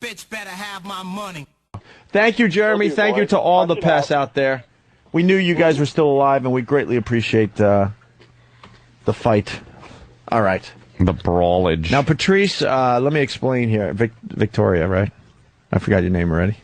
bitch better have my money. Thank you, Jeremy. Thank you to all the pests out there. We knew you guys were still alive, and we greatly appreciate the fight. All right. The brawlage. Now, Patrice, let me explain here. Victoria, right? I forgot your name already.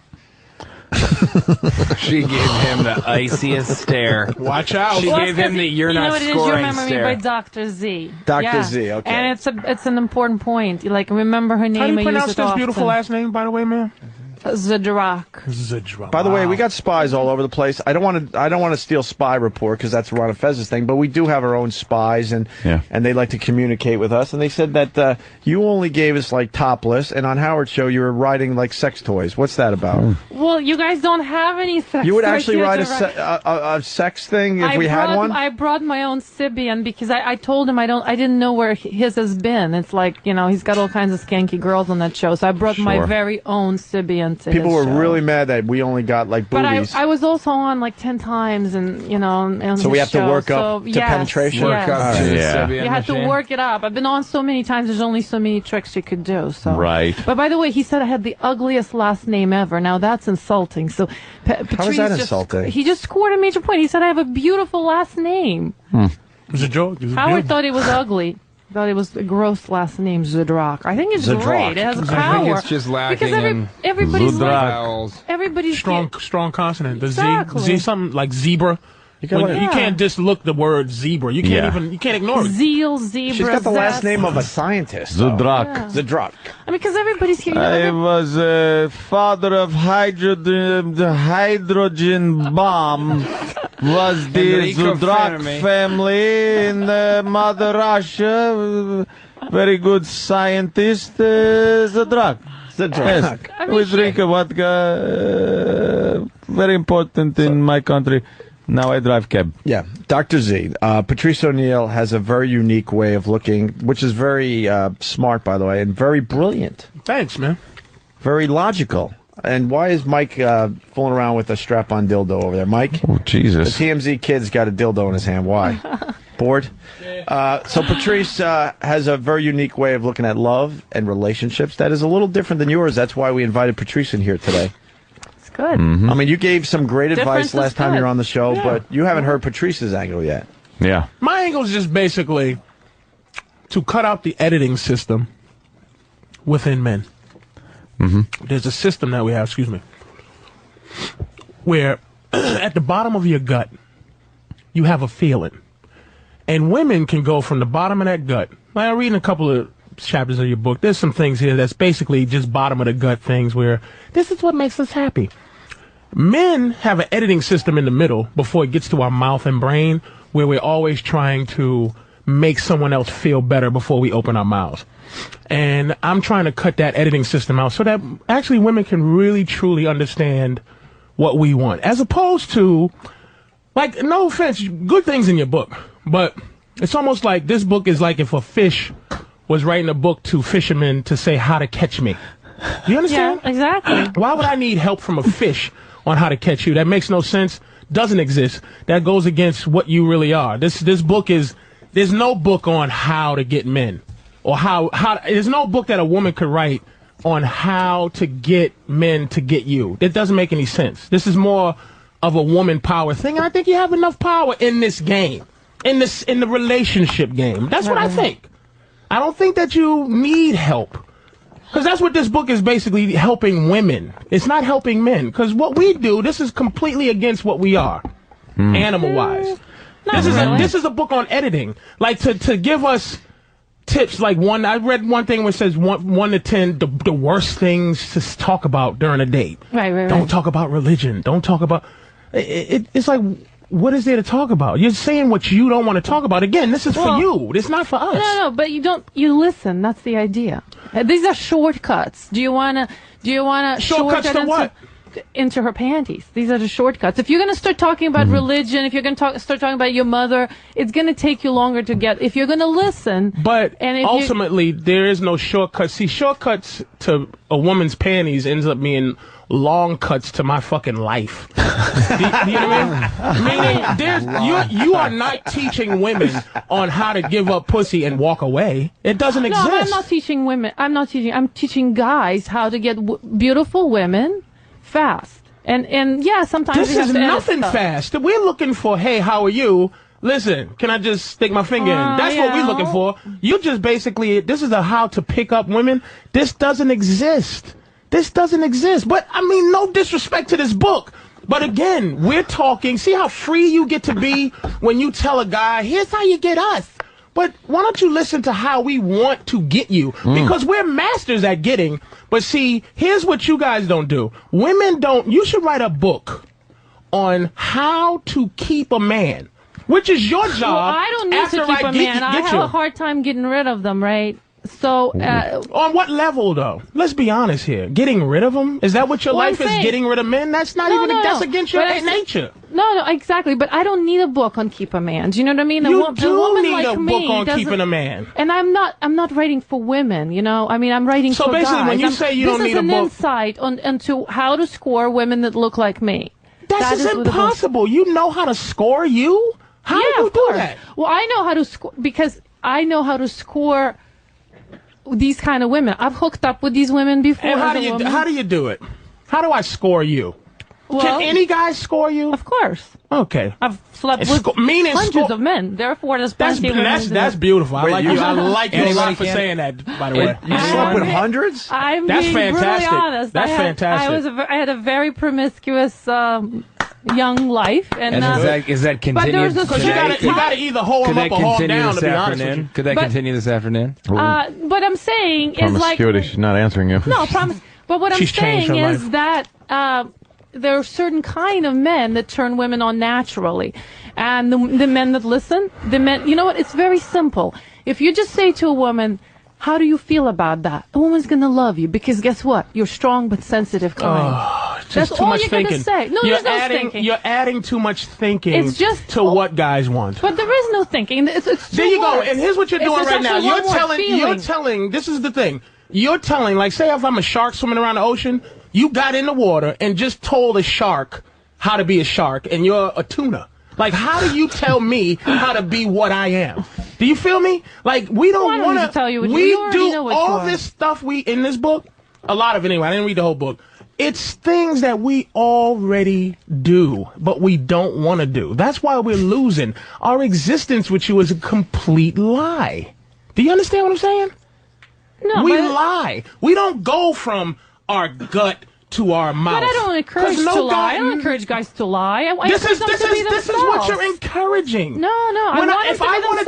She gave him the iciest stare. Watch out. She gave him the you're not scoring You remember stare. me by Dr. Z. Dr. Z, okay. And it's an important point. You remember her name. How do you I pronounce use it this often. beautiful last name, by the way, man? Zdrok. Zdrok. By the way, we got spies all over the place. I don't want to steal Spy Report because that's Ron and Fez's thing, but we do have our own spies, and they like to communicate with us. And they said that you only gave us topless, and on Howard's show you were riding sex toys. What's that about? Well, you guys don't have any sex. You would actually ride a sex thing if we had one. I brought my own Sybian because I told him I didn't know where his has been. It's he's got all kinds of skanky girls on that show, so I brought my very own Sybian. People were really mad that we only got boobies. But I was also on 10 times, and so we have to work up to penetration. Yes. Right. You had to work it up. I've been on so many times. There's only so many tricks you could do. So. Right. But by the way, he said I had the ugliest last name ever. Now that's insulting. So Patrice how is that insulting? He just scored a major point. He said I have a beautiful last name. It was a joke. Howard thought it was ugly. Thought it was a gross last name, Zdrok. I think it's great. It has a power. I think it's just lacking in everybody's strong consonant. The exactly. Z something like zebra. You can't just look the word zebra. You can't you can't ignore it. Zeal, zebra. She's got the last name of a scientist. Zdrok. Yeah. Zdrok. I mean, because everybody's here. I was father of the hydrogen bomb. Was the Zdrok family in Mother Russia? Very good scientist, Zdrok. Yes. We drink a vodka. Very important in my country. Now I drive cab. Yeah, Dr. Z. Patrice O'Neal has a very unique way of looking, which is very smart, by the way, and very brilliant. Thanks, man. Very logical. And why is Mike fooling around with a strap-on dildo over there? Mike? Oh, Jesus. The TMZ kid's got a dildo in his hand. Why? Bored? So Patrice has a very unique way of looking at love and relationships that is a little different than yours. That's why we invited Patrice in here today. It's good. I mean, you gave some great advice last time you were on the show, but you haven't heard Patrice's angle yet. Yeah. My angle is just basically to cut out the editing system within men. There's a system that we have, where at the bottom of your gut, you have a feeling. And women can go from the bottom of that gut. I'm reading a couple of chapters of your book. There's some things here that's basically just bottom of the gut things where this is what makes us happy. Men have an editing system in the middle before it gets to our mouth and brain where we're always trying to make someone else feel better before we open our mouths. And I'm trying to cut that editing system out so that actually women can really, truly understand what we want. As opposed to, no offense, good things in your book, but it's almost like this book is like if a fish was writing a book to fishermen to say how to catch me. Do you understand? Yeah, exactly. Why would I need help from a fish on how to catch you? That makes no sense. Doesn't exist. That goes against what you really are. This book is, there's no book on how to get men. Or how there's no book that a woman could write on how to get men to get you. It doesn't make any sense. This is more of a woman power thing, and I think you have enough power in this game, in the relationship game. That's what I think. I don't think that you need help, because that's what this book is basically, helping women. It's not helping men, because what we do, this is completely against what we are, animal-wise. This is a book on editing, to give us tips. I read one thing where it says 1 to 10 the worst things to talk about during a date. Right. Don't talk about religion. Don't talk about it's like, what is there to talk about? You're saying what you don't want to talk about. Again, this is for you. It's not for us. No, but you listen. That's the idea. These are shortcuts. Do you want to shortcuts to what? into her panties. These are the shortcuts. If you're going to start talking about religion, if you're going to start talking about your mother, it's going to take you longer to get. If you're going to listen, but ultimately there is no shortcut. See, shortcuts to a woman's panties ends up being long cuts to my fucking life. Do you know what I mean? Meaning, you are not teaching women on how to give up pussy and walk away. It doesn't exist. No, I'm not teaching women. I'm teaching guys how to get beautiful women fast. And yeah, sometimes this is nothing fast. We're looking for, hey, how are you? Listen, can I just stick my finger in? That's what we're looking for. You just basically, this is a how to pick up women. This doesn't exist. This doesn't exist. But, I mean, no disrespect to this book. But again, we're talking, see how free you get to be when you tell a guy, here's how you get us. But why don't you listen to how we want to get you? Because we're masters at getting. But see, here's what you guys don't do. Women don't, you should write a book on how to keep a man, which is your job. Well, I don't need to keep a man. I have a hard time getting rid of them, right? So, on what level, though? Let's be honest here. Getting rid of them? Is that what your life is? Getting rid of men? That's not that's against your nature. No, exactly. But I don't need a book on keep a man. Do you know what I mean? You do need a book on keeping a man. And I'm not writing for women. You know, I mean, I'm writing for guys. So basically, when you say you don't need a book, this is an insight into how to score women that look like me. That is impossible. You know how to score you? How do you do that? Well, I know how to score because I know how to score these kind of women. I've hooked up with these women before. And how do you do it? How do I score you? Well, can any guy score you? Of course. Okay. I've slept with hundreds of men. Therefore, there's plenty of women. That's beautiful. I like you. I like you a lot for saying that, by the way. You slept with hundreds? I'm being brutally honest. That's fantastic. I had a very promiscuous young life. And is that continued? Because you got to either hold them up or hold them down, to be honest with you. Could that continue this afternoon? What I'm saying is like... Promiscuity, she's not answering you. No, but what I'm saying is that there are certain kind of men that turn women on naturally. And the men that listen, you know what, it's very simple. If you just say to a woman, how do you feel about that? A woman's going to love you because guess what? You're strong but sensitive kind. That's all you're going to say. No, there's no thinking. You're adding too much thinking to what guys want. But there is no thinking. It's there you go. And here's what you're doing right now. You're telling, this is the thing. You're telling, like, say if I'm a shark swimming around the ocean, you got in the water and just told a shark how to be a shark, and you're a tuna. Like, how do you tell me how to be what I am? Do you feel me? Like, we don't want to tell you what we you do know what all this stuff in this book, a lot of it anyway. I didn't read the whole book. It's things that we already do, but we don't want to do. That's why we're losing. Our existence with you is a complete lie. Do you understand what I'm saying? No, we lie. We don't go from our gut to our mouth. But I don't encourage to lie. I don't encourage guys to lie. This is what you're encouraging. No. If I want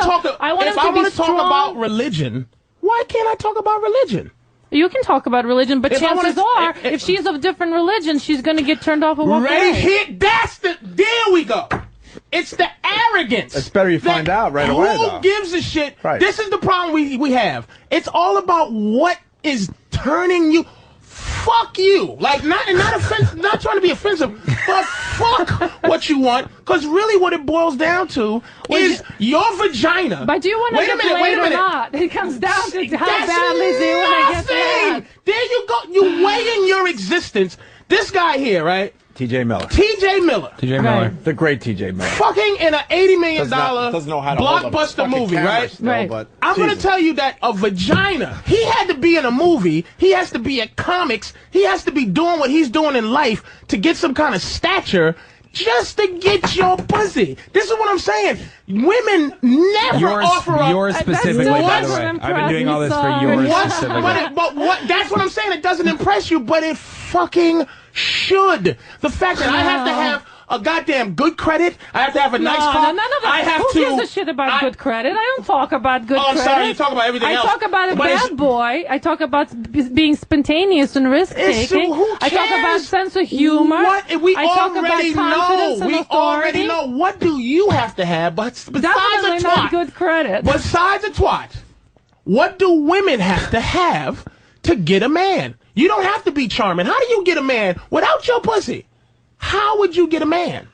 to talk about religion, why can't I talk about religion? You can talk about religion, but chances are, if she's of different religion, she's going to get turned off and walk away. There we go. It's the arrogance. It's better you find out right away, though. Who gives a shit? Right. This is the problem we have. It's all about what is turning you. Fuck you. Like, not trying to be offensive, but fuck what you want. Because really what it boils down to is your vagina. But do you want to get laid or not? It comes down to how badly do you want to get laid. There you go. You weigh in your existence. This guy here, right? T.J. Miller. The great T.J. Miller. Fucking in an $80 million blockbuster movie, right? Still, I'm going to tell you that a vagina, he had to be in a movie, he has to be at comics, he has to be doing what he's doing in life to get some kind of stature just to get your pussy. This is what I'm saying. Women never offer up. Yours specifically, by the way. I've been doing all this for yours specifically. But that's what I'm saying. It doesn't impress you, but it fucking should. The fact that I have to have a goddamn good credit, I have to have a nice car. None of that. Who gives a shit about good credit? I don't talk about good credit. I'm sorry, you talk about everything else. I talk about a bad boy. I talk about being spontaneous and risk-taking. I talk about sense of humor. We already know. What do you have to have besides a twat? Not good credit. Besides a twat, what do women have to get a man? You don't have to be charming. How do you get a man without your pussy? How would you get a man?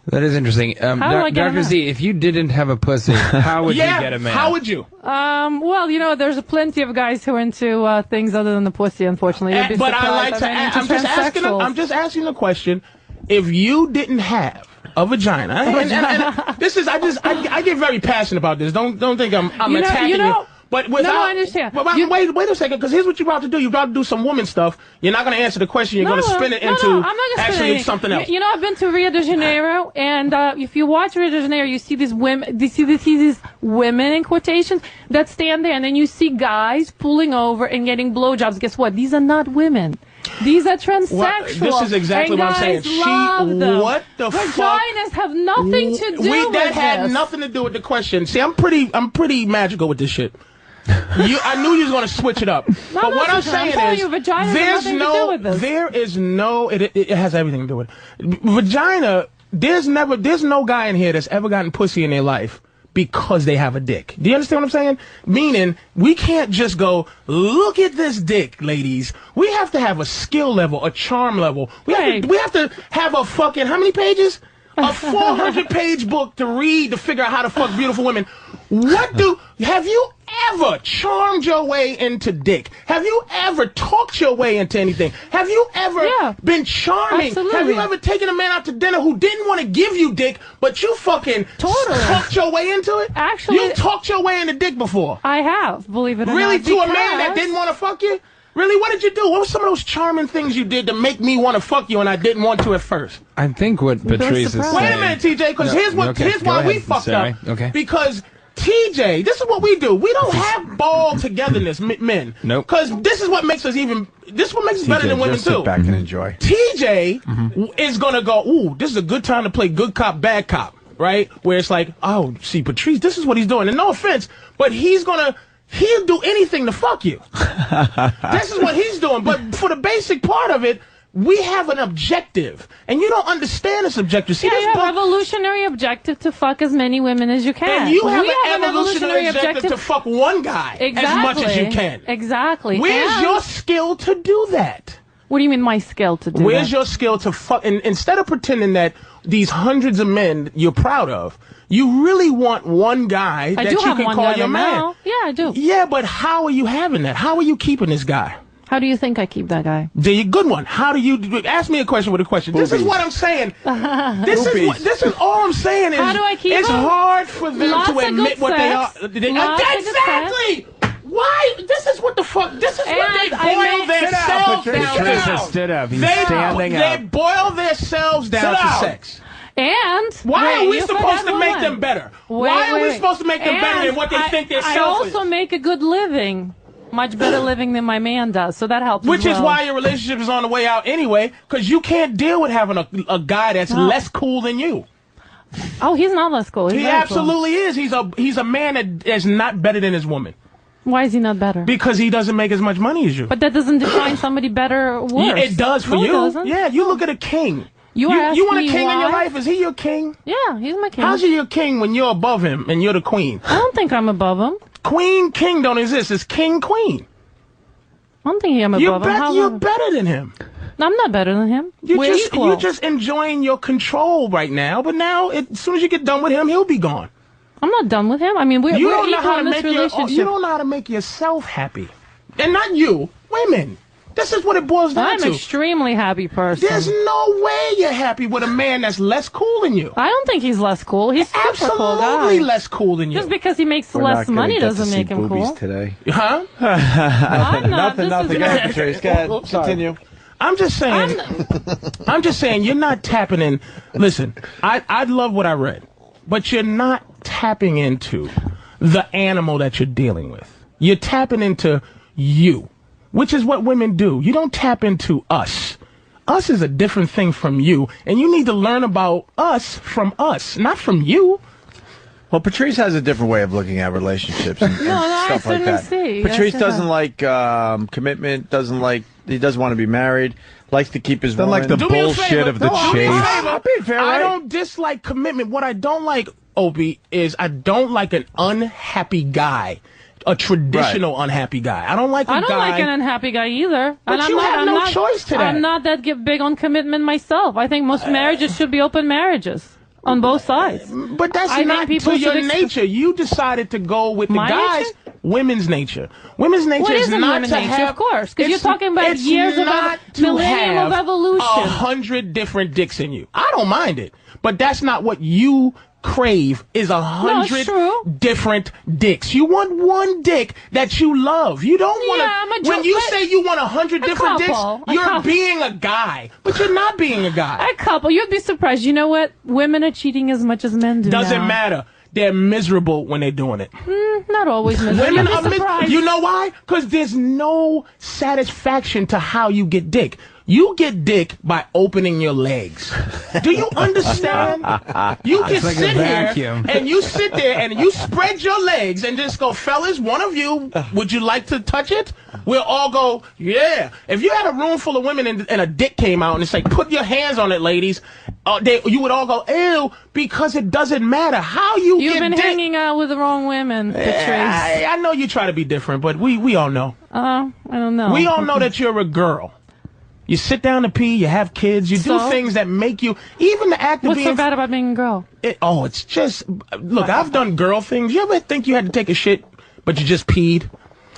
That is interesting. Dr. Z, if you didn't have a pussy, how would you get a man? How would you? Well, you know, there's plenty of guys who are into things other than the pussy, unfortunately. But I like to I'm just asking the question. If you didn't have a vagina, and this is, I get very passionate about this. Don't think I'm attacking you. But without, no, I understand. But wait a second, because here's what you're about to do. You're about to do some woman stuff. You're not going to answer the question. You're going to spin it into actually something else. You know, I've been to Rio de Janeiro, and if you watch Rio de Janeiro, you see these women. You see these women in quotations that stand there, and then you see guys pulling over and getting blowjobs. Guess what? These are not women. These are transsexual. Well, this is exactly what I'm saying. What the fuck? Vaginas have nothing to do with that. Had nothing to do with the question. See, I'm pretty magical with this shit. I knew you was going to switch it up. But what I'm saying is, it has everything to do with it. Vagina, there's no guy in here that's ever gotten pussy in their life because they have a dick. Do you understand what I'm saying? Meaning, we can't just go, look at this dick, ladies. We have to have a skill level, a charm level. We have to have a fucking, how many pages? A 400-page book to read to figure out how to fuck beautiful women. Have you ever charmed your way into dick? Have you ever talked your way into anything? Have you ever been charming? Absolutely. Have you ever taken a man out to dinner who didn't want to give you dick, but you fucking talked your way into it? Actually, you talked your way into dick before. I have, believe it or not. Really, to a man that didn't want to fuck you? Really, what did you do? What were some of those charming things you did to make me want to fuck you and I didn't want to at first? I think what Patrice is saying... Wait a minute, TJ, because here's why we fucked up. Okay. Because TJ, this is what we do. We don't have ball togetherness, men. Nope. Because this is what makes us better than women, just sit back and enjoy. TJ is going to go, ooh, this is a good time to play good cop, bad cop, right? Where it's like, oh, see, Patrice, this is what he's doing. And no offense, but he'll do anything to fuck you. This is what he's doing. But for the basic part of it, we have an objective, and you don't understand this objective. See, you have evolutionary objective to fuck as many women as you can. And you have an evolutionary objective to fuck one guy as much as you can. Exactly. Where's your skill to do that? What do you mean, my skill to do that? Where's your skill to fuck? And instead of pretending that these hundreds of men you're proud of, you really want one guy that you can call your man. Now. Yeah, I do. Yeah, but how are you having that? How are you keeping this guy? How do you think I keep that guy? Good one. How do you ask me a question with a question? Boobies. This is what I'm saying. This is all I'm saying is how do I keep it's hard for them to admit what they are. Exactly. Why? This is what the fuck. This is what they boil themselves down to. They boil themselves down to sex. And why are we supposed to make them better? Why are we supposed to make them better than what they think they're selfish? I also make a good living. Much better living than my man does, so that helps. Which is why your relationship is on the way out anyway, because you can't deal with having a guy that's less cool than you. Oh, he's not less cool. He absolutely is. He's a man that is not better than his woman. Why is he not better? Because he doesn't make as much money as you. But that doesn't define somebody better or worse. Yeah, it does for you. Doesn't. Yeah, you look at a king. You want a king in your life? Is he your king? Yeah, he's my king. How's he your king when you're above him and you're the queen? I don't think I'm above him. Queen, king don't exist. It's king, queen. I don't think I'm above him. You're better than him. I'm not better than him. You're just enjoying your control right now, but now, as soon as you get done with him, he'll be gone. I'm not done with him. I mean, we're equal in this relationship. You don't know how to make yourself happy. And not you, women. This is what it boils down to. I'm an extremely happy person. There's no way you're happy with a man that's less cool than you. I don't think he's less cool. He's super cool guy. Absolutely less cool than you. Just because he makes less money doesn't make him cool. Today. Huh? Nothing. Go ahead, Patrice. Go ahead. Continue. I'm just saying you're not tapping in. Listen, I love what I read, but you're not tapping into the animal that you're dealing with. You're tapping into you. Which is what women do. You don't tap into us. Us is a different thing from you, and you need to learn about us from us, not from you. Well, Patrice has a different way of looking at relationships and stuff like that. Patrice doesn't like commitment, he doesn't want to be married, likes to keep his woman. Like the bullshit of the chase. I don't dislike commitment. What I don't like, Opie, is I don't like an unhappy guy a traditional unhappy guy. I don't like a guy. I don't like an unhappy guy either. But you have no choice to that. I'm not that big on commitment myself. I think most marriages should be open marriages on both sides. But that's not to your nature. You decided to go with the guys. Women's nature. Women's nature is not to have. Of course, because you're talking about years of millennium of evolution. 100 different dicks in you. I don't mind it, but that's not what you crave. Is 100 different dicks. You want one dick that you love. You don't want to. When you say you want 100 different dicks, you're being a guy, but you're not being a guy. A couple. You'd be surprised. You know what? Women are cheating as much as men do. Doesn't matter. They're miserable when they're doing it. Not always miserable. Women are miserable. You know why? Because there's no satisfaction to how you get dick. You get dick by opening your legs. Do you understand? You can sit here and you sit there and you spread your legs and just go, fellas, one of you, would you like to touch it? We'll all go, yeah. If you had a room full of women and a dick came out and it's like, put your hands on it, ladies, you would all go, ew, because it doesn't matter how you You've get been dick. hanging out with the wrong women, Patrice. I know you try to be different, but we all know. I don't know. We all know that you're a girl. You sit down to pee, you have kids, you do things that make you, even the act of being... What's so bad about being a girl? It's just, look, I've done girl things. You ever think you had to take a shit, but you just peed?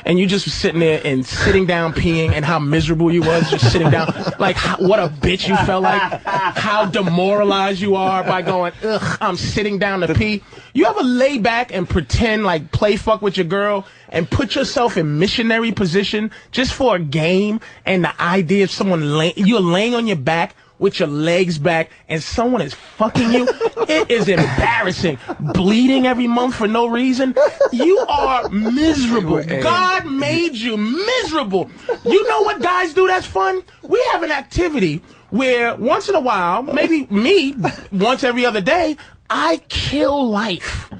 And you just sitting there and sitting down peeing and how miserable you was just sitting down. Like, what a bitch you felt like. How demoralized you are by going, ugh, I'm sitting down to pee. You ever lay back and pretend like play fuck with your girl and put yourself in missionary position just for a game and the idea of someone you're laying on your back with your legs back and someone is fucking you? It is embarrassing. Bleeding every month for no reason. You are miserable. God made you miserable. You know what guys do that's fun? We have an activity where once in a while, maybe me, once every other day, I kill life.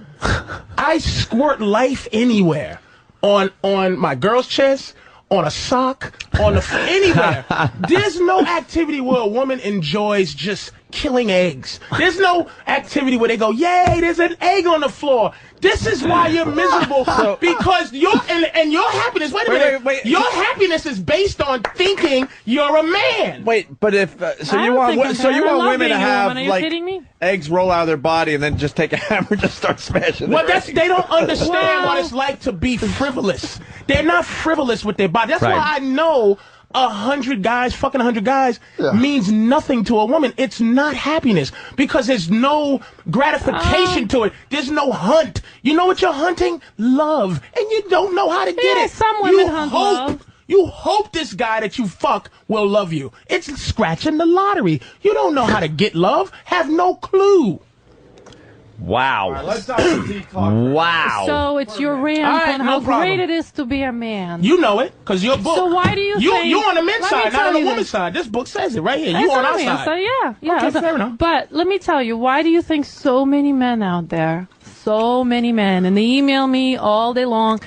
I squirt life anywhere. On my girl's chest, on a sock, on anywhere. There's no activity where a woman enjoys just killing eggs. There's no activity where they go, yay, there's an egg on the floor. This is why you're miserable, because your happiness, wait a minute, your happiness is based on thinking you're a man. Wait, but if, you want women to have, like, eggs roll out of their body and then just take a hammer and just start smashing them. Well, they don't understand what it's like to be frivolous. They're not frivolous with their body. That's why I know 100 guys, fucking 100 guys, means nothing to a woman. It's not happiness because there's no gratification to it. There's no hunt. You know what you're hunting? Love. And you don't know how to get it. Some women hunt love. You hope this guy that you fuck will love you. It's scratching the lottery. You don't know how to get love. Have no clue. Wow. All right, let's stop the wow. So it's your rant on how great it is to be a man. You know it, because your book. So why do you think... You're on the men's side, not on the woman's side. This book says it right here. You're on our side. Yeah. Okay, fair enough. But let me tell you, why do you think so many men out there, and they email me all day long,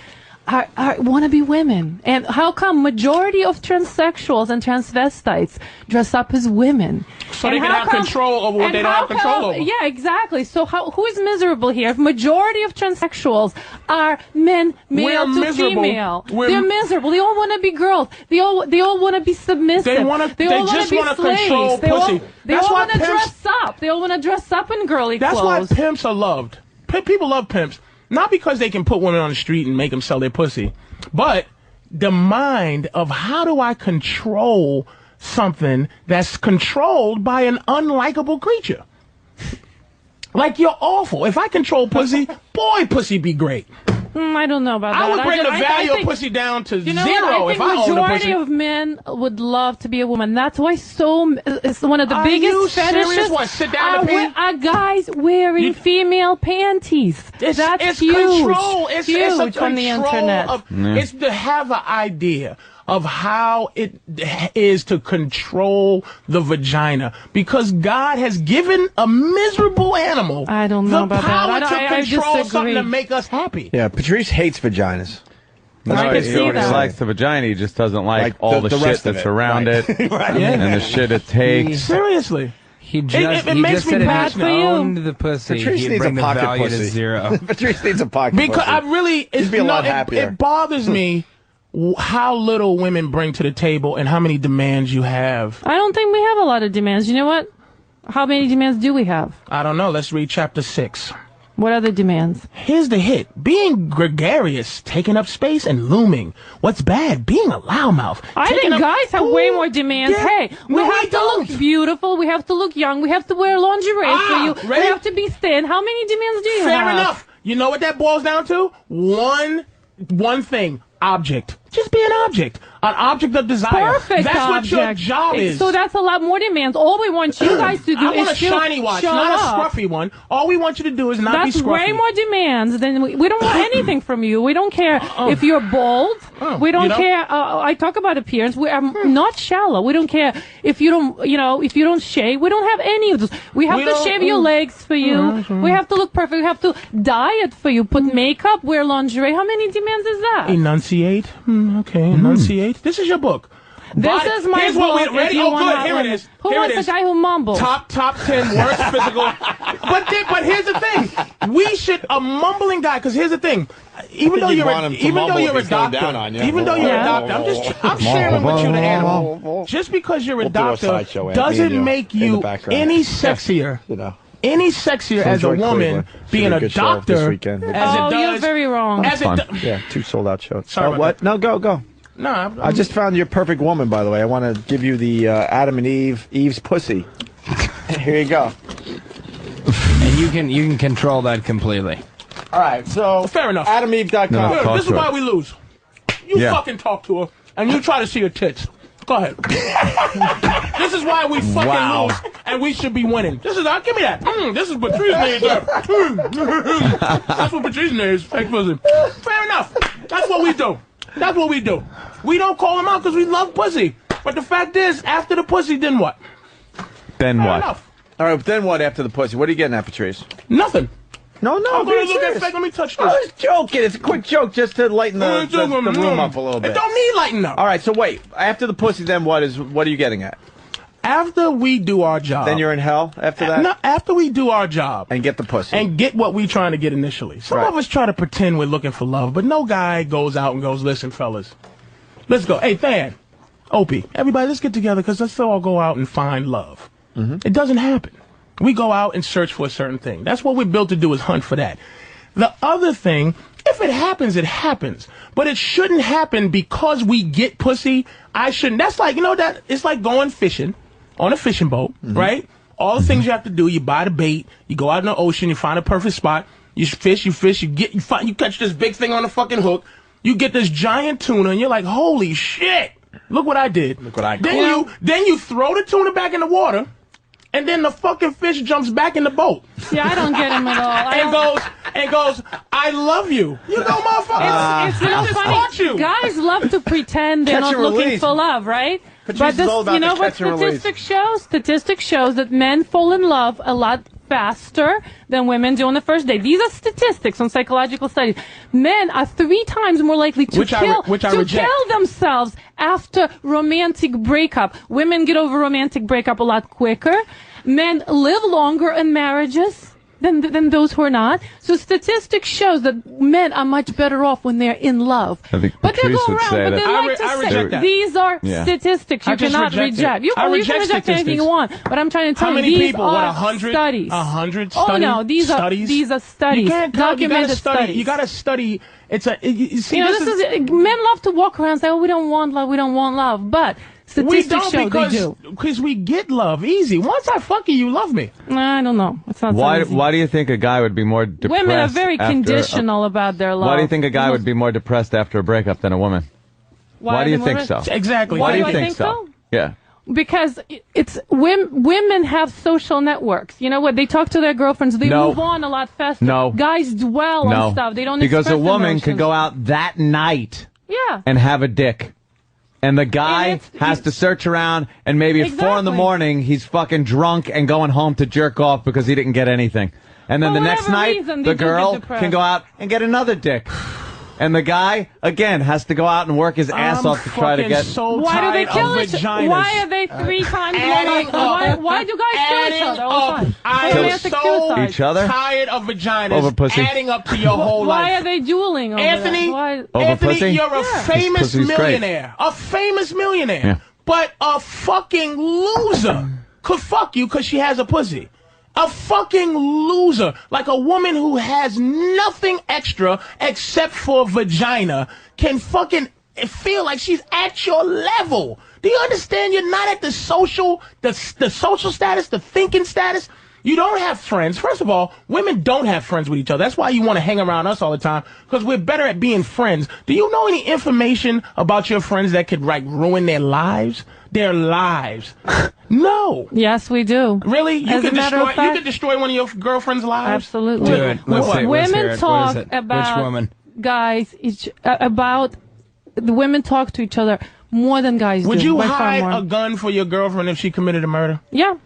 want to be women? And how come majority of transsexuals and transvestites dress up as women? So they can have control over what they don't have control over. Yeah, exactly. So who is miserable here? If majority of transsexuals are men, male to female, they're miserable. They all want to be girls. They all want to be submissive. They all want to be control pussy. They all want to dress up. They all want to dress up in girly clothes. That's why pimps are loved. People love pimps. Not because they can put women on the street and make them sell their pussy, but the mind of how do I control something that's controlled by an unlikable creature? Like, you're awful. If I control pussy, boy, pussy be great. I don't know about that. I would bring the value of pussy down to zero if I owned a pussy. I think majority of men would love to be a woman. That's why it's one of the biggest fetishes. Serious? What, sit down are guys wearing female panties. That's huge. Control. It's a control on the internet. It's to have an idea of how it is to control the vagina, because God has given a miserable animal I don't know about that. to control something to make us happy. Yeah, Patrice hates vaginas. No, he likes the vagina. He just doesn't like all the shit that's around it right. and the shit it takes. Seriously. He just said if he owned the pussy, he'd bring the value to zero. Patrice needs a pocket pussy. Because I really, He'd be a lot happier. It bothers me how little women bring to the table and how many demands you have. I don't think we have a lot of demands. You know what? How many demands do we have? I don't know. Let's read chapter 6. What are the demands? Here's the hit. Being gregarious, taking up space, and looming. What's bad? Being a loudmouth. I think guys have way more demands. Yeah. Hey, we have to look beautiful. We have to look young. We have to wear lingerie for you. Ready? We have to be thin. How many demands do you have? Fair enough. You know what that boils down to? One thing. Object. Just be an object. An object of desire. Perfect. That's object. what your job is. So that's a lot more demands. All we want you guys to do I want is a shiny watch, not a scruffy one. All we want you to do is not be scruffy. That's way more demands than we don't want anything from you. We don't care if you're bald. We don't care. I talk about appearance. We are not shallow. We don't care if you don't, if you don't shave. We don't have any of those. We have to shave your legs for you. We have to look perfect. We have to diet for you. Put makeup, wear lingerie. How many demands is that? Enunciate. Okay, enunciate. This is your book. This is my Here's book. What we ready? Oh, good. Here it is. Who Here wants it is. the guy who mumbles? Top 10 worst physical. But here's the thing. We should a mumbling guy. Because here's the thing. Even though you're a doctor, I'm sharing with you the animal. Just because you're a doctor doesn't make you any sexier. Any sexier as a woman being a doctor as it does. You're very wrong. Yeah, 2 sold-out shows. Sorry what? No, go. No, I just found your perfect woman, by the way. I want to give you the Adam and Eve's pussy. Here you go. And you can control that completely. All right, so fair enough. AdamEve.com. No, this is why we lose. You fucking talk to her, and you try to see her tits. Go ahead. This is why we fucking lose, and we should be winning. Give me that. This is Patrice needs. That's what Patrice needs. Fake pussy. Fair enough. That's what we do. That's what we do. We don't call them out because we love pussy. But the fact is, after the pussy, then what? Then Fair what? Enough. All right, then what after the pussy? What are you getting at, Patrice? Nothing. No. I'm going to look at fake. Let me touch this. I was joking. It's a quick joke just to lighten the room up a little bit. It don't need lighten up. All right, so wait. After the pussy, then what are you getting at? After we do our job. Then you're in hell after that? No, after we do our job. And get the pussy. And get what we trying to get initially. Some of us try to pretend we're looking for love, but no guy goes out and goes, listen, fellas, let's go. Hey, Fan, Opie, everybody, let's get together because let's all go out and find love. It doesn't happen. We go out and search for a certain thing. That's what we're built to do is hunt for that. The other thing, if it happens, it happens. But it shouldn't happen because we get pussy. I shouldn't. That's like, that it's like going fishing on a fishing boat, right? All the things you have to do, you buy the bait, you go out in the ocean, you find a perfect spot, you fish, you catch this big thing on the fucking hook, you get this giant tuna, and you're like, holy shit, look what I did. Look what I did. Then you throw the tuna back in the water, and then the fucking fish jumps back in the boat. See, I don't get him at all. and goes, I love you. You know, motherfucker. It's not funny. Guys love to pretend they're not looking for love, right? But this, you know what statistics shows? Statistics shows that men fall in love a lot faster than women do on the first date. These are statistics on psychological studies. Men are 3 times more likely to kill themselves after romantic breakup. Women get over romantic breakup a lot quicker. Men live longer in marriages than those who are not. So statistics shows that men are much better off when they're in love. I think but they Patrice go would around, say but that. they like to say these are statistics. You cannot reject. You can reject anything you want. But I'm trying to tell you, these are studies. 100 studies? Oh no, these are studies. You can't documented studies. You got to study. Men love to walk around and say, "Oh, we don't want love. We don't want love," but statistics show they do. Because we get love easy. Once I fuck you, you love me. I don't know. It's not why so easy. do you think a guy would be more depressed? Women are very conditional about their love. Why do you think a guy would be more depressed after a breakup than a woman? Why do you think so? Exactly. Why do you think so? Yeah. Because it's women have social networks. You know what? They talk to their girlfriends. They move on a lot faster. No. Guys dwell on stuff. They don't because express a woman emotions. could go out that night Yeah. and have a dick. And the guy has to search around, and maybe at 4 in the morning, he's fucking drunk and going home to jerk off because he didn't get anything. And then the next night, the girl can go out and get another dick. and the guy again has to go out and work his ass off to try to get. So why do they kill each other? Why are they 3 times more? Why do guys kill each other all the time? I am so each other? tired of vaginas Over pussy. adding up to your whole life. Why are they dueling over Anthony, that? Over pussy? you're a famous millionaire. A famous millionaire. Yeah. But a fucking loser could fuck you because she has a pussy. A fucking loser. Like a woman who has nothing extra except for vagina can fucking feel like she's at your level. Do you understand? You're not at the social status, the thinking status. You don't have friends. First of all, women don't have friends with each other. That's why you want to hang around us all the time, because we're better at being friends. Do you know any information about your friends that could, like, ruin their lives? Their lives. No. Yes, we do. Really? You could destroy one of your girlfriend's lives? Absolutely. Do it. Women talk about which woman? Guys, the women talk to each other more than guys do. Would you hide a gun for your girlfriend if she committed a murder? Yeah.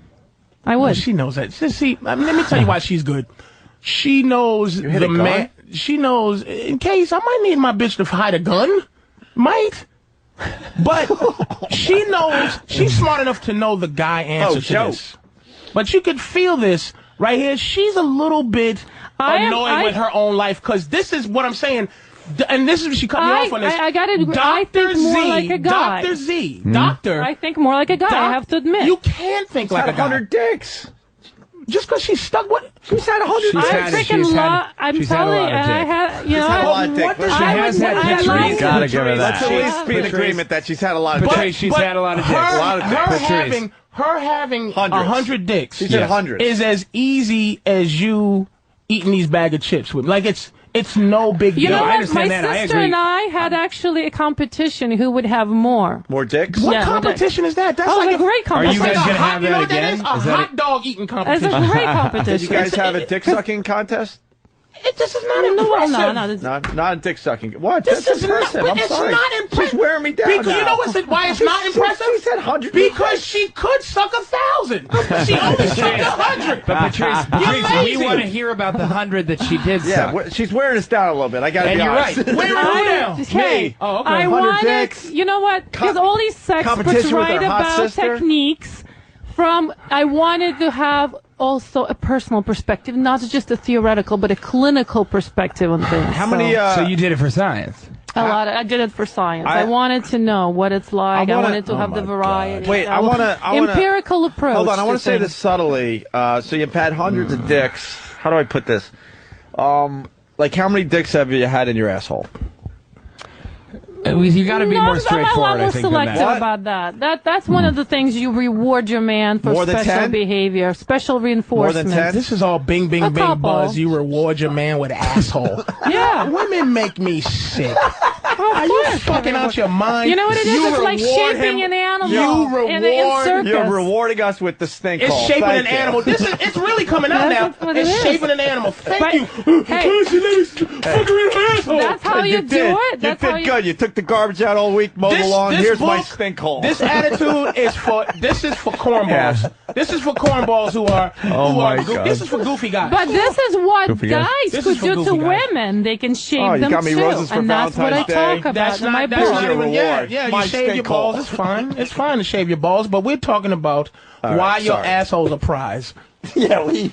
I would. Well, she knows that. See, let me tell you why she's good. She knows the man. She knows, in case I might need my bitch to hide a gun. Might. But she knows, she's smart enough to know the guy answer to this. But you could feel this right here. She's a little bit annoyed with her own life, because this is what I'm saying. And this is, she cut me off on this. I gotta agree. I think more like a guy. Dr. Z. Mm-hmm. Doctor. I think more like a guy, I have to admit. You can't think like a guy. 100 dicks. Just because she's stuck with... She's had 100 dicks. I'm telling you, I had, you know... She's had a lot of dicks. She has had Patrice. Gotta give her that. Let's at least be in agreement that she's had a lot of dicks. Patrice, she's had a lot of dicks. Her having 100 dicks. She's had 100. Is as easy as you eating these bag of chips with. Like, it's no big deal. You know I what? understand My that. sister and I had actually a competition who would have more. More dicks? What competition is that? That's like a great competition. Are you guys going to have that again? Is a hot dog eating competition. It's a great competition. Did you guys have a dick sucking contest? This is not impressive. No. Not a dick sucking. What? This That's is impressive. not. I'm It's sorry. not impressive. She's wearing me down. You know why it's not impressive? She's had 100. Because she could suck 1,000. She only sucked 100. But Patrice, we want to hear about the 100 that she did suck. Yeah, she's wearing us down a little bit. I got to be honest. And you're right. Where are you now? Me. Oh, okay. I 100 wanted, dicks. you know what? Because all these sex experts Competition with write her hot about sister. techniques I wanted to have also a personal perspective, not just a theoretical, but a clinical perspective on things. How many? So you did it for science? A lot. I did it for science. I wanted to know what it's like. I wanted to have the variety. Wait, I want to empirical approach. Hold on, I want to say this subtly. So you've had hundreds of dicks. How do I put this? Like, how many dicks have you had in your asshole? You got to be more straightforward, I think, than selective that. about that. That's one of the things you reward your man for, More than special 10? behavior, special reinforcement. More than 10? This is all bing, bing, A bing couple. buzz. You reward your man with asshole. Yeah. Women make me sick. Are you fucking out your mind? You know what it is? It's like shaping an animal. in circus. You're rewarding us with this thing It's called. shaping Thank an you. animal. It's really coming out now. That's what It's it is. shaping an animal. Thank But- you. hey. She let me fuck her in her asshole. That's how you do did. it. That's you how did good. You took the garbage out all week, mowed the lawn. Here's my stink hole. This attitude is for cornballs. Yeah. This is for cornballs who are my God. This is for goofy guys. But this is what Goofy guy. guys This could is for do to goofy guys. women. They can shape Oh, you them got me too. roses for And that's what I Valentine's Day. talk about That's in my not book. your even reward. Yeah, My you shave your stink balls. hole. It's fine. It's fine to shave your balls, but we're talking about why right, your sorry. asshole's a prize. Yeah,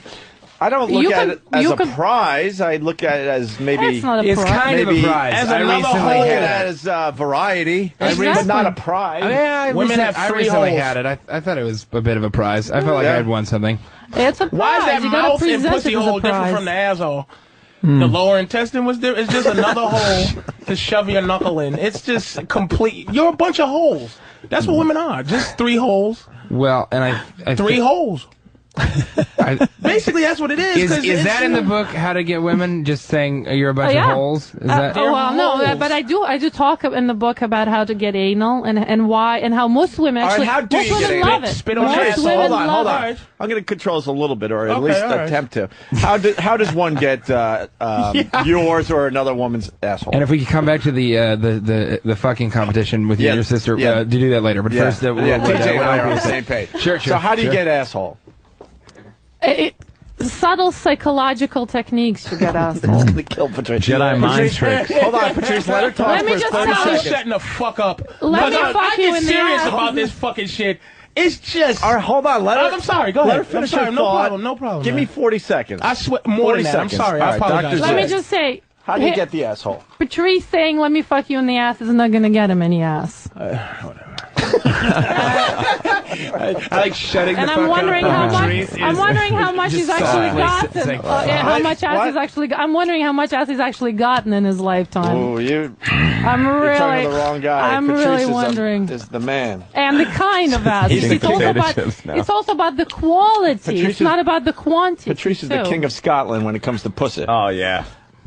I don't look You at can- it as you a can- prize. I look at it as maybe. That's not a It's prize. kind of a Maybe prize. as I another recently whole- I look had at it it. as variety, Exactly. but not a prize. Women have I 3 recently holes. had it. I thought it was a bit of a prize. I felt like Yeah. I'd won something. It's a prize. Why is that you gotta mouth and present pussy it as hole a different prize. from the asshole? The lower intestine was there. It's just another hole to shove your knuckle in. It's just complete. You're a bunch of holes. That's what women are. Just 3 holes. Well, and I 3 holes. I, Basically, that's what it is. 'cause is it's- that in the book? How to Get Women? Just saying you're a bunch yeah. of holes. Is that? Oh, well, no, holes. but I do talk in the book about how to get anal and why and how most women All right, actually how do most you get women anal? love it. Spit on most your women asshole. Hold on, hold love on. it. I'm going to control this a little bit, or at Okay, least all right. attempt to. How does one get yours or another woman's asshole? And if we could come back to the fucking competition with you Yeah, and your sister, yeah. to do that later. But yeah, first, TJ and I are on the same page. Sure. So how do you get asshole? subtle psychological techniques to get assholes. It's gonna kill Patrice. Jedi mind tricks. Hold on, Patrice. Let her talk. Let me for just 30 tell you. seconds. Shutting the fuck up. Let me fuck I you get in the serious ass. about this fucking shit. It's just. All right, hold on. Let her. I'm sorry. Go ahead. Let her finish I'm sorry. her No thought. problem. No problem. Give me man. 40 seconds. I swear more 40 than that. I'm seconds. sorry. All I right, apologize. Dr. Let me Zed. just say. How do you get the asshole? Patrice saying "let me fuck you in the ass" is not going to get him any ass. I like shutting And the I'm fuck wondering up. how much. Patrice I'm is- wondering how much he's just actually softly gotten. saying, How much ass What? he's actually. I'm wondering how much ass he's actually gotten in his lifetime. Oh, you're I'm talking really. to the wrong guy. I'm Patrice really is wondering. is the man. And the kind of ass. He's It's also about. dictatorships now. It's also about the quality. Patrice It's is- not about the quantity. Patrice is the too. king of Scotland when it comes to pussy. Oh, yeah.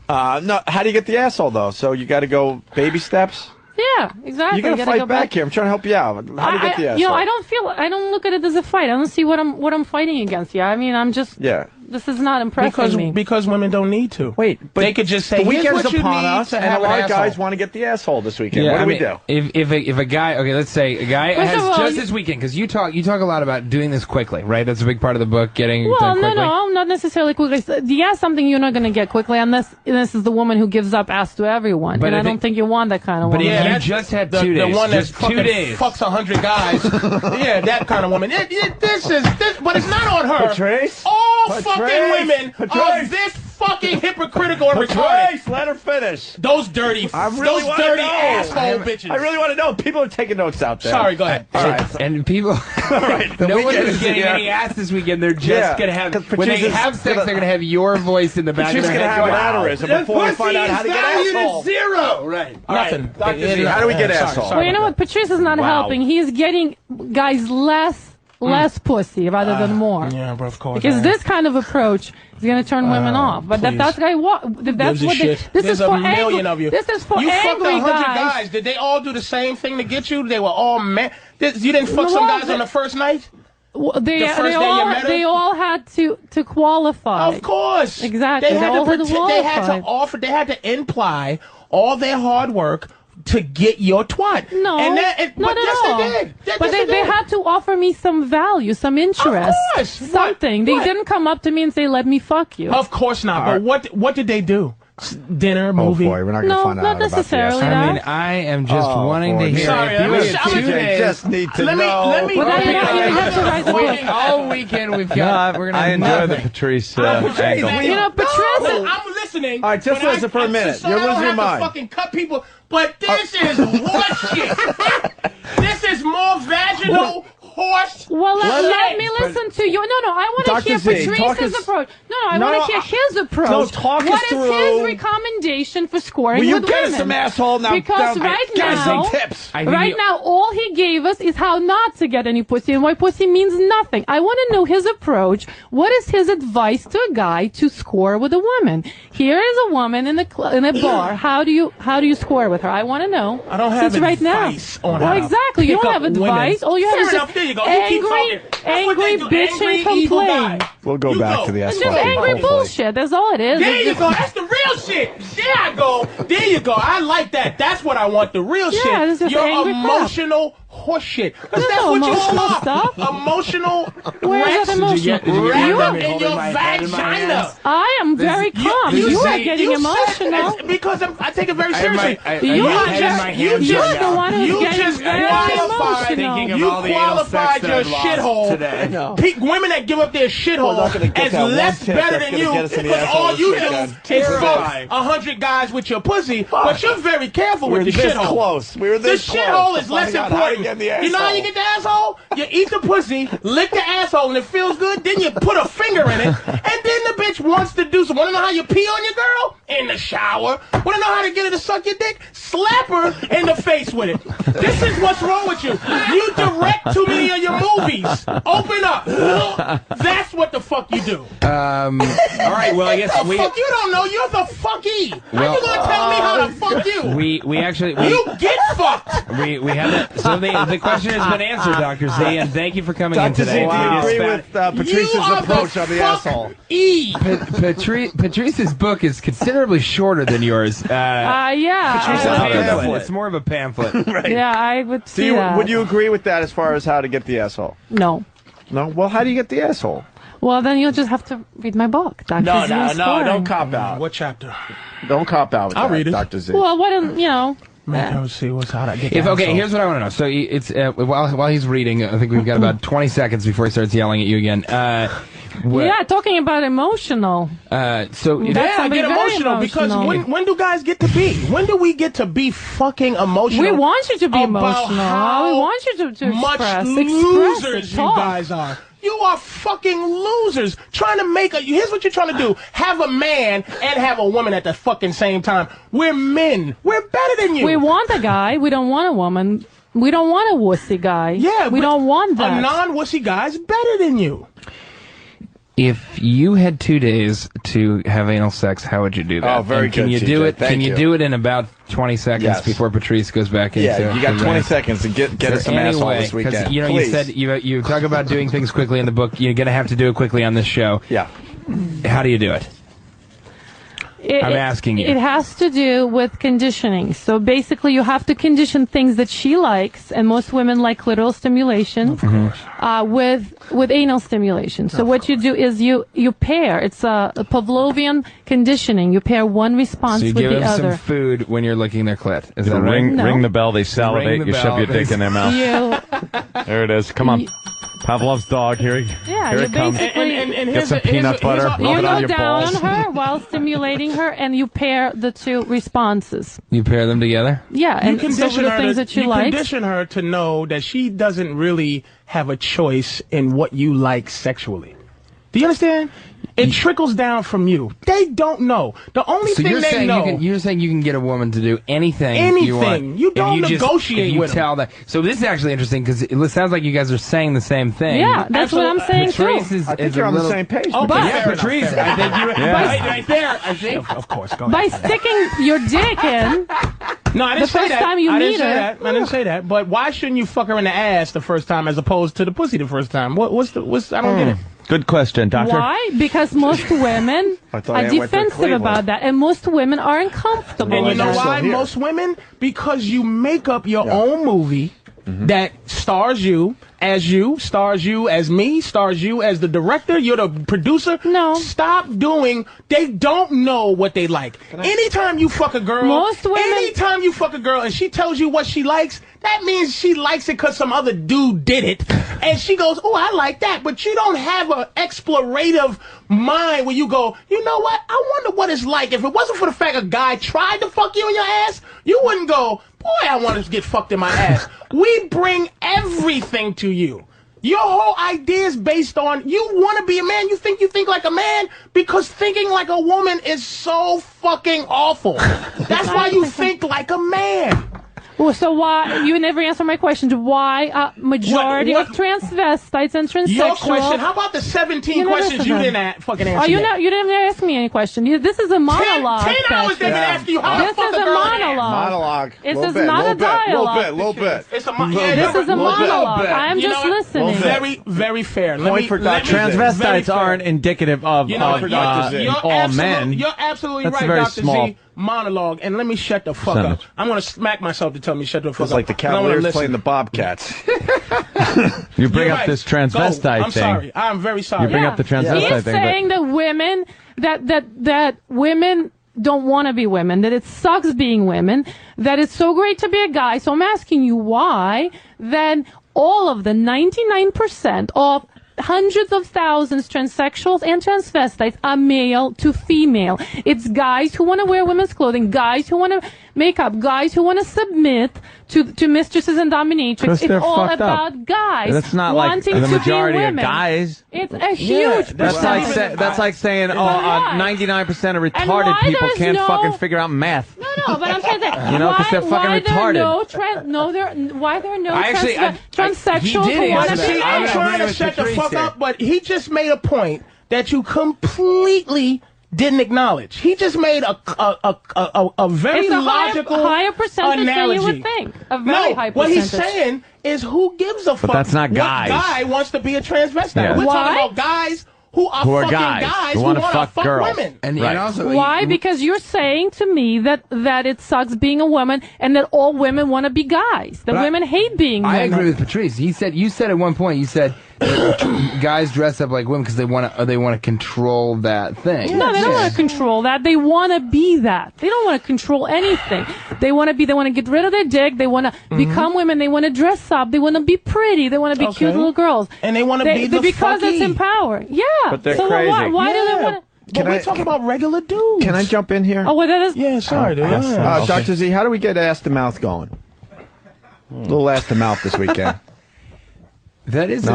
No, how do you get the asshole though? So you got to go baby steps. Yeah, exactly. You got to gotta fight go back here. I'm trying to help you out. How do you get the asshole? You know, I don't look at it as a fight. I don't see what I'm fighting against. Yeah, I mean, I'm just. Yeah. This is not impressing me. Because women don't need to. Wait, but they could just say, the "Here's weekend's what you upon need us, to and have a lot an of guys asshole." want to get the asshole this weekend. Yeah, What do I we mean, do? If a guy, okay, let's say a guy First has of all, just this weekend, because you talk a lot about doing this quickly, right? That's a big part of the book, getting Well, done quickly. no, not necessarily quickly. Yeah, something you're not going to get quickly unless this is the woman who gives up ass to everyone. But and I if don't think you want that kind of But woman. if you that's just had the 2 days, the one that's just fucking 2 days. fucks 100 guys. Yeah, that kind of woman. But it's not on her. Patrice? All Patrice? fucking women are Patrice? this fucking hypocritical and retarded. Patrice, let her finish. Those dirty, I really those wanna dirty know. asshole bitches. I really want to know. People are taking notes out there. Sorry, go ahead. All right. And people, All right. The no one weekend is is getting here. any ass this weekend. They're just Yeah, gonna have 'cause when they Patrice is have sex, gonna- they're gonna have your voice in the back Patrice of their gonna head. have an going, aneurysm "The before we find out pussy how to is get valued at asshole." 0. Right. Nothing. Dr. Z, how do we get asshole? Well, you know what? Patrice is not Wow. helping. He's getting guys less pussy rather than more. Yeah, bro, of course. Because this kind of approach is going to turn women off. But please. that's what Gives a they. shit. This There's is for a million of you. This is for you fucked angry 100 guys. guys. Did they all do the same thing to get you? They were all men. You didn't fuck No, some well, guys on the first night? Well, They, The first they day you all met they him? all had to qualify. Of course. Exactly. They They had all to had to pretend, they had to qualify. offer, they had to imply all their hard work to get your twat. No, and not but at yes, all. they did. But they did. had to offer me some value, some interest, course. something. They What? didn't come up to me and say, "Let me fuck you." Of course not. But what did they do? Dinner, Oh movie? boy, we're not going to No, find out not about necessarily the that. I mean, I am just wanting boy. to hear. Sorry, if you let me- had I'm 2 gonna- days, just need to Let me- know. let me- Well, then you have to write the book. all weekend we've got. We're gonna I have enjoy the nothing. Patrice Hey, angle. You know, Patrice. I'm listening. All right, just but listen for a minute. So You're I don't losing your have to mind. fucking cut people. But this is horseshit. This is more vaginal horse. Well, let shit. me listen to you. No, I want Dr. to hear Z, talk Patrice's us- approach. No, I No, want to no, hear his approach. no, talk us What is through- his recommendation for scoring Will you with get women? us some asshole now? Because now, right give us now, some tips. I think right you- now, all he gave us is how not to get any pussy and why pussy means nothing. I want to know his approach. What is his advice to a guy to score with a woman? Here is a woman in a bar. How do you score with her? I want to know. I don't have Since right now. advice on Well, how to exactly. You pick don't up have advice. women. All you have Fair is enough. just There you go. You keep talking. angry, That's what they do. bitch and Angry, evil complain. guy. We'll go You back go. to the It's asshole. just angry Hopefully. bullshit. That's all it is. There It's you just- go. That's the real shit. There I go. There you go. I like that. That's what I want. The real Yeah, shit. it's just Your angry crap. emotional horseshit. Because There's that's no what you emotional all are. stuff. Emotional Where is rats that emotional? Did you get wrapped me up in holding your my head in my vagina. hands? I am very calm. you You are say- getting You said emotional. it's because I take it very I have my- seriously. I- I You have are my head in my just, hands you're right the now. one who's You getting just very qualified thinking emotional. of You all the anal sex qualified that your I've lost shithole. today. Women that give up their We're not gonna shithole get as that one less tip better that's than gonna you get us in the because asshole all this you weekend. do is fuck Terrified. 100 guys with your pussy, but you're very careful We're with your this shithole. close. We were The this close. shithole to is less finding out how to important. get in the You know how you asshole. get the asshole? You eat the pussy, lick the asshole, and it feels good. Then you put a finger in it, and then the bitch wants to do something. Want to know how you pee on your girl? In the shower. Want to know how to get her to suck your dick? Slap her in the face with it. This is what's wrong with you. You direct too many of your movies. Open up. That's what the fuck you do. All right. Well, I guess The fuck you don't know. You're the fucky. How Well, you gonna tell me how to fuck you? we actually You get fucked. we haven't. So the question has been answered, Dr. Z, and thank you for coming in Dr. Z, today. do you We just agree found- with Patrice's You are approach on the fuck asshole? E. Patrice's book is considerably shorter than yours. Yeah. Patrice It's a has a I- pamphlet. pamphlet. It's more of a pamphlet. Yeah, I would see that. Would you agree with that as far as how to get the asshole? No. No? Well, how do you get the asshole? Well, then you'll just have to read my book, Dr. No, Z. don't cop out. What chapter? Don't cop out with I'll that, read it. Dr. Z. Well, what, you know... Man, let's see how I get Okay, here's what I want to know. So it's while he's reading, I think we've got about 20 seconds before he starts yelling at you again. Yeah, talking about emotional. Get emotional because when do guys get to be? When do we get to be fucking emotional? We want you to be emotional. How we want you to much express. losers you guys are. You are fucking losers. Trying to make here's what you're trying to do. Have a man and have a woman at the fucking same time. We're men. We're better than you. We want a guy. We don't want a woman. We don't want a wussy guy. Yeah. We don't want that. A non-wussy guy is better than you. If you had 2 days to have anal sex, how would you do that? Oh, very good. Can you do it? Can you do it in about 20 seconds Yes. before Patrice goes back into? Yeah, you got 20 seconds to get us some asshole this weekend. You know, Please. you said you talk about doing things quickly in the book. You're gonna have to do it quickly on this show. Yeah. How do you do it? I'm asking you. It has to do with conditioning. So basically, you have to condition things that she likes, and most women like clitoral stimulation, with anal stimulation. So what you do is you pair. It's a Pavlovian conditioning. You pair one response So you with give the them other. some food when you're licking their clit. Is that You right? ring the bell, they salivate, you shove your dick in their mouth. There it is. Come on. Pavlov's dog. Here it comes. Get some peanut butter. Rub You it on go your down balls. on her while stimulating her, and you pair the two responses. You pair them together? Yeah, and so the things that you like. Condition her to know that she doesn't really have a choice in what you like sexually. Do you understand? It trickles down from you. They don't know. The only thing they know. You're saying you can get a woman to do anything you want. Anything. You don't negotiate with tell them. So this is actually interesting because it sounds like you guys are saying the same thing. Yeah, that's what I'm saying too. I think you're on the same page. Oh, but Yeah, Patrice, I think you right there. I think, of course. Go ahead. By sticking your dick in. No, I didn't The say first that. time you I didn't meet say her. that. I didn't say that. But why shouldn't you fuck her in the ass the first time as opposed to the pussy the first time? I don't get it. Good question, Doctor. Why? Because most women I thought are Ann went to defensive Cleveland. about that, and most women are uncomfortable And you with know that. why? here. Most women? Because you make up your own movie that stars you as me, stars you as the director, you're the producer. No. Stop doing, they don't know what they like. Anytime you fuck a girl, anytime you fuck a girl and she tells you what she likes, that means she likes it because some other dude did it. And she goes, oh, I like that. But you don't have an explorative mind where you go, you know what? I wonder what it's like. If it wasn't for the fact a guy tried to fuck you in your ass, you wouldn't go, boy, I want to get fucked in my ass. We bring everything to you. Your whole idea is based on you want to be a man. You think like a man because thinking like a woman is so fucking awful. That's why you think like a man. Well, so why you never answer my question? Why majority of transvestites and transsexuals? Your question. How about the 17 questions you didn't fucking answer? Oh, you didn't ask me any question. This is a monologue. 10 hours they've been asking you how to fuck a girl. This is a monologue. Monologue. This is not a dialogue. Little bit. It's a This is a monologue. I'm just listening. Very, very fair. Transvestites aren't indicative of all men. You're absolutely That's right, very Dr. small Z. Monologue, and let me shut the fuck up. I'm going to smack myself to tell me shut the fuck It's up. like the Cavaliers playing the Bobcats. You bring up this transvestite thing. I'm sorry. I'm very sorry. You bring up the transvestite He's thing. saying that women, that women don't want to be women, that it sucks being women, that it's so great to be a guy. So I'm asking you why then all of the 99% of hundreds of thousands transsexuals and transvestites are male to female. It's guys who want to wear women's clothing, guys who want to make up, guys who want to submit to mistresses and dominatrix. It's all about guys. That's not like wanting the to majority be of women. Guys. It's a huge That's like saying 99% of retarded people can't fucking figure out math. No, but I'm saying that. You know, because they're fucking retarded. Why there are no I'm transsexuals who want to be trying to shut the fuck up, but he just made a point that you completely didn't acknowledge. He just made a very logical higher percentage analogy. than you would think. A very high percentage. What he's saying is who gives a fuck? But that's not guys. What guy wants to be a transvestite? Yeah. We're Why? talking about guys who are fucking guys who want to fuck girls. women. And also, why? Because you're saying to me that it sucks being a woman and that all women want to be guys. That women hate being women. I agree with Patrice. You said at one point, you said guys dress up like women because they want to control that thing. No, they don't want to control that. They want to be that. They don't want to control anything. They want to get rid of their dick. They want to become women. They want to dress up. They want to be pretty. They want to be cute little girls. And they want to be the because it's empowering. Yeah. But they're crazy. Why do they want to? But we're talking about regular dudes. Can I jump in here? Oh, well, that is. Yeah, sorry, dude. Dr. Z, how do we get ass to mouth going? A little ass to mouth this weekend. That is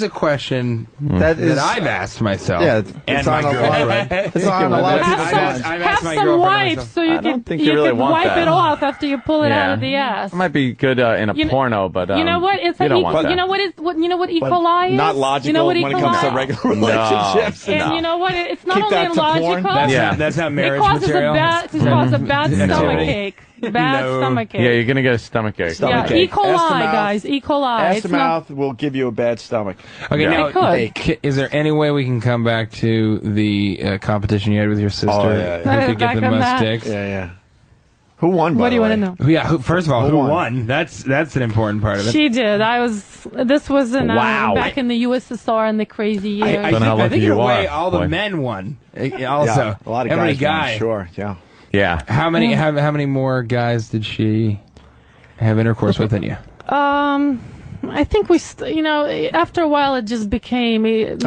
a question that I've asked myself. Yeah, it's on a lot. It's on a lot of people's minds. Have some wipes so you can wipe it off after you pull it out of the ass. It might be good in a porno, but you know what? It's you don't want that. You know what E. coli is? Not logical you know what when it comes to regular relationships. And you know what? It's not only illogical. That's not marriage material. It causes a bad stomach ache. Stomach ache. Yeah, you're gonna get a stomach ache. E. coli, guys. E. coli. Ass to mouth will give you a bad stomach. Okay, now, is there any way we can come back to the competition you had with your sister? Oh, yeah. Who could get the most dicks? Yeah. Who won? What do you want to know? Yeah. First of all, who won? That's an important part of it. She did. This was back in the USSR in the crazy years. I think in a way all the men won. Also, a lot of every guys guy. Sure. Yeah. Yeah. How many more guys did she have intercourse with than you? I think after a while it just became, we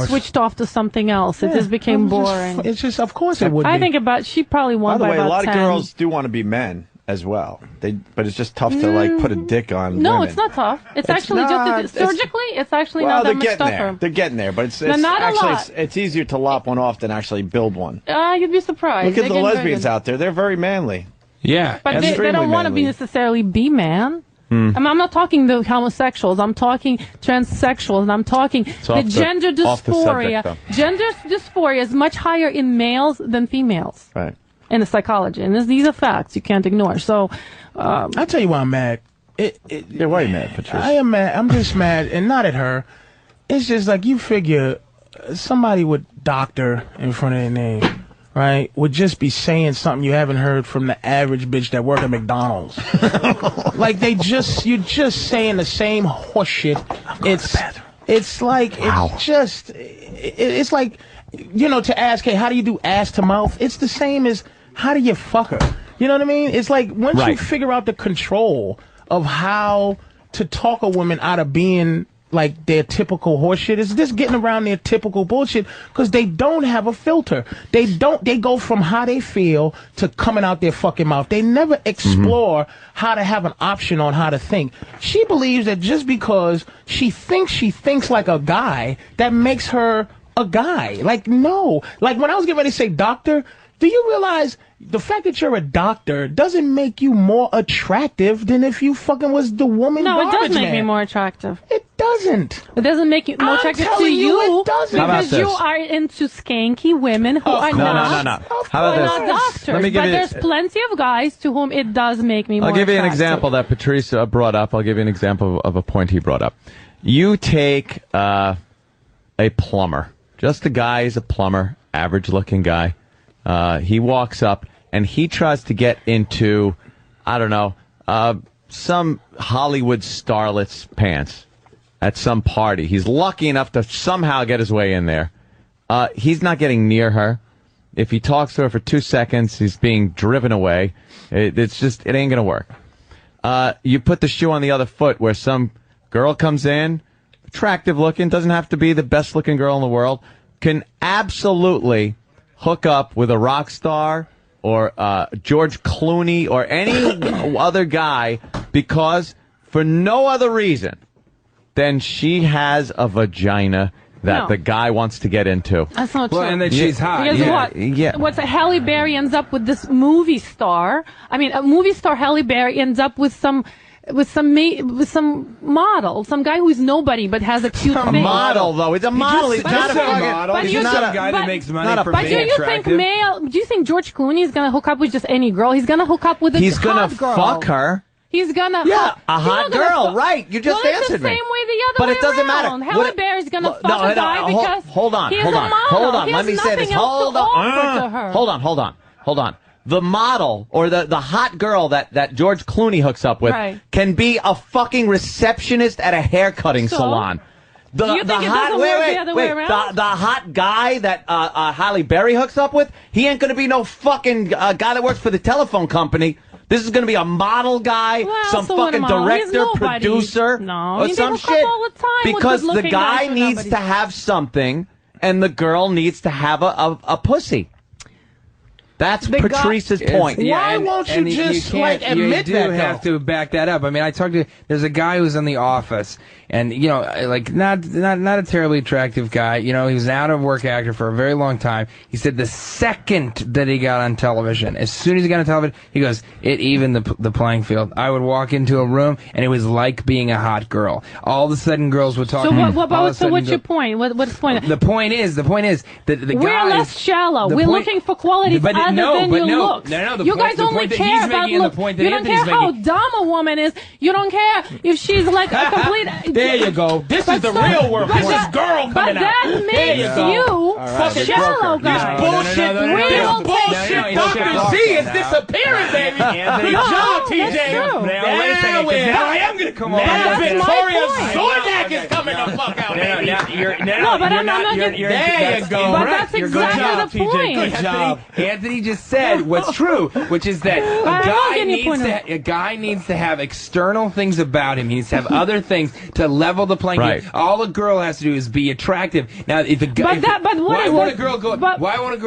switched off to something else. It just became boring. It's just, of course it would be. I think she probably won by about 10. By the way, a lot of girls do want to be men as well. But it's just tough to put a dick on women. No, it's not tough. It's actually just surgically. It's actually not that much tougher. They're getting there, but it's easier to lop one off than actually build one. You'd be surprised. Look at the lesbians out there. They're very manly. Yeah, but they don't want to necessarily be man. I'm not talking the homosexuals. I'm talking transsexuals. And I'm talking the gender dysphoria. Gender dysphoria is much higher in males than females. Right. In the psychology, and these are facts you can't ignore. So, I'll tell you why I'm mad. Why are you mad, Patrice? I am mad. I'm just mad, and not at her. It's just like you figure somebody with doctor in front of their name, right, would just be saying something you haven't heard from the average bitch that work at McDonald's. Like you're just saying the same horse shit. It's like to ask, hey, how do you do ass to mouth? It's the same as how do you fuck her? You know what I mean? It's like once you figure out the control of how to talk a woman out of being like their typical horseshit, it's just getting around their typical bullshit because they don't have a filter. They go from how they feel to coming out their fucking mouth. They never explore how to have an option on how to think. She believes that just because she thinks like a guy, that makes her a guy. Like, no. Like, when I was getting ready to say doctor, do you realize the fact that you're a doctor doesn't make you more attractive than if you fucking was the woman garbage man? It does make me more attractive. It doesn't. It doesn't make you more attractive to you. It doesn't. Because you are into skanky women who are not doctors. But there's plenty of guys to whom it does make me more attractive. I'll give you an example that Patrice brought up. I'll give you an example of a point he brought up. You take a plumber. Just a guy is a plumber, average-looking guy. He walks up, and he tries to get into, I don't know, some Hollywood starlet's pants at some party. He's lucky enough to somehow get his way in there. He's not getting near her. If he talks to her for 2 seconds, he's being driven away. It ain't going to work. You put the shoe on the other foot where some girl comes in, attractive looking, doesn't have to be the best looking girl in the world, can absolutely hook up with a rock star or George Clooney or any other guy because for no other reason than she has a vagina that the guy wants to get into. That's not true. Well, and that she's hot. Because what's Halle Berry ends up with this movie star. I mean, a movie star Halle Berry ends up with some model, some guy who's nobody but has a cute face. A model, though. He's a model. He's not a model. He's not a guy that makes money for being attractive. Do you think George Clooney is going to hook up with just any girl? He's going to hook up with a hot girl. He's going to fuck her. He's gonna a hot girl, right? You just answered me. It's the same way the other but way it doesn't around. matter. Halle Berry's gonna fuck a guy because hold on. Let me say this. Hold on. The model or the hot girl that George Clooney hooks up with can be a fucking receptionist at a haircutting salon. Do you think it doesn't work the other way around? The hot guy that Halle Berry hooks up with, he ain't going to be no fucking guy that works for the telephone company. This is going to be a model guy, some fucking director, producer, or some shit. All the time because the guy needs to have something, and the girl needs to have a pussy. That's Patrice's point. Why won't you just admit that? You have to back that up. I mean, I talked to. There's a guy who's in the office, and like not a terribly attractive guy. He was an out of work actor for a very long time. He said the second that he got on television, as soon as he got on television, he goes, it evened the playing field. I would walk into a room, and it was like being a hot girl. All of a sudden, girls would talk. So what's your point? What's the point? The point is that the we're guys, less shallow. We're looking for qualities other than your looks. You guys only care about looks. You don't care how dumb a woman is. You don't care if she's like a complete. There you go. This is the real work. This is girl coming out. But that makes you a shallow guy. This bullshit Dr. Z is disappearing, baby. Good job, TJ. Now I am going to come over. Now Victoria Zordak is coming the fuck out, baby. No, but I'm not getting. There you go. But that's exactly the point. Good job. Anthony just said what's true, which is that a guy needs to have external things about him. He needs to have other things to level the playing field. All a girl has to do is be attractive. Now, if a guy, why won't a girl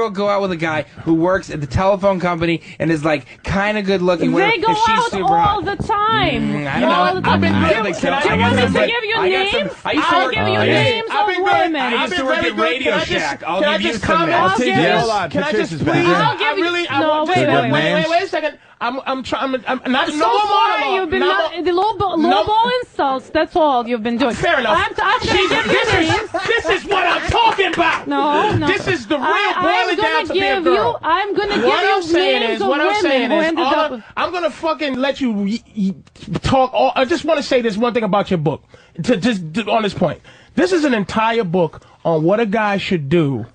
go out with a guy who works at the telephone company and is like kind of good looking? They go out all the time. I don't know. I've been really. Do you want me to give you names? I'll give you names of women. I used to work at Radio Shack. I'll give you some names. Hold on, Can I just Patrice is please? back. Wait a second. I'm trying. Not so far, you've been the lowball insults. That's all you've been doing. Fair enough. This is what I'm talking about. No. This is the real boiling down to be a girl. I'm going to give you names of women who ended up with. I'm going to fucking let you talk. I just want to say this one thing about your book. Just on this point. This is an entire book on what a guy should do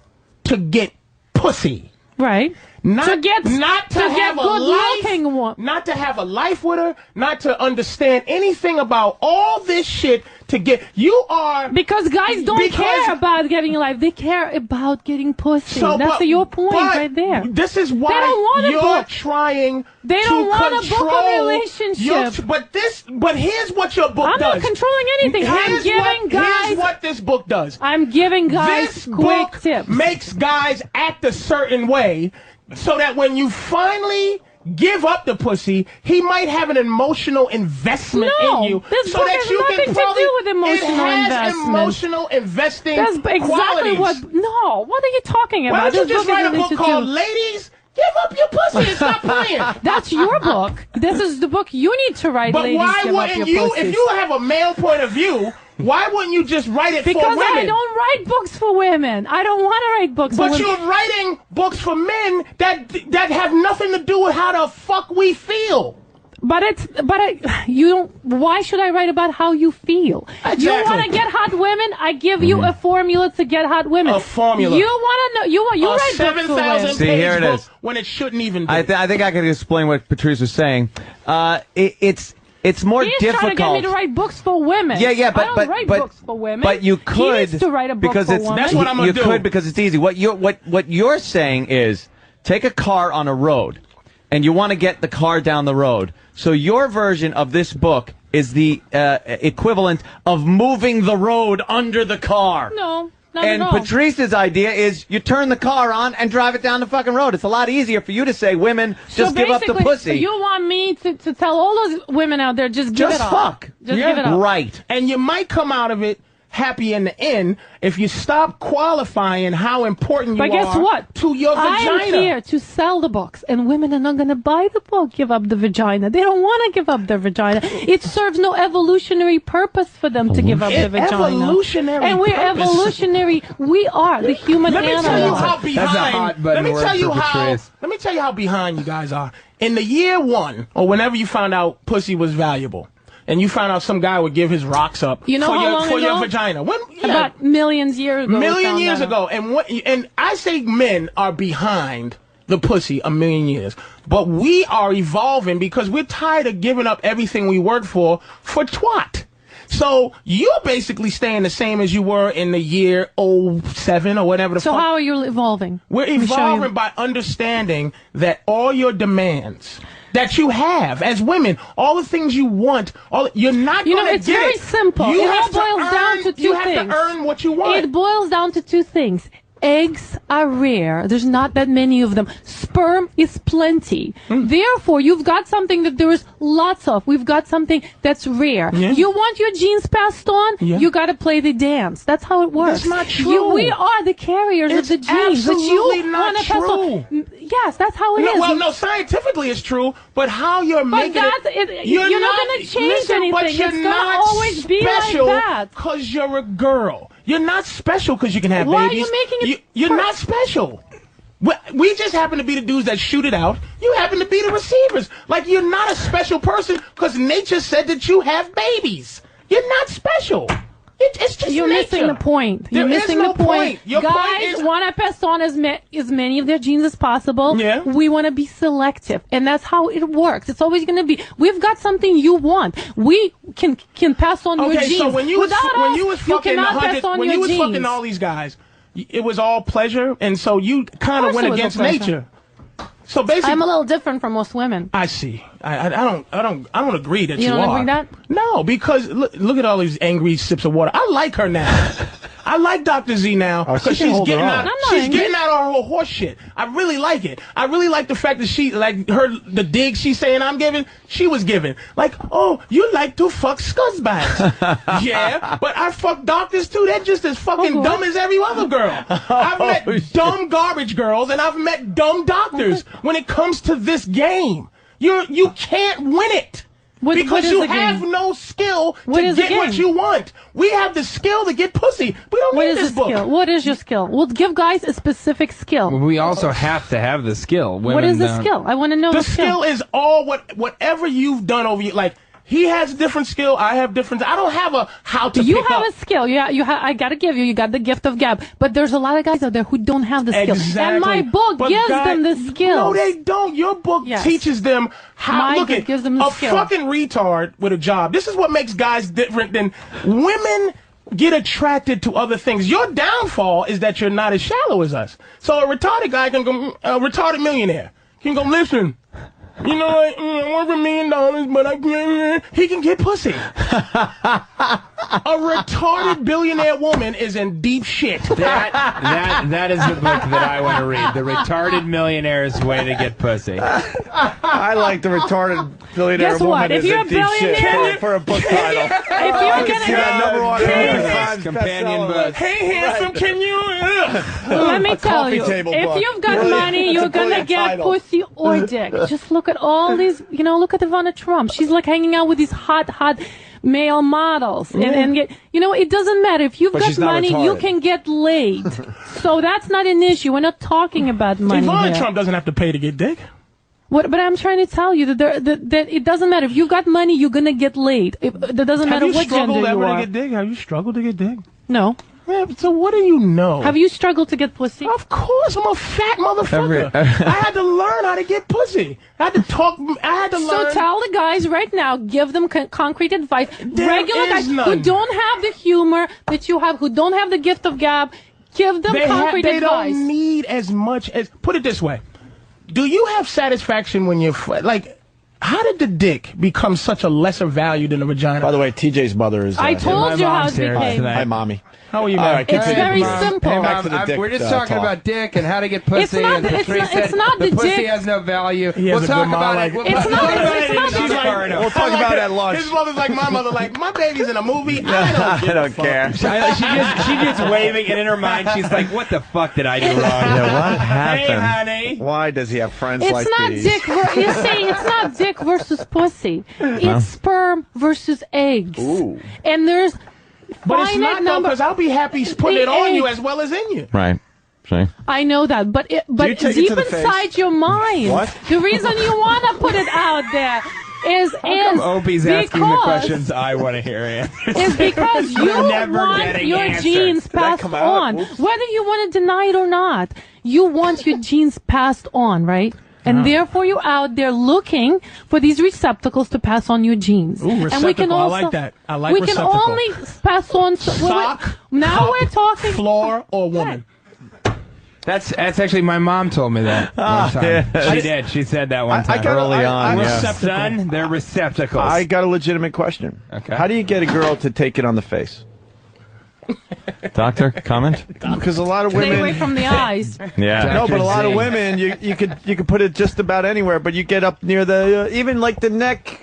to get pussy. Right. Not to have a good-looking one. Not to have a life with her. Not to understand anything about all this shit. To get because guys don't care about getting a life. They care about getting pussy. That's your point right there. This is why they don't want you're trying. They don't want to book a relationship. But here's what your book does. I'm not controlling anything. I'm giving guys. Here's what this book does. I'm giving guys quick tips. Makes guys act a certain way, so that when you finally give up the pussy, he might have an emotional investment in you. This book has nothing to do with emotional investment. It has emotional investing That's exactly qualities. What are you talking about? Why don't you just write a book called Ladies, Give Up Your Pussy and Stop Playing? That's your book. This is the book you need to write, but Ladies, why Give wouldn't Up Your you, Pussies. if you have a male point of view, why wouldn't you just write it for women? Because I don't write books for women. I don't want to write books for women. But you're writing books for men that have nothing to do with how the fuck we feel. You don't. Why should I write about how you feel? Exactly. You want to get hot women? I give you a formula to get hot women. A formula. You want to know? You write books for women. See, here it is. When it shouldn't even be. I think I can explain what Patrice was saying. It's more He's difficult. Trying to get me to write books for women. Yeah, but I don't write books for women. But you could. He needs to write a book for women. That's what I'm gonna do. You could because it's easy. What you're saying is take a car on a road, and you want to get the car down the road. So your version of this book is the equivalent of moving the road under the car. No. Not and at all. Patrice's idea is you turn the car on and drive it down the fucking road. It's a lot easier for you to say, women, just give up the pussy. You want me to tell all those women out there, just give it up. Fuck. Just give it up. Right. And you might come out of it happy in the end if you stop qualifying how important you are guess what? To your vagina. I am here to sell the books, and women are not going to buy the book, Give Up the Vagina. They don't want to give up their vagina. It serves no evolutionary purpose for them to give up their vagina. Evolutionary and we're purpose. Evolutionary. We are the human animal. Let me tell you how behind. That's a hot button word for Patrice. Let me tell you how behind you guys are. In the year one, or whenever you found out pussy was valuable, and you found out some guy would give his rocks up for your vagina. About millions years ago. Million years ago. And I say men are behind the pussy a million years. But we are evolving because we're tired of giving up everything we worked for twat. So you're basically staying the same as you were in the year 07 or whatever the fuck. So how are you evolving? We're evolving by understanding that all your demands that you have as women, all the things you want, you're not going to get it. It's very simple. It all boils down to two things. You have to earn what you want. It boils down to two things. Eggs are rare. There's not that many of them. Sperm is plenty. Therefore, you've got something that there is lots of. We've got something that's rare. Yeah. You want your genes passed on? Yeah. You got to play the dance. That's how it works. That's not true. We are the carriers of the genes. Absolutely not true. Yes, that's how it is. Well, no, scientifically it's true, but how you're making it... You're not going to change anything. But you're it's going to always be like that. Because you're a girl. You're not special because you can have babies. Why are you making it... You're not special. We just happen to be the dudes that shoot it out. You happen to be the receivers. Like, you're not a special person because nature said that you have babies. You're not special. It's just You're nature. Missing the point. You're missing the point. Guys want to pass on as many of their genes as possible. Yeah. We want to be selective, and that's how it works. It's always going to be. We've got something you want. We can pass on your genes. Okay, so when you was fucking fucking all these guys, it was all pleasure, and so you kind of went against nature. So basically, I'm a little different from most women. I see. I don't agree that you are. You don't agree that? No, because look at all these angry sips of water. I like her now. I like Dr. Z now because she's getting out our whole horse shit. I really like it. I really like the fact that she the dig she's saying I'm giving, she was giving. Like, oh, you like to fuck scuzzbags. Yeah, but I fuck doctors too. They're just as fucking dumb as every other girl. I've met dumb garbage girls and I've met dumb doctors. When it comes to this game, you can't win it. Because you have no skill to get what you want. We have the skill to get pussy. We don't need this book. What is your skill? We'll give guys a specific skill. We also have to have the skill. What is the skill? I want to know the skill. The skill is all whatever you've done over you. Like, he has different skill. I have different. I don't have a how to. You pick have up. a skill. I gotta give you. You got the gift of gab. But there's a lot of guys out there who don't have the skill. Exactly. And my book gives them the skills. No, they don't. Your book teaches them how. My book gives them the skill. Fucking retard with a job. This is what makes guys different than women. Get attracted to other things. Your downfall is that you're not as shallow as us. So a retarded guy can go. A retarded millionaire can go. Listen. You know, I want $1 million, but I can't. He can get pussy. A retarded billionaire woman is in deep shit. That is the book that I want to read. The Retarded Millionaire's Way to Get Pussy. I like the retarded billionaire woman is in deep shit for a book title. If you're gonna see that number one companion book. Hey, handsome, can you? Let me tell you, if you've got money, you're gonna get pussy or dick. Just look at all these. Look at Ivana Trump. She's like hanging out with these hot male models, and get. It doesn't matter if you've got money, you can get laid. So that's not an issue. We're not talking about money. Ivana Trump doesn't have to pay to get dick. But I'm trying to tell you that it doesn't matter if you've got money, you're gonna get laid. That doesn't matter what gender you are. Have you struggled ever to get dick? Have you struggled to get dick? No. Yeah, so what do you know? Have you struggled to get pussy? Of course, I'm a fat motherfucker. I had to learn how to get pussy. I had to talk. I had to learn. So tell the guys right now, give them concrete advice. Regular guys who don't have the humor that you have, who don't have the gift of gab, give them concrete advice. They don't need as much as. Put it this way: do you have satisfaction when you're like? How did the dick become such a lesser value than the vagina? By the way, TJ's mother is. I told you how it became. Hi, mommy. How are you, man? All right, it's very simple. Hey, Mom, we're just talking about dick and how to get pussy. It's not the pussy dick. has no value. We'll talk about it. We'll talk about it at lunch. His mother's like my mother. Like, my baby's in a movie. I don't care. She gets waving, and in her mind, she's like, "What the fuck did I do wrong? What happened? Hey, honey. Why does he have friends like these? You see, it's not dick versus pussy. It's sperm versus eggs. Ooh. And there's. But it's not though, because I'll be happy putting it on you as well as in you. Right. See? I know that, but deep inside your mind, the reason you want to put it out there is Opie's asking the questions I want to hear answered. Is because you want your genes passed on, whether you want to deny it or not. You want your genes passed on, right? And therefore, you're out there looking for these receptacles to pass on your genes. Ooh, receptacle. And we can also, I like that. I like we receptacle. can only pass on... Sock, now cup, we're talking... floor, or woman. That's actually my mom told me that one time. Yeah. She did. She said that one time. Early on, yeah. Son, they're receptacles. I got a legitimate question. Okay. How do you get a girl to take it on the face? Doctor, comment? Because a lot of Stay away women... from the eyes. Yeah. No, but a lot of women, you could put it just about anywhere, but you get up near the even like the neck.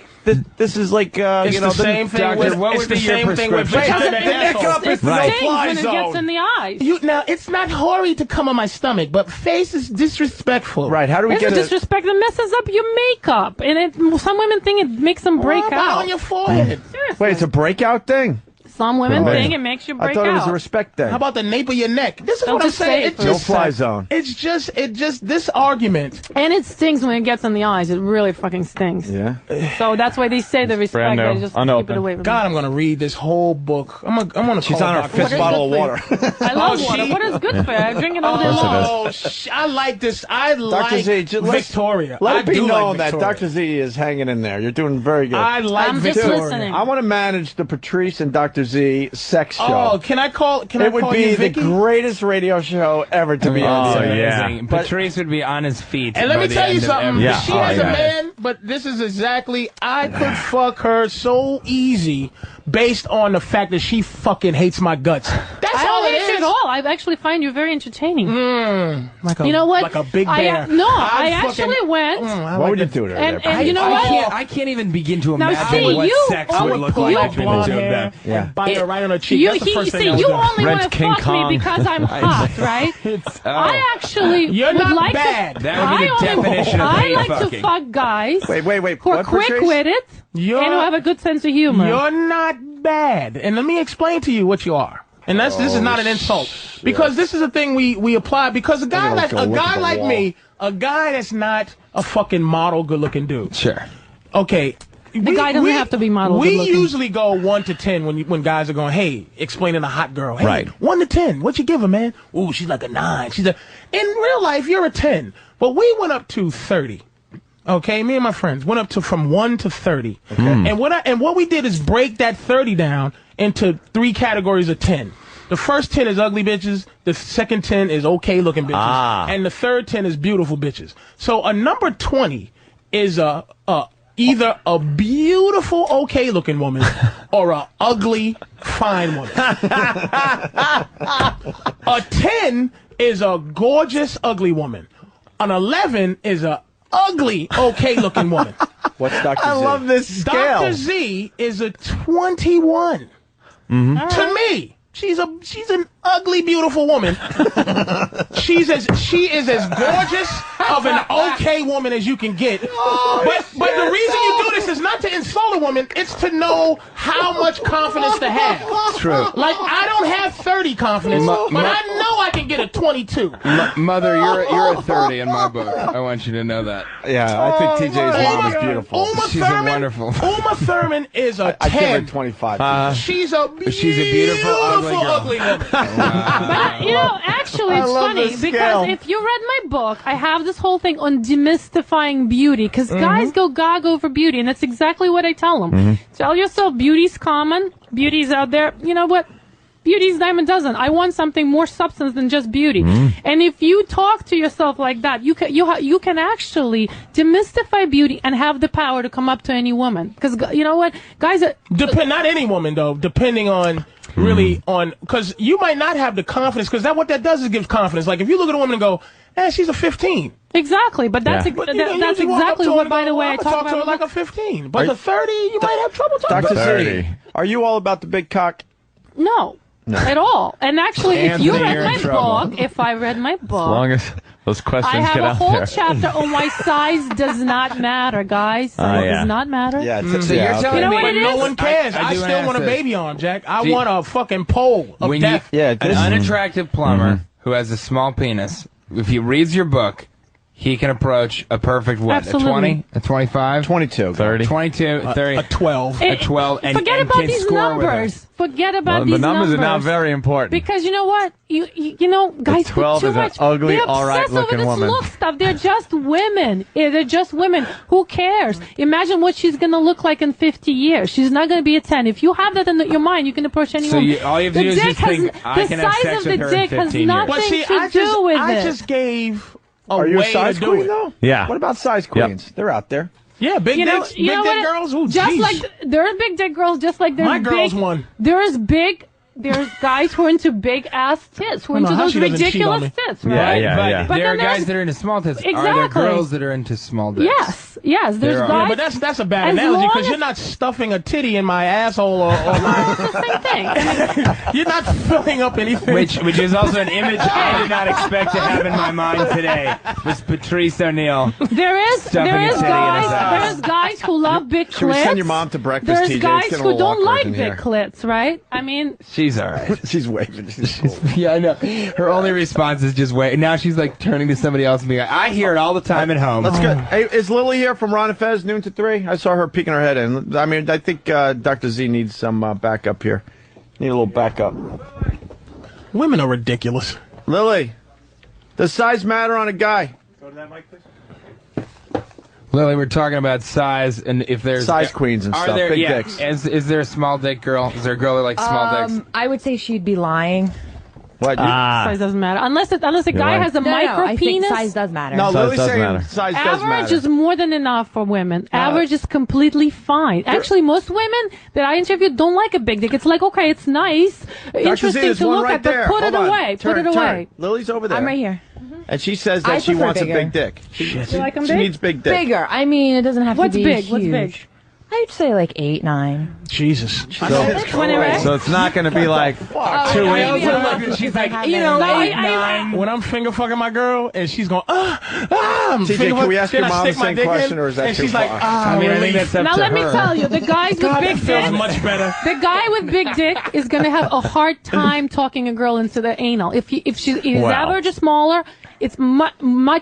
This is like It's you know the same thing. Doctor, With, what it's would the be your same thing with prescription? vagina the neck asshole. up is It no stings fly when it gets in zone. the eyes. Now, it's not hoary to come on my stomach, but face is disrespectful. Right? How do we It's get it? disrespect that messes up your makeup. And some women think it makes them break What about out. on your forehead? Seriously. Wait, it's a breakout thing. Some women Right. think it makes you break I thought out. it was a respect thing. How about the nape of your neck? This is Don't what I'm just say saying. it It's first. No just fly zone. It's just this argument. And it stings when it gets in the eyes. It really fucking stings. Yeah. So that's why they say the respect. brand new, They just keep unopened. it away from God, I'm gonna read this whole book. I'm gonna. She's call on her Dr. fifth Zay. bottle of water. I love Oh, water. she- What is good for you? I drink it all day course it long. is. I like this. I like Z, just Victoria. Let I it be do known like that Victoria. Dr. Z is hanging in there. You're doing very good. I like I'm just Victoria. listening. I want to manage the Patrice and Dr. Z sex show. Oh, can I call? Can I it would call be you the Vicky? greatest radio show ever to be on. Oh, the air. yeah. Amazing. But- Patrice would be on his feet. And let by me the tell you end of something. every- Yeah. She Oh, has yeah. a man, but this is exactly. I could fuck her so easy based on the fact that she fucking hates my guts. That's I all don't it hate you is. at all. I actually find you very entertaining. Like a, You know what? Like a big I bear. I fucking- actually went. I What like would you the- do to her? And- there, and you know what? I can't even begin to Now, imagine see, what you- sex I would would look pull like out between blonde the two of hair them. Yeah. and bite her right on her cheek. You, That's the first thing see, I would you do. only Rent want to King fuck Kong. me because I'm hot, right? I actually You're would not like bad. to. That would be the definition of I hate like fucking. to fuck guys Wait. who are What, quick Patrice? witted and who have a good sense of humor. You're not bad. And let me explain to you what you are. And this is not an insult. Because this is a thing we apply. Because a guy Let's like go look at the like wall. me, a guy that's not a fucking model good looking dude. Sure. Okay. The guy doesn't have to be model We good-looking. usually go 1 to 10 when guys are going, hey, explaining a hot girl. Hey, Right. 1 to 10. What you give her, man? Ooh, she's like a 9. In real life, you're a 10. But we went up to 30. Okay, me and my friends went up to from 1 to 30. Okay. And what we did is break that 30 down into 3 categories of 10. The first 10 is ugly bitches. The second 10 is okay looking bitches. And the third 10 is beautiful bitches. So a number 20 is either a beautiful okay looking woman or a ugly fine woman. A 10 is a gorgeous ugly woman. An 11 is a ugly okay looking woman. What's Dr. Z? I love this scale. Dr. Z is a 21. To me, she's an ugly, beautiful woman. She is as gorgeous of an okay woman as you can get. But the reason you do this is not to insult a woman. It's to know how much confidence to have. True. Like I don't have 30 confidence, but I know I can get a 22. Mother, you're a 30 in my book. I want you to know that. Yeah, I think TJ's mom is beautiful. She's wonderful. Uma Thurman is a 10. I give her 25. She's a beautiful, ugly girl. woman. But, you know, actually, it's love funny the because scale. if you read my book, I have this whole thing on demystifying beauty because guys go gaga over beauty, and that's exactly what I tell them. Tell yourself beauty's common, beauty's out there. You know what? Beauty's dime a dozen. I want something more substance than just beauty. And if you talk to yourself like that, you can actually demystify beauty and have the power to come up to any woman. Because you know what, guys are Not any woman though, depending on really on because you might not have the confidence because what that does is gives confidence. Like if you look at a woman and go, she's a 15. exactly. But that's Yeah. But you can that's usually walk up exactly to her what, and by go, the way, I I'ma talk talk to her about. like a 15. But the 30, you might have trouble talking Dr. to. Z, 30. are you all about the big cock? No, at all. And actually, if you Anthony, read you're my in trouble. book, if I read my As book, long as those questions I have get a out whole there. chapter on why size does not matter, guys. Size yeah. does not matter. Yeah, So you're telling You know me what But it no is? one cares. I I do still ask want a this. baby arm, Jack. I Do you- want a fucking pole of When death. Yeah, an this- unattractive plumber who has a small penis, if he reads your book, he can approach a perfect what? Absolutely. A 20? A 25? 22. 30. 22, 30. A 12. A 12. And, Forget and about can these score with her. numbers. Forget about these The numbers are now very important. Because you know what? You know, guys, 12 too is an much. ugly, They're all right obsessed over looking this woman. look stuff. They're just women. They're just women. Who cares? Imagine what she's going to look like in 50 years. She's not going to be a 10. If you have that in your mind, you can approach any woman. All you have to do is just think, I can have sex with her in 15 years. The size of the dick has nothing to do with it. I just gave a Are you a way size to do queen, it. though? Yeah. What about size queens? They're out there. Yeah, big dicks, big dick girls. Ooh, just geez. like there are big dick girls, just like there's My girl's big, one. There's guys who are into big ass tits, who are into those ridiculous tits, right? But there are then guys that are into small tits. Exactly. Are there girls that are into small dicks? Yes. There's guys. Yeah, but that's a bad analogy because you're not stuffing a titty in my asshole or my. It's the same thing. You're not filling up anything. Which is also an image I did not expect to have in my mind today. Was Patrice O'Neal. There's guys who love big clits. Should we send your mom to breakfast, There's TJ? guys who don't like big clits, right? I mean, she's all right. She's waving. She's cool. Yeah, I know. Her only response is just wait. Now she's like turning to somebody else and being like, I hear it all the time at home. Let's go. Hey, is Lily here from Ron and Fez, noon to 3? I saw her peeking her head in. I mean, I think Dr. Z needs some backup here. Need a little backup. Women are ridiculous. Lily, does size matter on a guy? Go to that mic, please. Lily, we're talking about size, and if there's size queens and stuff, big dicks. Is there a small dick girl? Is there a girl that likes small dicks? I would say she'd be lying. What? Size doesn't matter unless a guy has a micro I penis. think size does matter. No, Lily's saying matter. size does matter. Average is more than enough for women. Average is completely fine. Actually, most women that I interviewed don't like a big dick. It's like, okay, it's nice, interesting to look at, but put it away. Put it away. Lily's over there. I'm right here. And she says that she wants bigger. a big dick. She like 'em she big? needs big dick. Bigger. I mean, it doesn't have What's to be big? huge. What's big? I'd say like 8, 9. Jesus. So it's not going to be like 2 inches. She's like, When I'm finger fucking my girl and she's going, TJ, can we ask your mom the same question, or is that and too she's like, far? I mean, I think that's up Now to let me her. tell you, the guys with big feels dick, much better. the guy with big dick is going to have a hard time talking a girl into the anal. If his average is smaller, it's much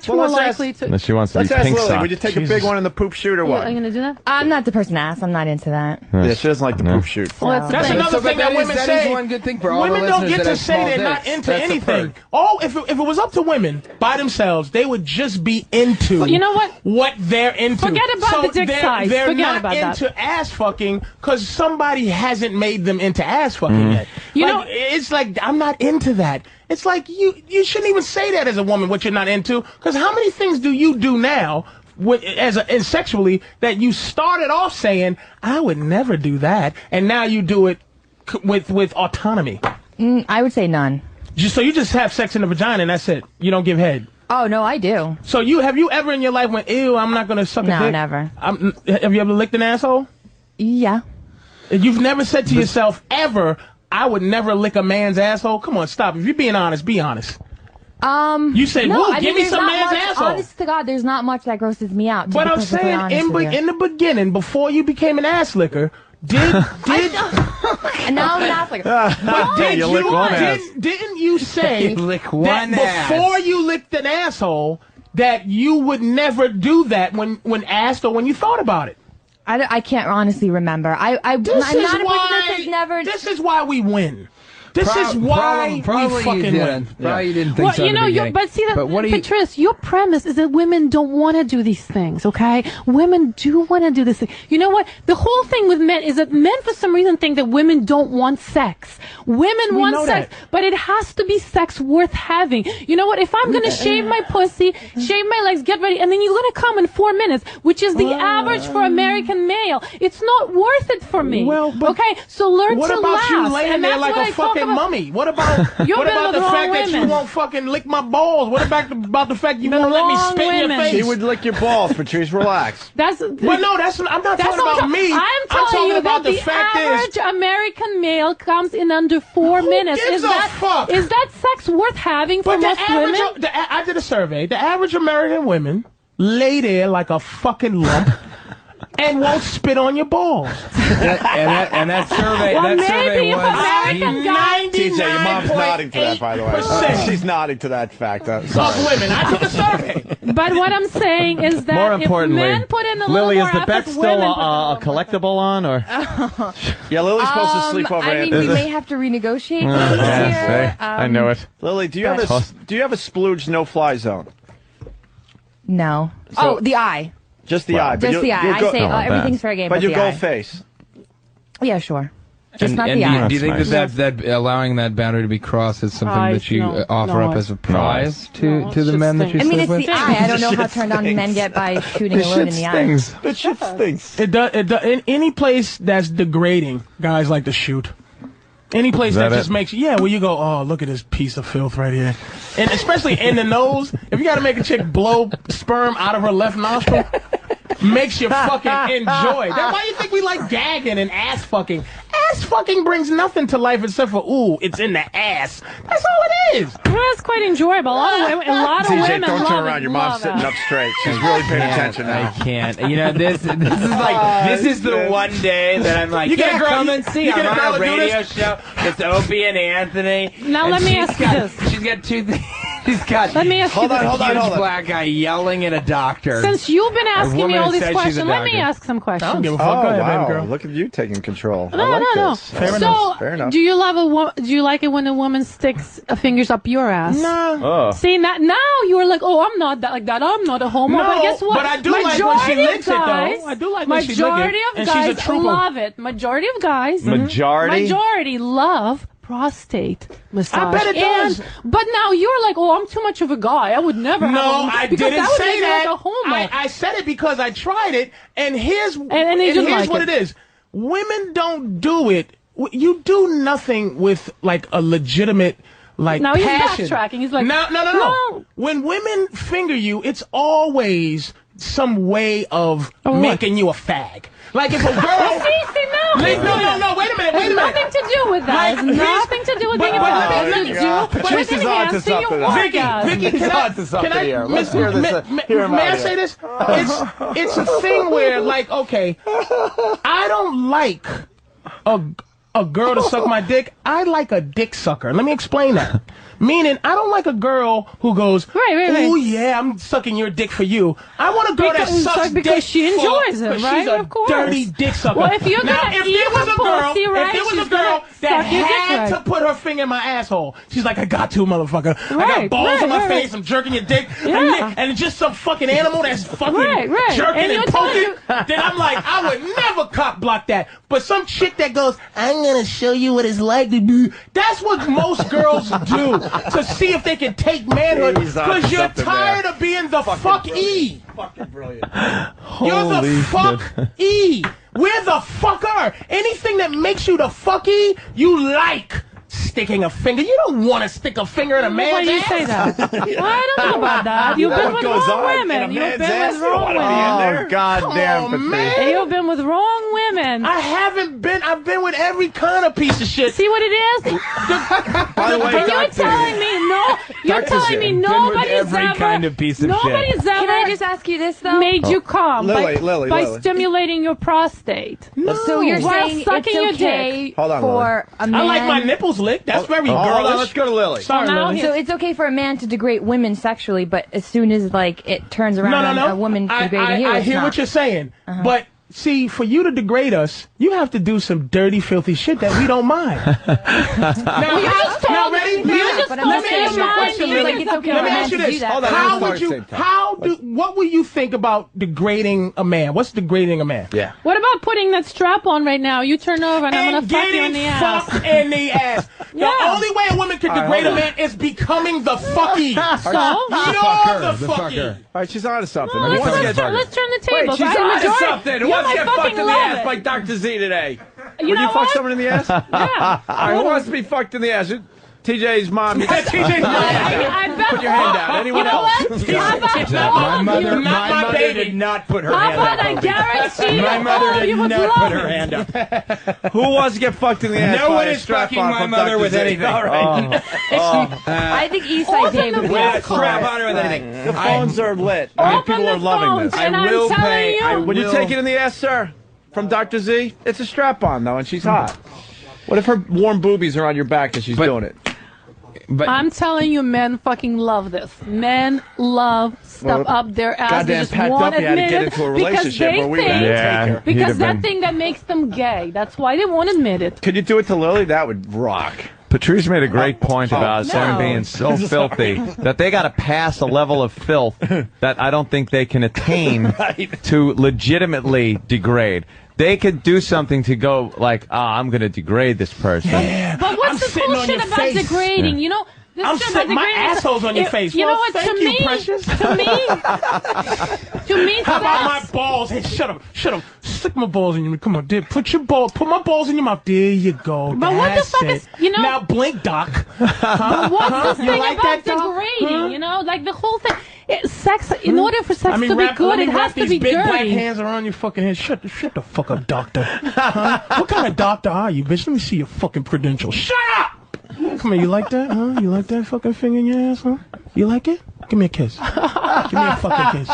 more likely to. Unless she wants to Let's be ask pink Lily. sock. Would you take a big one in the poop shoot or what? Are you going to do that? I'm not the person to ask. I'm not into that. Yeah, she doesn't like the poop shoot. Well, that's the That's thing. another thing that women that say. is one good thing for all Women the don't listeners get that to have say small they're not dicks. into That's a anything. perk. Oh, if it was up to women by themselves, they would just be into. You know what? What they're into. Forget about the dick size. They're Forget not about that. into ass fucking because somebody hasn't made them into ass fucking yet. You Like, know, it's like I'm not into that. It's like you shouldn't even say that as a woman what you're not into, because how many things do you do now and sexually that you started off saying I would never do that, and now you do it with autonomy. I would say none. So you just have sex in the vagina and that's it. You don't give head. Oh, no, I do. So have you ever in your life went, ew, I'm not gonna suck a dick? No, never. Have you ever licked an asshole? Yeah. You've never said to yourself ever, I would never lick a man's asshole? Come on, stop. If you're being honest, be honest. You say, no, give me there's some not man's much, asshole. Honest to God, there's not much that grosses me out. But I'm saying, in the beginning, before you became an ass licker, and now I'm an ass licker. Didn't you say lick one that before you licked an asshole that you would never do that when asked or when you thought about it? I can't honestly remember. I'm not a person that has never. This is why we win. This is why we fucking win. Probably you didn't think so. But see, Patrice, your premise is that women don't want to do these things, okay? Women do want to do this thing. You know what? The whole thing with men is that men, for some reason, think that women don't want sex. Women want sex, but it has to be sex worth having. You know what? If I'm going to shave my pussy, shave my legs, get ready, and then you're going to come in 4 minutes, which is the average for American male, it's not worth it for me. Okay? So learn to laugh. What about you laying there like a fucking mummy? What about the fact that you won't fucking lick my balls? What about the fact you won't let me spit in your face? She would lick your balls, Patrice. Relax. I'm not talking about me. I'm telling you about that the fact average American male comes in under 4 minutes. Gives a fuck? Is that sex worth having for most women? I did a survey. The average American women lay there like a fucking lump. and won't spit on your balls. and that survey, Well, that survey maybe if was American guys... TJ, your mom's nodding to that, by the way. 99.8%. She's nodding to that fact. Of women. I took a survey. But what I'm saying is that More if importantly, men put in a little Lily, more is the bet effort, still women put in a collectible on, or? Yeah, Lily's supposed to sleep over I mean, Anthony. we may have to renegotiate things Yeah, here. I know it. Lily, do you have a splooge no-fly zone? No. So- the eye. Just the eye. but Just you- the eye. you I go- say everything's fair game, But you the go eye. face. Yeah, sure. Just not and the eye. do you think That's that allowing that boundary to be crossed is something Eyes, that you no, offer no, up as a prize to it's the just men that you I mean, it's sleep the with? eye. I don't know how Shit turned on stinks. men get by shooting a load in the eye. Stings. That shit stinks. It does. In any place that's degrading, guys like to shoot. Any place that that just it? makes where you go, oh, look at this piece of filth right here, and especially in the nose. If you got to make a chick blow sperm out of her left nostril, makes you fucking enjoy. That's why you think we like gagging and ass fucking. Ass fucking brings nothing to life except for it's in the ass. That's all it is. Well, it's quite enjoyable. A lot of TJ, women don't love turn it, around. Your mom's love sitting it. up straight. She's really paying attention I now. can't. You know, this is like this is the one day that I'm like, You get a girl- come and see. you I'm get a girl on a to do radio this? show. It's Opie and Anthony. Now and let me she's ask you got- this. She's got two things. She's got Let me ask you Hold on, this. hold on, huge hold on. black guy yelling at a doctor. Since you've been asking me woman all these said she's a questions, let me doctor. ask some I don't questions. give a Oh, fuck. Go ahead, wow. baby girl. Look at you taking control. I No, like no. this. So, Fair enough. do you love do you like it when a woman sticks fingers up your ass? Nah. Oh. See, now you're like, oh, I'm not that, like that. I'm not a homo. No, but guess what? but I do like when she Majority of licks it, though. guys- I do like when she lick it, Majority of and she's a guys trooper. love it. Majority of guys. Majority? Love prostate massage. I bet it does. But now you're like, oh, I'm too much of a guy. I would never have No, a I because didn't that would say make me that. like a homo. I said it because I tried it, and here's and they just here's like what it. it is. Women don't do it. You do nothing with like a legitimate like Now he's passion. backtracking. He's like, no. no. When women finger you, it's always some way of making you a fag. Like if a girl. no. No, wait a minute. It's nothing to do with that. Like, It's nothing to do with being a let man. me- It's to do Patrice with is on to enhancing your something. orgasm. Vicky, He's on to something here. Let's hear this. Hear him May out I here. say this? It's a thing where, like, okay, I don't like a girl to suck my dick. I like a dick sucker. Let me explain that. Meaning, I don't like a girl who goes, Right. oh yeah, I'm sucking your dick for you. I want a girl that sucks because dick she enjoys it, because right? she's a Of course. dirty dick sucker. Well, if you're now, gonna if eat there was her a girl, pussy, right, if there was she's a girl gonna that suck your dick had right. to put her finger in my asshole, she's like, I got to, motherfucker. I Right, got balls on my right. face. I'm jerking your dick, Yeah. and it's just some fucking animal that's fucking Right. jerking And and, you're telling poking. Then I'm like, I would never cock block that. But some chick that goes, I'm gonna show you what it's like to be. That's what most girls do to see if they can take manhood He's on because you're something tired there. of being the fuck-e. Fucking brilliant. You're the Holy fuck-e. We're the fucker. Anything that makes you the fuck-e, you like. Sticking a finger. You don't want to stick a finger in a man's Why do you ass. say that? Well, I don't know about that. You've been what with goes wrong on in women. a You've man's been ass? with You don't wrong wanna be in women. there. goddamn, Come on, Patrice. man. You've been with wrong women. I haven't been. I've been with every kind of piece of shit. See what it is? By the way, And you're Doctor, telling me no. You're Doctor's telling me been with nobody's every ever. kind of piece of shit. Nobody's Can I ever just ask you this, though? made you come Lily, by Lily. stimulating your prostate. So you're While saying sucking your it's okay Hold on, for a man... I like my nipples licked. That's very Hold on, girlish. let's go to Lily. Sorry, now Lily. So it's okay for a man to degrade women sexually, but as soon as, like, it turns around on a woman degrading you, I it's hear not. what you're saying, but see, for you to degrade us, you have to do some dirty, filthy shit that we don't mind. Now, you just told me- ready? you just But told I'm me saying your your mind question is is like it's okay Let for me men ask you to do this. that. Hold on, but- let's How talk would you? at the same time. What would you think about degrading a man? What's degrading a man? Yeah. What about putting that strap on right now? You turn over and I'm And gonna fuck you getting in the ass. fucked in the ass. Yeah. The only way a woman can degrade hold a man is becoming the fucky. So You're the fucky. All right, she's on to something. let's, Once let's, again- let's turn the Wait, tables. she's I on to majority- something. Who Yeah, wants I to get fucked fucking in the love ass it. by Dr. Z today? You Would know you fuck what? someone in the ass? All Yeah. right, who wants to be fucked in the ass? TJ's mom. TJ's mom. I bet. Put your hand down. Anyone else? My mother did not put her hand up. I guarantee my mother did not put her hand up. Who wants to get fucked in the ass? No one is fucking my mother with anything. All right. I think Eastside Dave would Yeah, strap on her with anything. The phones are lit. People are loving this. I will pay. Would you take it in the ass, sir? From Dr. Z? It's a strap-on, though, and she's hot. What if her warm boobies are on your back and she's doing it? But I'm telling you, men fucking love this. Men love stuff up their ass. Goddamn They just packed won't up you had to admit get it into a relationship because where we would have they to take her. Yeah. because that thing that makes them gay. That's why they won't admit it. Could you do it to Lily? That would rock. Patrice made a great point about them being so filthy that they got to pass a level of filth that I don't think they can attain to legitimately degrade. They could do something to go like, I'm going to degrade this person. Yeah. But what's the bullshit about degrading? You know, I'm sitting, my asshole's on your face. You know what? Thank you, precious. To me, how about my balls? Hey, shut up. Stick my balls in your mouth. Come on, dude. Put my balls in your mouth. There you go. But what the fuck is, you know? Now blink, Doc. But what's this thing like about that, Doc? degrading? You know, like the whole thing. Sex, in order for sex to be good, it has to be big dirty. black hands around your fucking head. Shut the fuck up, doctor. What kind of doctor are you, bitch? Let me see your fucking credentials. Shut up! Come here, you like that, huh? You like that fucking finger in your ass, huh? You like it? Give me a kiss. Give me a fucking kiss.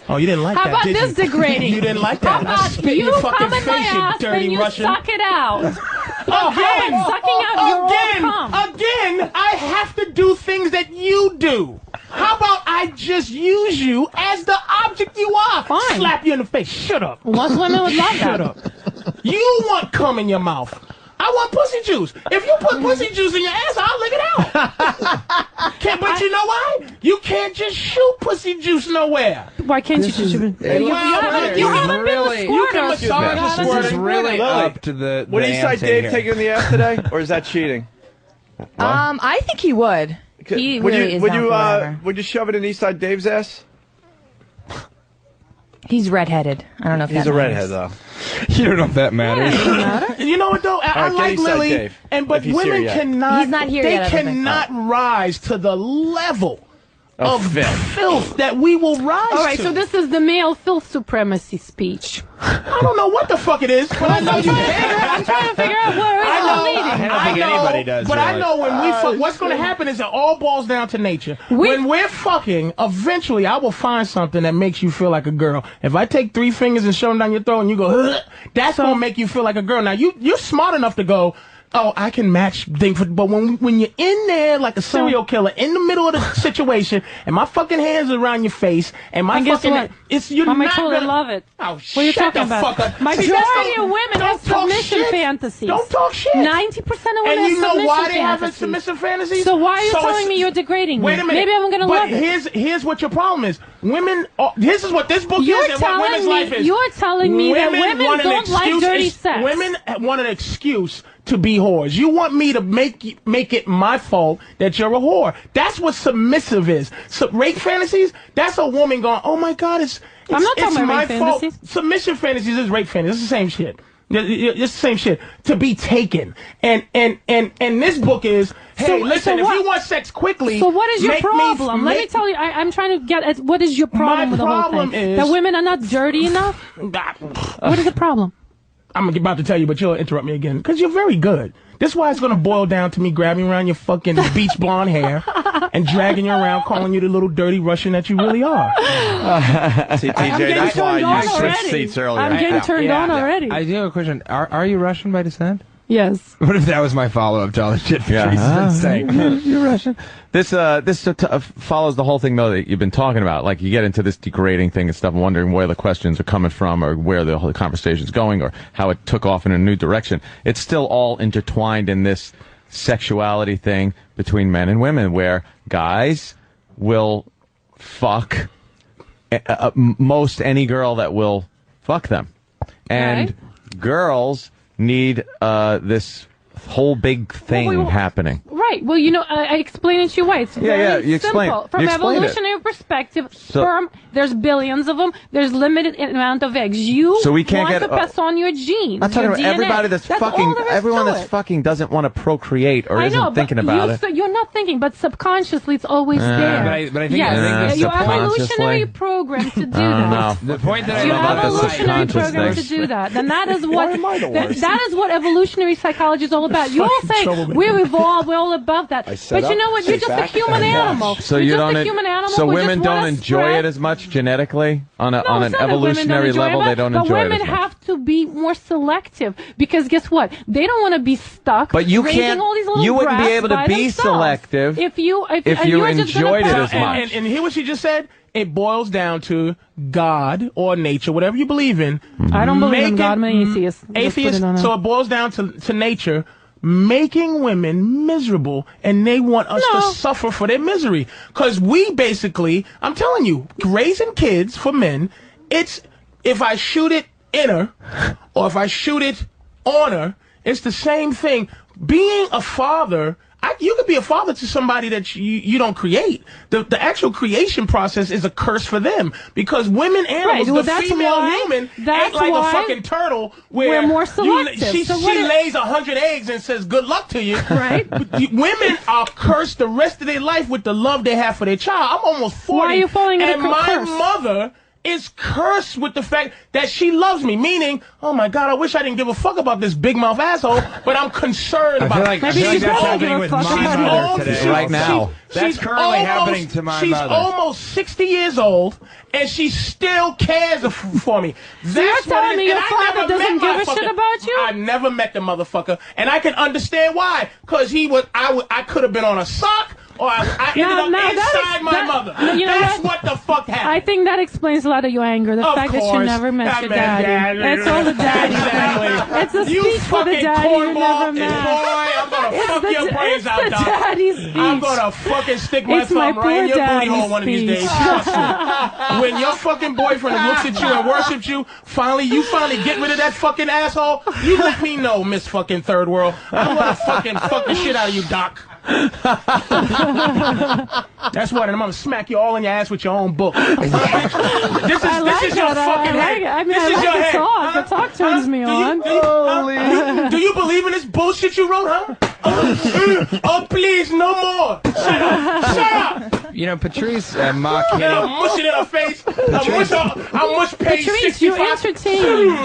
Oh, you didn't like that, did you? How about this degrading? You didn't like that. How about spit in your fucking come in my face, you ass dirty and you Russian. suck it out? Again! Sucking out your own cum. Again, I have to do things that you do. How about I just use you as the object you are? Fine. Slap you in the face. Shut up. Most women would love that. Shut up. You want cum in your mouth. I want pussy juice. If you put pussy juice in your ass, I'll lick it out. But you know why? You can't just shoot pussy juice nowhere. Why can't you just shoot it? You haven't been the squirter. You can massage a squirter. This is really Lily, up to the would Eastside Dave take it in the ass today, or is that cheating? I think he would. He really is down for whatever. Would you shove it in Eastside Dave's ass? He's redheaded. I don't know if He's that a matters. redhead, though. You don't know if that matters. You know what though? I like Lily, Dave, but women cannot. He's not here they yet, I don't think. cannot rise to the level of filth that we will rise to. All right, so this is the male filth supremacy speech. I don't know what the fuck it is, but I know you I'm trying to figure out where it's leading. I don't think anybody does. But really. I know when we fuck, what's going to happen is it all boils down to nature. When we're fucking, eventually I will find something that makes you feel like a girl. If I take 3 fingers and shove them down your throat and you go, ugh, that's going to make you feel like a girl. Now, you're smart enough to go, oh, I can match things, but when you're in there like a serial killer in the middle of the situation, and my fucking hands are around your face, and my fucking what? you're not totally gonna love it. Oh, what are you shut talking the about? fuck up. Majority of women have submission fantasies. Don't talk shit. 90% of women have submission And you know why they fantasies. have submissive fantasies? So why are you So telling it's- me you're degrading Wait me? a minute. Maybe I'm gonna love it. Here's what your problem is. Women. This is what this book is and what women's life is. You're telling me that women want an don't like excuse- dirty sex. Women want an excuse to be whores. You want me to make it my fault that you're a whore. That's what submissive is. Rape fantasies, that's a woman going, oh my God, I'm not talking about my rape fault. fantasies. Submission fantasies is rape fantasies. It's the same shit. It's the same shit. To be taken. And this book is, hey, listen, if you want sex quickly, so what is your problem? Let me make- tell you, I'm trying to get at what is your problem with the whole problem thing? is- That women are not dirty enough? What is the problem? I'm about to tell you, but you'll interrupt me again because you're very good. This is why it's going to boil down to me grabbing around your fucking beach blonde hair and dragging you around, calling you the little dirty Russian that you really are. See, TJ, that's why you switched seats earlier. I'm getting turned on already. I do have a question. Are you Russian by descent? Yes. What if that was my follow-up to all the shit Patrice has been saying? You're Russian. This follows the whole thing, though, that you've been talking about. Like, you get into this degrading thing and stuff, and wondering where the questions are coming from, or where the whole conversation's going, or how it took off in a new direction. It's still all intertwined in this sexuality thing between men and women, where guys will fuck most any girl that will fuck them. And girls need this whole big thing happening. Right. Right. Well, I explain it to you why. It's very you simple. explain. From you evolutionary perspective, sperm, there's billions of them. There's limited amount of eggs. So we can't want to pass on your genes. I'm talking about DNA. everybody that's fucking. Everyone that's fucking doesn't want to procreate or isn't thinking about it. You're not thinking, but subconsciously it's always there. But I think you're evolutionary programmed to do that. The point that I you're love about evolutionary programmed to do that. And that is what that is what evolutionary psychology is all about. You all say we're evolved, we're all above that. But you know what? You're just a human animal. So you're you just don't. a human animal. So women don't enjoy it as much genetically on an evolutionary level. They don't enjoy it as much. But women have to be more selective because guess what? They don't want to be stuck. But you raising can't. All these little You wouldn't be able to be themselves. selective if you enjoyed it as much. And hear what she just said. It boils down to God or nature, whatever you believe in. I don't believe in God. I'm an atheist. Atheist. So it boils down to nature making women miserable, and they want us to suffer for their misery. Because we basically, I'm telling you, raising kids for men, it's if I shoot it in her or if I shoot it on her, it's the same thing. Being a father, you could be a father to somebody that you don't create. The actual creation process is a curse for them because women animals, the female human, act like a fucking turtle where we're more selective. She lays 100 eggs and says good luck to you. Right. Women are cursed the rest of their life with the love they have for their child. I'm almost 40. Why are you falling into and my curse? mother is cursed with the fact that she loves me, meaning, oh my God, I wish I didn't give a fuck about this big mouth asshole, but I'm concerned about it. I feel like that's happening with my mother today. Right now. That's currently happening to my mother. She's almost 60 years old, and she still cares for me. So you're telling me your father doesn't give a shit about you? I never met the motherfucker, and I can understand why. Because I could have been on a sock, or I ended up inside my mother. That's what the fuck happened. I think that explains a lot of your anger. The fact that you never met your daddy. That's all the daddy thing. It's a speech for the daddy you never met. Boy, I'm gonna fuck your brains out, Doc. Daddy's speech. I'm gonna fucking stick my thumb right in your booty hole one of these days. Trust me. When your fucking boyfriend looks at you and worships you, you finally get rid of that fucking asshole, you let me know, Miss fucking Third World. I'm gonna fucking fuck the shit out of you, Doc. That's what, and I'm gonna smack you all in your ass with your own book. This is your fucking head. I like the talk. The talk turns me on. Do you believe in this bullshit you wrote, huh? Oh, please, no more. Shut up. Patrice mock hitting. I'm mushing in her face. I mush page Patrice, you're entertaining.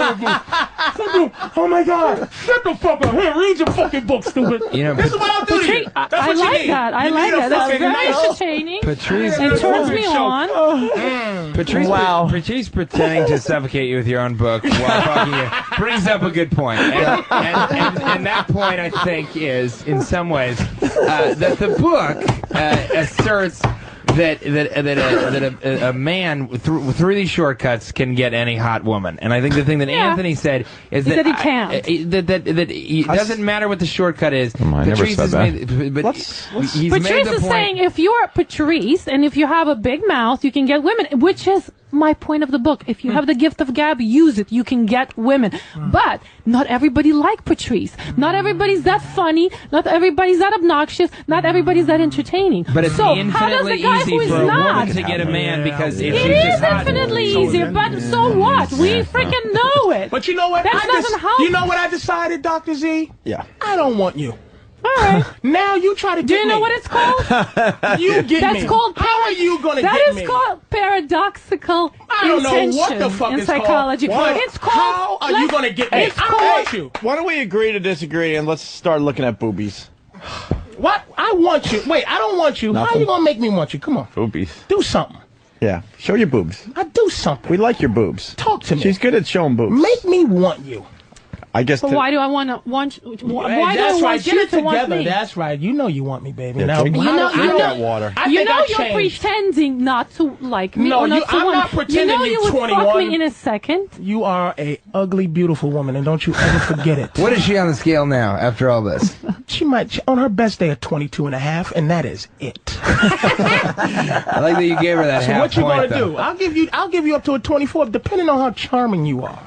Oh my God. Shut the fuck up. Here, read your fucking book, stupid. This is what I'll do to you. I like that. I like that. That's very entertaining. Patrice, it turns me on. Patrice pretending to suffocate you with your own book while talking to you brings up a good point. And that point, I think, is, in some ways, that the book asserts that a man through these shortcuts can get any hot woman, and I think the thing that Anthony said is that he can't. That it doesn't matter what the shortcut is. Patrice is saying if you're Patrice and if you have a big mouth, you can get women, which is my point of the book. If you have the gift of gab, use it. You can get women. But not everybody like Patrice. Not everybody's that funny. Not everybody's that obnoxious. Not everybody's that entertaining. But it's infinitely easy for a woman to get a man because if she's just hot. It is infinitely easier, but so what? We freaking know it. But you know what? That doesn't help. You know what I decided, Dr. Z? Yeah. I don't want you. All right. Now you try to get me. Do you know what it's called? You get That's me. Called How are you going to get me? That is called paradoxical I don't know what the fuck in psychology. It's called. How are you going to get me? I don't want you. Why don't we agree to disagree and let's start looking at boobies? What? I want you. Wait, I don't want you. Nothing. How are you going to make me want you? Come on. Boobies. Do something. Yeah. Show your boobs. I do something. We like your boobs. Talk to me. She's good at showing boobs. Make me want you. I guess. But why do I want to want? Why do I want you to want me? That's right. You know you want me, baby. Yeah, now drink that water. You know you're pretending not to like me. No, or not to I'm want not pretending. You know you would 21. fuck me in a second. You are a ugly, beautiful woman, and don't you ever forget it. What is she on the scale now after all this? She might on her best day at 22 and a half, and that is it. I like that you gave her that. So half what you point, gonna do? I'll give you up to a 24, depending on how charming you are.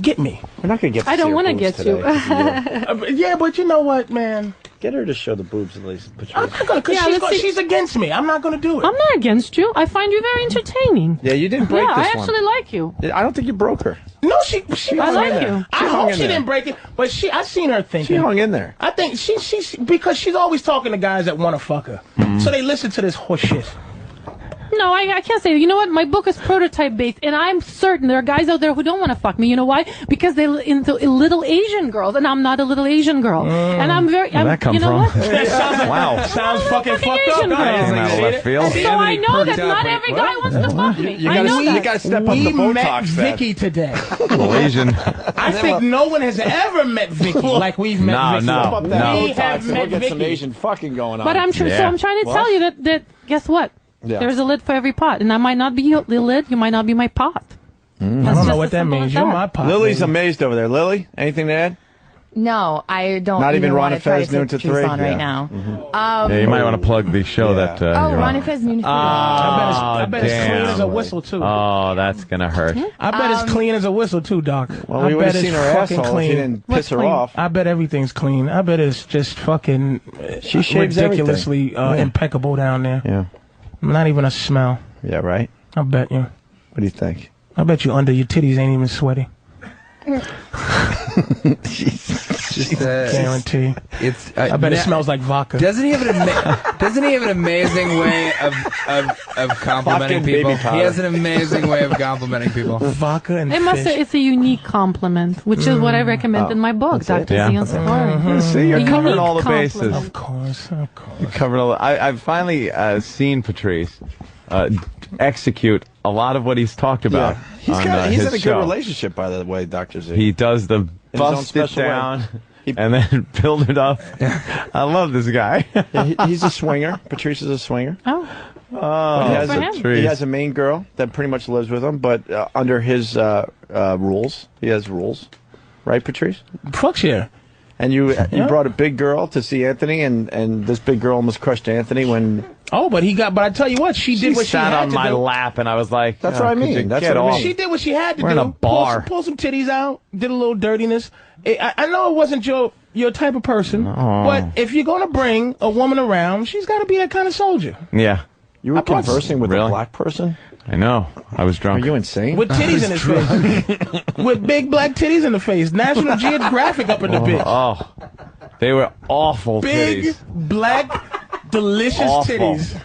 Get me. We're not gonna get. I don't want to get you. Yeah, but you know what, man? Get her to show the boobs at least. I'm not gonna, because she's against me. I'm not going to do it. I'm not against you. I find you very entertaining. Yeah, you didn't break this one. I actually like you. I don't think you broke her. No, she I like you. I hope she didn't break it, but I seen her thinking. She hung in there. I think she's because she's always talking to guys that want to fuck her. So they listen to this horse shit. No, I can't say. You know what? My book is prototype based, and I'm certain there are guys out there who don't want to fuck me. You know why? Because they're into little Asian girls, and I'm not a little Asian girl. And I'm very. Where'd that come you know from? What? Wow. Sounds fucking fucked Asian up. girl. Out of left field. So I know that not every guy wants to fuck me. You I know that. gotta step up the We met Botox. Vicky today. Little Asian. I think no one has ever met Vicky like we've met Vicky. No. We have met We'll get some Vicky. Asian fucking going on. But I'm sure. So I'm trying to tell you that guess what? Yeah. There's a lid for every pot, and I might not be the lid. You might not be my pot. I don't know what that means. You're my pot. Lily's amazed over there. Lily, anything to add? No, I don't. Not even Ron and try Fez to noon put to Patrice 3? on right now. Yeah, you might want to plug the show that. Oh, you're Ron on. and Fez noon to 3. I bet it's clean damn. as a whistle too. Oh, that's gonna hurt. I bet it's clean as a whistle too, Doc. Well, I we would bet have seen it's her fucking asshole clean. if you didn't piss her clean? off. I bet everything's clean. I bet it's just fucking She shaves ridiculously impeccable down there. Yeah. Not even a smell. Yeah, right? I bet you. What do you think? I bet you under your titties ain't even sweaty. Just, Guarantee. it's. I bet it smells like vodka. Doesn't he have an amazing way of complimenting Fucking people? baby powder. He has an amazing way of complimenting people. Vodka and Fish. It's a unique compliment, which is what I recommend in my book, Dr. Yeah. Zion's Story. See, you're A covering unique all the compliment. bases. Of course. You're covering all. I've finally seen Patrice execute a lot of what he's talked about. He's on, he's his in a good show. relationship, by the way, Dr. Z. He does the his own bust it special way. down and then build it up. I love this guy. He's a swinger. Patrice is a swinger. Oh, Oh, He has, for him. he has a main girl that pretty much lives with him, but under his rules. He has rules. Right, Patrice? Fuck yeah. And you brought a big girl to see Anthony, and this big girl almost crushed Anthony when... Oh, but I tell you what, she did what she sat had on to my do. lap, and I was like, That's what I could mean. you That's get what I off? mean. She did what she had to We're do. in a bar. Pull some titties out. Did a little dirtiness. I know it wasn't your type of person, but if you're gonna bring a woman around, she's got to be that kind of soldier. Yeah, You were conversing with a Really? black person? I know. I was Are drunk. you insane? With titties in his face. With big black titties in the face. National Geographic up in the bitch. Oh, they were awful Big, titties. black, delicious Awful. titties.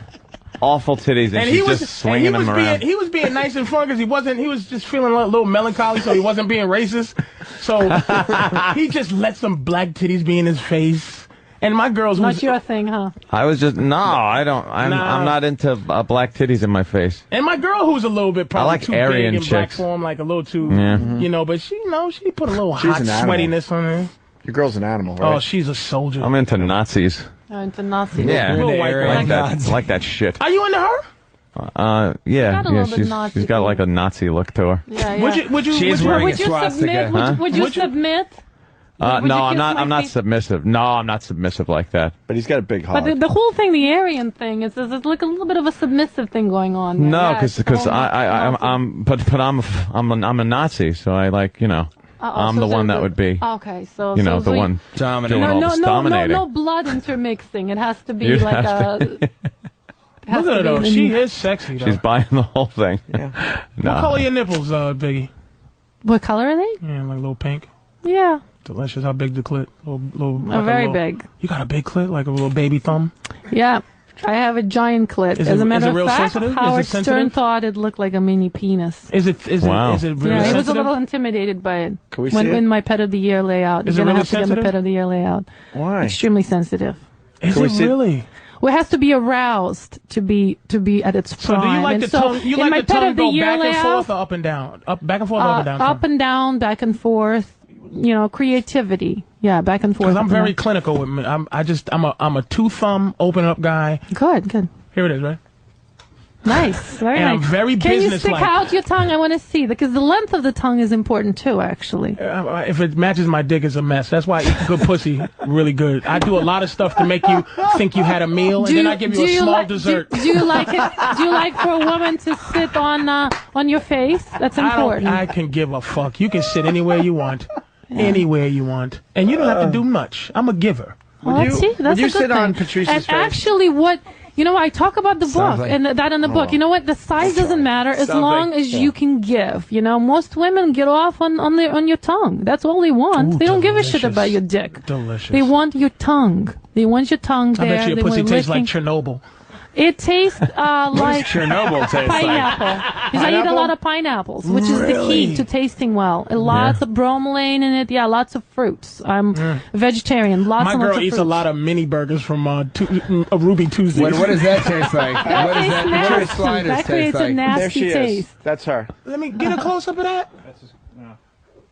Awful titties, and, And she's he was just swinging them around. he was being nice and fun because he was just feeling a little melancholy, so he wasn't being racist. So he just let some black titties be in his face. And my girls not was your thing, huh? I was just I don't. I'm not into black titties in my face. and my girl who's a little bit probably I like too Aryan big in black chicks. form, like a little too, Yeah. you know. But she put a little She's hot an animal. sweatiness on her. Your girl's an animal, right? Oh, she's a soldier. I'm into Nazis. Into Nazi. Yeah, Little white I girl. like that. I like that shit. Are you into her? Yeah, got a yeah. little bit Nazi She's got thing. like a Nazi look to her. Yeah, yeah. Would you? She's would you- wearing Would a you swastika. submit? Huh? Would you submit? No, Would you I'm kiss not. my I'm not face? submissive. No, I'm not submissive like that. But he's got a big hog. But the whole thing, the Aryan thing, is like a little bit of a submissive thing going on. there. No, Yeah, because it's all Nazi. I'm a Nazi, so I like I'm so the one there's that would be Okay, so the so one Dominating. doing all this dominating. no blood intermixing. It has to be You'd like have a. it has Look at her to though. be She is sexy though. She's buying the whole thing. What No. color your nipples, Biggie? What color are they? Yeah, like a little pink. Yeah, Delicious. How big the clit? Like very little- big. You got a big clit, like a little baby thumb. Yeah. I have a giant clit. Is As it- a matter is it of real fact, sensitive? Is it Howard Stern sensitive? thought it looked like a mini penis. Is it Wow. really Yeah, he was a sensitive? little intimidated by it. Can we see it? When my Pet of the Year layout. Is You're it gonna really have to get sensitive? the Pet of the Year layout. Why? Extremely sensitive. Is Can we it see it? really? Well, it has to be aroused to be at its So prime. do you like And the so tongue? You in like my the Pet tongue of the go Year back and layout, forth or up and down? Back and forth, up and down. up and down, back and forth. Creativity. Yeah, back and forth. Because up I'm and very down. clinical with me. I'm a two thumb open up guy. Good. Here it is, right? Nice. Very And I'm nice. very Can you stick businesslike. out your tongue? I want to see because the length of the tongue is important too. Actually. If it matches my dick, it's a mess. That's why I eat good pussy really good. I do a lot of stuff to make you think you had a meal, and then I give you a small dessert. Do you like it? Do you like for a woman to sit on your face? That's important. I can give a fuck. You can sit anywhere you want, anywhere you want, and you don't have to do much. I'm a giver. That's a good sit thing. on Patrice's face? And actually, I talk about the book and that in the book. You know what? The size doesn't matter as long as you can give. Most women get off on your tongue. That's all they want. They don't give a shit about your dick. Delicious. They want your tongue. They want your tongue there. I bet your pussy tastes like Chernobyl. It tastes like Chernobyl taste pineapple. Because I eat a lot of pineapples, which is the key to tasting well. Lots of bromelain in it. Yeah, lots of fruits. I'm vegetarian. My girl eats a lot of mini burgers from Ruby Tuesday. What does that taste like? What does that sliders that taste creates like? a nasty There she taste. is. That's her. Let me get a close up of that.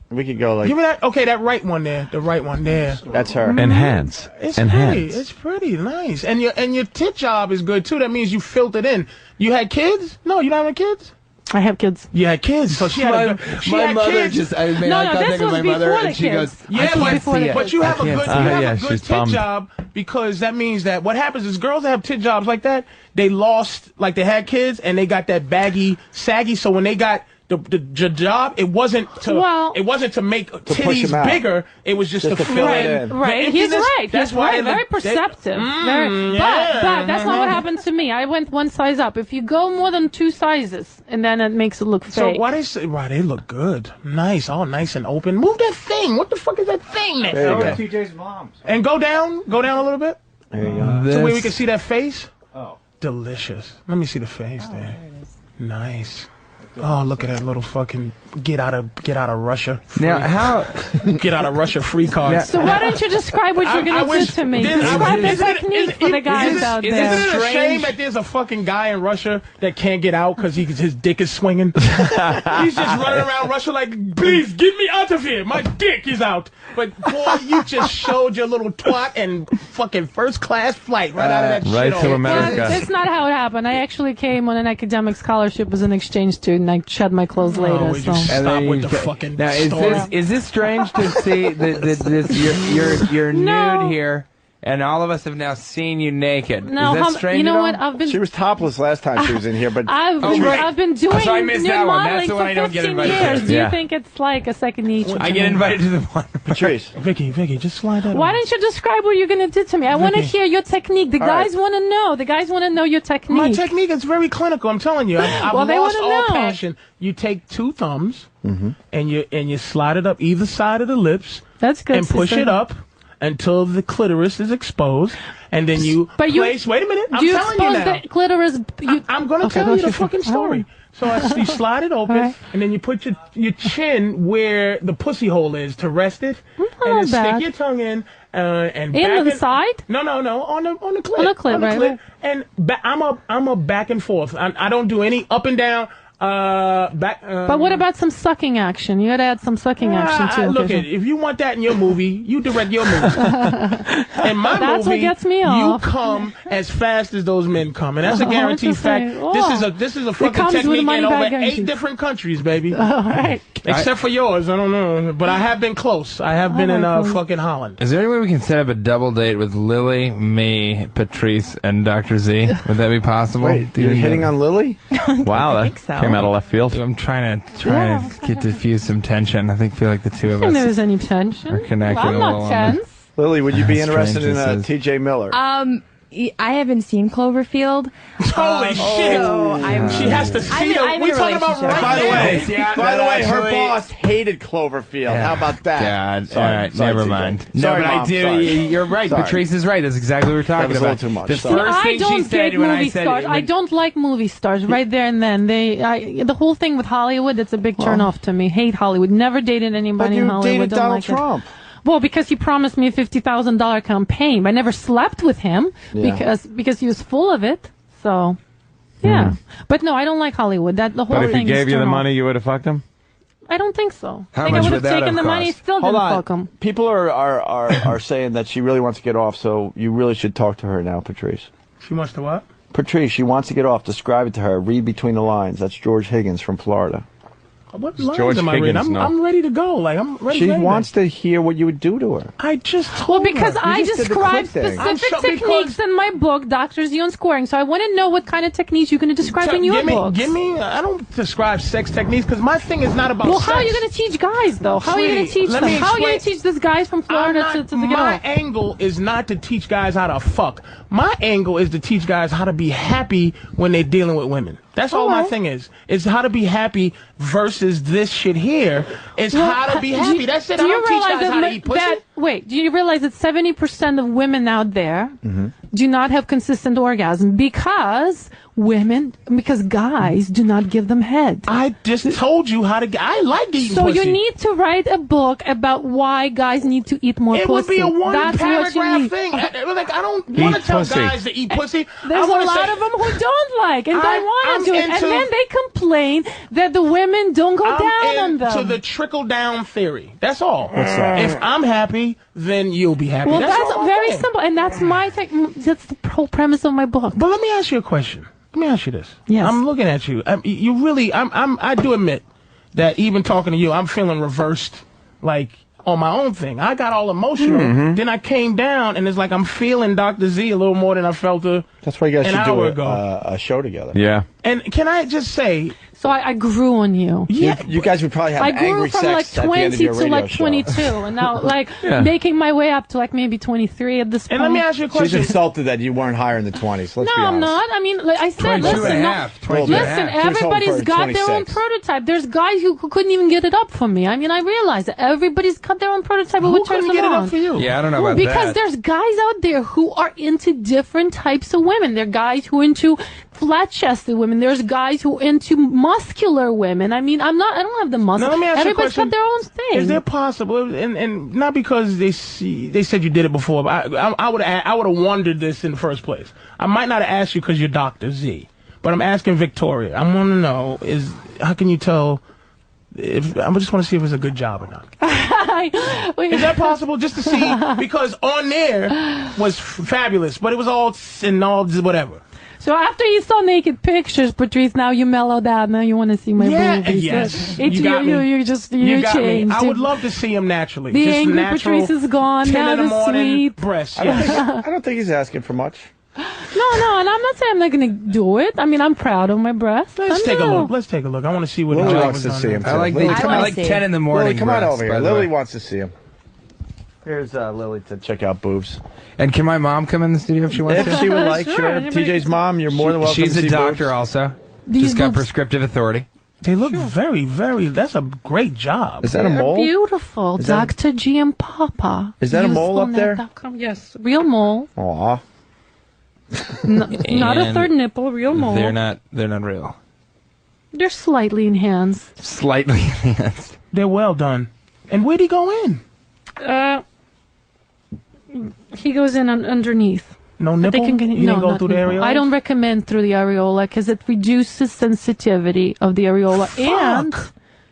We could go like. Give me that. Okay, that right one there. The right one there. That's her. Enhance. It's Enhance. pretty. It's pretty nice. And your tit job is good too. That means you filled it in. You had kids? No, you don't have kids? I have kids. You had kids, so she had my mother kids. just. I made eye contact with my mother, and she goes, but you have a good tit bummed. job because that means that what happens is girls that have tit jobs like that, they lost, like they had kids and they got that baggy, saggy. So when they got the job, it wasn't to make titties bigger. It was just to fill in. Right, he's right. That's why very perceptive. But that's not what happened to me. I went one size up. If you go more than 2 sizes, and then it makes it look fake. So why they look good, nice, all nice and open. Move that thing. What the fuck is that thing? There you go. TJ's mom's. And go down a little bit. There you go. So where we can see that face. Oh, delicious. Let me see the face there. Nice. Oh, look at that little fucking get out of Russia. Now, get out of Russia free card. So why don't you describe what you're going to do to me? Describe the technique for the guys out there. Isn't it a shame that there's a fucking guy in Russia that can't get out because his dick is swinging? He's just running around Russia like, please get me out of here. My dick is out. But boy, you just showed your little twat and fucking first class flight right out of that right shit. to America. Well, that's not how it happened. I actually came on an academic scholarship as an exchange student. I shed my clothes later. So. Stop with the fucking story. Is this strange to see you're nude here, and all of us have now seen you naked? No, is that strange? You know what? She was topless last time she was in here, but I've been doing so I missed nude that one. modeling That's the one I for don't get 15 invited years. to. Do you think it's like a second nature? I get invited to the one. Patrice. Vicky, just slide that. Why don't you describe what you're going to do to me? I want to hear your technique. The guys want to know. The guys want to know your technique. My technique is very clinical. I'm telling you. I've Well, they lost wanna all know. passion. You take 2 thumbs and you slide it up either side of the lips. That's good. And push it up until the clitoris is exposed, and then you place. Wait a minute. I'm telling you now. The clitoris? I'm going to tell you the fucking story. So you slide it open, and then you put your chin where the pussy hole is to rest it, and then stick your tongue in. And in the side? No, on the clit. On the clit, right. And I'm a back and forth. I don't do any up and down. But what about some sucking action? You gotta add some sucking action too. Look, if you want that in your movie, you direct your movie. In my that's movie, what gets me off. You come as fast as those men come, and that's a guaranteed fact. This is a fucking technique in over 8 different countries, baby. All right. Except for yours, I don't know, but I have been close. I have been in fucking Holland. Is there any way we can set up a double date with Lily, me, Patrice, and Dr. Z? Would that be possible? Wait, you're hitting on Lily? Wow, that came out of left field. I'm trying to get diffuse some tension. I feel like the two of us. There's any tension. Are connecting I'm not tense. Lily, would you be interested in T.J. Miller? I haven't seen Cloverfield. Holy shit! She has to see it. We're talking about right now. By the way, her boss hated Cloverfield. Yeah. How about that? God, all right, never mind. Sorry, but Mom, I did. sorry. You're right. Sorry. Patrice is right. That's exactly what we're talking about. Too much. The first thing she said when I said I don't like movie stars. Right there and then, the whole thing with Hollywood. It's a big turn off to me. Hate Hollywood. Never dated anybody in Hollywood. But you dated don't Donald like Trump. Well, because he promised me a $50,000 campaign. I never slept with him because he was full of it. So, yeah. But no, I don't like Hollywood. The whole But if thing he gave is you the turn money, you would have fucked him? I don't think so. How I think much I would would have that taken have the money, cost? still didn't fuck him. People are saying that she really wants to get off, so you really should talk to her now, Patrice. She wants to what? Patrice, she wants to get off. Describe it to her. Read between the lines. That's George Higgins from Florida. What lines am I reading? I'm ready to go. Like, I'm ready. She wants to hear what you would do to her. I just told because her. I describe specific techniques in my book, Dr. Z on scoring. So I want to know what kind of techniques you're going to describe in your book. I don't describe sex techniques because my thing is not about sex. Well, how are you going to teach guys, though? How are you going to teach them? How are you going to teach this guys from Florida to the My angle is not to teach guys how to fuck. My angle is to teach guys how to be happy when they're dealing with women. That's all my thing is. It's how to be happy versus this shit here. It's how to be happy. That's it. I don't teach guys how to eat pussy. Do you realize that 70% of women out there do not have consistent orgasm because guys do not give them head? I just told you how to. I like eating pussy. So you need to write a book about why guys need to eat more pussy. It would be a one-paragraph thing. Like, I don't want to tell guys to eat pussy. There's a lot of them who don't like and don't want to do it. And then they complain that the women don't go down on them. To the trickle-down theory. That's all. What's that? If I'm happy, then you'll be happy. Well, that's very simple. And that's that's the whole premise of my book. But let me ask you a question. Let me ask you this. Yes. I'm looking at you. I do admit that even talking to you, I'm feeling reversed, like, on my own thing. I got all emotional. Then I came down, and it's like I'm feeling Dr. Z a little more than I felt That's why you guys should do a show together. Yeah. And can I just say... So I grew on you. Yeah. You guys would probably have angry sex I grew from like 20 to like 22, show. and now like making my way up to like maybe 23 at this point. And let me ask you a question. She's insulted that you weren't higher in the 20s. Let's be honest. I'm not. I mean, like I said, listen, everybody's got their own prototype. There's guys who couldn't even get it up for me. I mean, I realize that everybody's got their own prototype of what turns them on. Who couldn't get it up for you? Yeah, I don't know about because there's guys out there who are into different types of women. There are guys who are into flat-chested women. There's guys who are into muscular women. I mean, I don't have the muscle. Now, let me ask Everybody's got their own thing. Is there possible, and not because they said you did it before, but I would have wondered this in the first place. I might not have asked you because you're Dr. Z, but I'm asking Victoria. I want to know how can you tell? I just want to see if it's a good job or not. Is that possible? Just to see, because on there was fabulous, but it was all whatever. So after you saw naked pictures, Patrice, now you mellowed out. Now you want to see my boobies. Yes. You changed. I would love to see him naturally. The just angry natural, Patrice is gone. Now the sweet breasts. Yes. I don't think he's asking for much. No, and I'm not saying I'm not going to do it. I mean, I'm proud of my breasts. Let's take a look. I want to see what Lily wants to see him. I like 10 in the morning. Lily, come on over here. Lily wants to see him. Here's Lily to check out boobs. And can my mom come in the studio if she wants to? If she would like, sure. TJ's mom, you're more than welcome She's to see a doctor boobs. also. She's got prescriptive authority. They look very, very, that's a great job. Is that a mole? Beautiful. Dr. G and Papa. Is that a mole up there? Yes, real mole. Aw. Not a third nipple, real mole. They're not real. They're slightly enhanced. Slightly enhanced. They're well done. And where'd he go in? He goes in underneath. No nipple? He didn't go through the areola? I don't recommend through the areola because it reduces sensitivity of the areola. Fuck. And,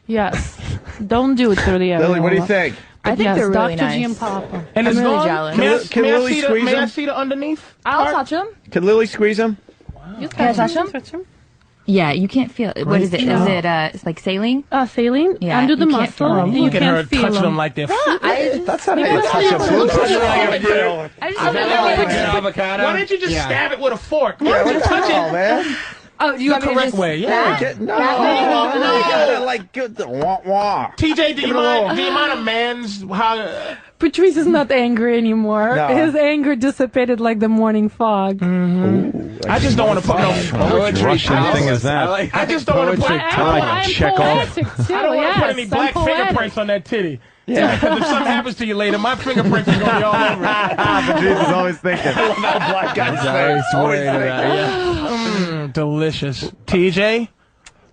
yes, don't do it through the areola. Lily, what do you think? I think they're really Dr. nice. G and Papa. And I'm it's really gone? jealous. Can Lily squeeze May him? I see the underneath? I'll touch them. Can Lily squeeze him? You Can I touch them? Yeah, you can't feel it. What is it? Is it it's like saline? Saline? Yeah, under the you can't muscle. feel it. You Look at her can't feel touching them them. like they're That's not how you touch a boob. I just avocado. Why didn't you just stab it with a fork? Yeah, Why what did the you touch hell, it man? Oh, do you want me to correct just way? Yeah. No, you gotta like get the wah-wah. TJ, do you mind a man's how? Patrice is not angry anymore. No. His anger dissipated like the morning fog. I just don't want to put no poetry. Russian thing is that? I just don't want to put. I am check off. poetic too. I don't want to put any Yes, black I'm poetic. fingerprints on that titty. Yeah, because if something happens to you later, my fingerprints are gonna be all over it. Patrice is always thinking. Black guys always thinking. Delicious. TJ,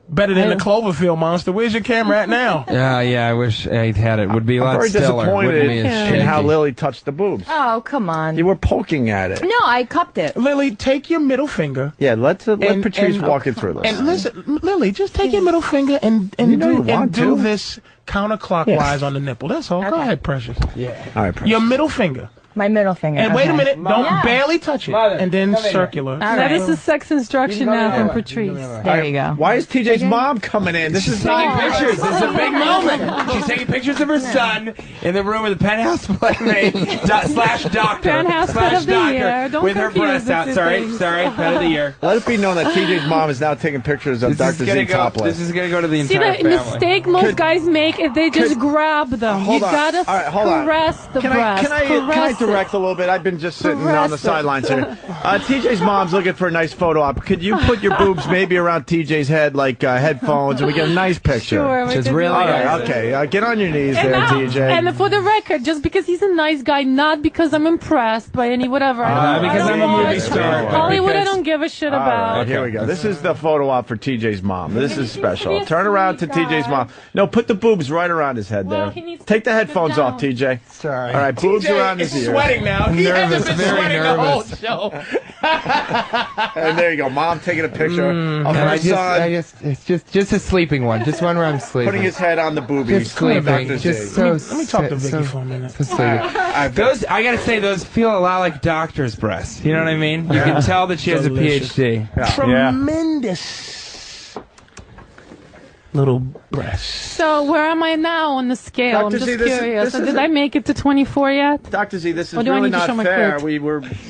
better than the Cloverfield monster. Where's your camera at now? Yeah, I wish I'd had it. Would be a lot very stiller. disappointed Wouldn't be as in how shaky. Lily touched the boobs. Oh, come on. You were poking at it. No, I cupped it. Lily, take your middle finger. Yeah, let Patrice walk it through this. And listen, Lily, just take your middle finger and do this counterclockwise on the nipple. That's all. Go ahead, Precious. All right, Precious. Your middle finger. My middle finger. And wait a minute, don't barely touch it. Mother, and then circular. That is a sex instruction now from Patrice. There you go. Why is TJ's mom coming in? This is taking pictures. This is a big moment. She's taking pictures of her son in the room with the penthouse playmate slash doctor Penthouse slash pet of the doctor year. Don't with her confuse breasts the out. two Sorry, things. pet of the year. Let it be known that TJ's mom is now taking pictures of Dr. Z topless. This is gonna go to the See entire the family. mistake most guys make is they just grab them. Hold You on. gotta All right, hold on. caress the breast. Can I Caress direct it. a little bit? I've been just sitting Caress on the it. sidelines here. TJ's mom's looking for a nice photo op. Could you put your boobs maybe around TJ's head like headphones and we get a nice picture? Sure, Just really All right, okay. Get on your knees there, TJ. And for the record, just because he's a nice guy, not because I'm impressed by any whatever. because I'm a movie star. Hollywood, I don't give a shit All about. right, here we go. This is the photo op for TJ's mom. This is special. Turn around to TJ's mom. No, put the boobs right around his head there. Take the headphones off, TJ. Sorry. All right, boobs around his ears. Sweating now. He Nervous, hasn't been very sweating nervous. the whole show. And there you go. Mom taking a picture of her son. It's just a sleeping one. Just one where I'm sleeping. Putting his head on the boobies. Just sleeping. Dr. Just Z. so. Let me talk to Vicky for a minute. So sleeping. Those, I gotta say, those feel a lot like doctor's breasts. You know what I mean? You can tell that she has Delicious. a PhD. Tremendous little breasts. So where am I now on the scale? Dr. I'm Z, just this is- curious. this is Did I make it to 24 yet? Dr. Z, this is Or do I really need to show not my fair. clit?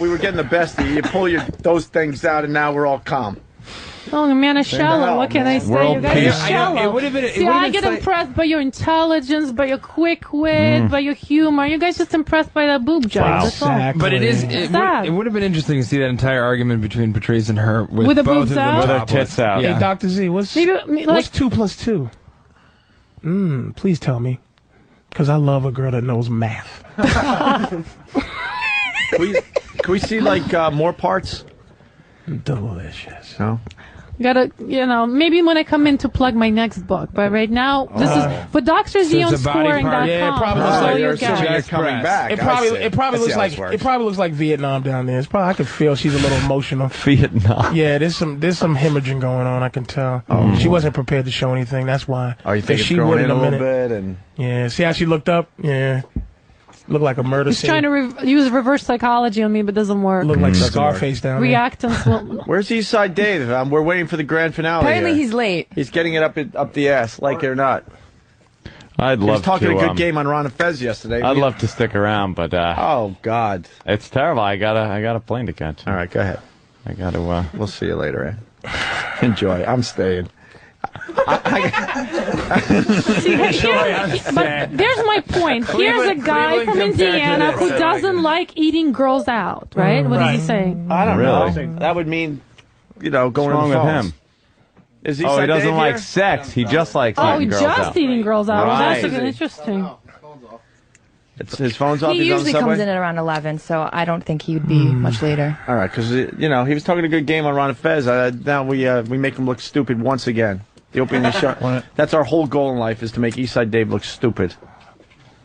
We were getting the best of you. You pull those things out, and now we're all calm. Oh, man, it's shallow. What can I say? World You guys peace. are shallow. It would have been. See, I get impressed by your intelligence, by your quick wit, by your humor. You guys just impressed by that boob job. Wow. That's all. Exactly. But it Sad. would have been interesting to see that entire argument between Patrice and her with the both boobs of them out? With her topless. tits out. Yeah. Hey, Dr. Z, what's Maybe, 2 plus 2? Please tell me. Because I love a girl that knows math. Can we see more parts? Delicious. No. gotta, maybe when I come in to plug my next book. But right now, this is for Dr. Z on scoring.com. Yeah, it probably looks So like you you're get. coming back. It probably looks like Vietnam down there. I can feel she's a little emotional. Vietnam. Yeah, there's some hemorrhaging going on. I can tell. She wasn't prepared to show anything. That's why. Oh, you think it's she growing would in a little minute. bit? And Yeah, see how she looked up? Yeah, looked like a murder He's scene. trying to use reverse psychology on me, but doesn't work. Looked like Scarface down there. Reactants will. where's Eastside Dave? We're waiting for the grand finale. Apparently here. he's late. He's getting it up the ass, like it or not. I'd He love was talking to. a good game on Ron and Fez yesterday. I'd love to stick around, but Oh God! it's terrible. I got a plane to catch. All right, go ahead. I got to. We'll see you later. Enjoy. I'm staying. See, but there's my point. Here's a guy from Indiana who doesn't like eating girls out, right? What is he saying? I don't Really? know. That would mean, going What's wrong to the with phones. him? Is Oh, Eastside he doesn't Dave like here? sex. He just likes Oh, eating girls just out. eating girls out. Right. That's interesting. It's his phone's off. He He's on usually the subway? comes in at around 11, so I don't think he would be much later. All right, because he was talking a good game on Ron and Fez. Now we make him look stupid once again. The opening show. That's our whole goal in life, is to make Eastside Dave look stupid.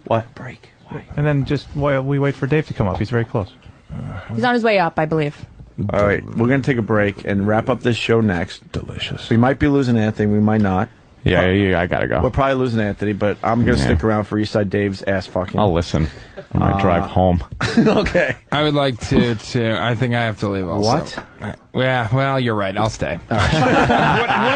What? Break. Why? And then just while we wait for Dave to come up. He's very close. He's on his way up, I believe. All right, we're going to take a break and wrap up this show next. Delicious. We might be losing Anthony. We might not. Yeah, I gotta go. We're probably losing Anthony, but I'm going to stick around for Eastside Dave's ass fucking. I'll listen. I might drive home. Okay. I would like to. I think I have to leave also. What? Yeah, well, you're right. I'll stay. What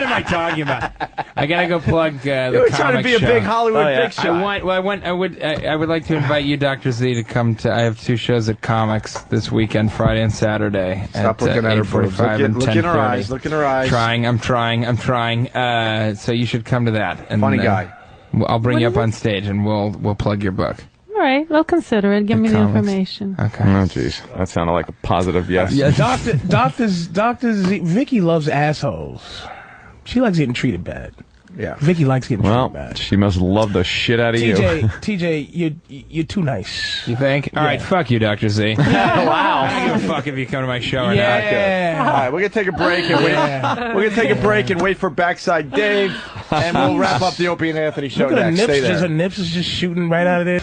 am I talking about? I gotta go plug the You were comic trying to be show. a big Hollywood big shot. I would like to invite you, Dr. Z, to come to. I have 2 shows at Comics this weekend, Friday and Saturday. Stop at, looking at her boobs. 8:45 and Look in her 10:30. eyes. Look in her eyes. I'm trying. So you should come to that. And, Funny guy. I'll bring What you is up on stage and we'll plug your book. All right, I'll consider it. Give me the comics. information. Okay. Oh, jeez. That sounded like a positive yes. Yeah, Doctor Z, Vicky loves assholes. She likes getting treated bad. Yeah. Vicky likes getting Well, treated bad. she must love the shit out of you. TJ, you're too nice. You think? All right, fuck you, Dr. Z. Wow. I don't give a fuck if you come to my show or not. Yeah. All right, we're gonna take a break and wait. We're gonna take a break and wait for Backside Dave, and we'll wrap up the Opie and Anthony show Look at her next. nips. Stay there. Her nips is just shooting right out of there.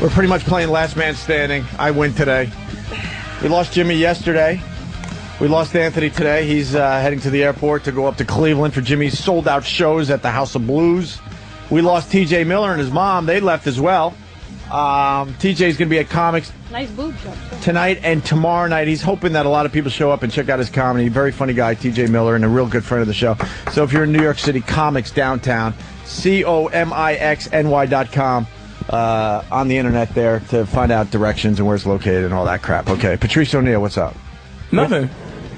We're pretty much playing Last Man Standing. I win today. We lost Jimmy yesterday. We lost Anthony today. He's heading to the airport to go up to Cleveland for Jimmy's sold-out shows at the House of Blues. We lost T.J. Miller and his mom. They left as well. TJ's going to be at Comics Nice boob job. tonight and tomorrow night. He's hoping that a lot of people show up and check out his comedy. Very funny guy, TJ Miller, and a real good friend of the show. So if you're in New York City, Comics downtown, comixny.com, on the internet there to find out directions and where it's located and all that crap. Okay, Patrice O'Neal, what's up? Nothing.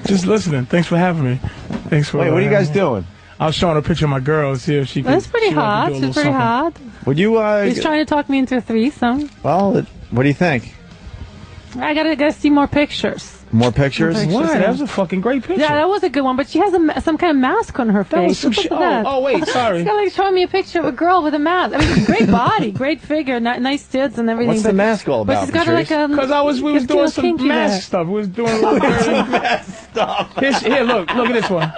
Just listening. Thanks for having me. Thanks for. Wait, what are you guys doing? I was showing a picture of my girl to see if she could. That's pretty hot. It's pretty hot. Would you? He's trying to talk me into a threesome. Well, what do you think? I gotta see more pictures. More pictures? What? That was a fucking great picture. Yeah, that was a good one. But she has some kind of mask on her face. That was some shit. Oh, wait, sorry. She's like showing me a picture of a girl with a mask. I mean, great body, great figure, nice tits and everything. What's the mask all about? But she's got like because we was doing some mask stuff. We was doing a little mask stuff. Here, look at this one.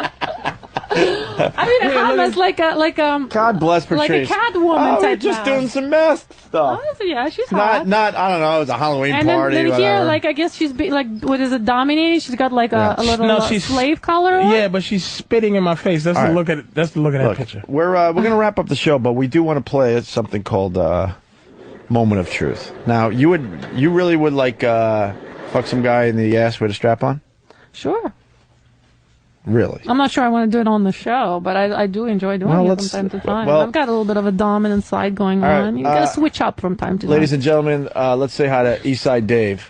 I mean, it's like God bless Patrice. Like a Catwoman type. Just doing some mask stuff. Oh, yeah, she's hot. Not. I don't know. It was a Halloween party. And then here, like I guess she's what is it? Dominating. She's got like a little slave collar on. Yeah, but she's spitting in my face. That's the look at it. That's the look at that picture. We're gonna wrap up the show, but we do want to play something called Moment of Truth. Now, you really would like fuck some guy in the ass with a strap on? Sure. Really? I'm not sure I want to do it on the show, but I do enjoy doing it from time to time. I've got a little bit of a dominant side going on. You got to switch up from time to time. Ladies and gentlemen, let's say hi to Eastside Dave.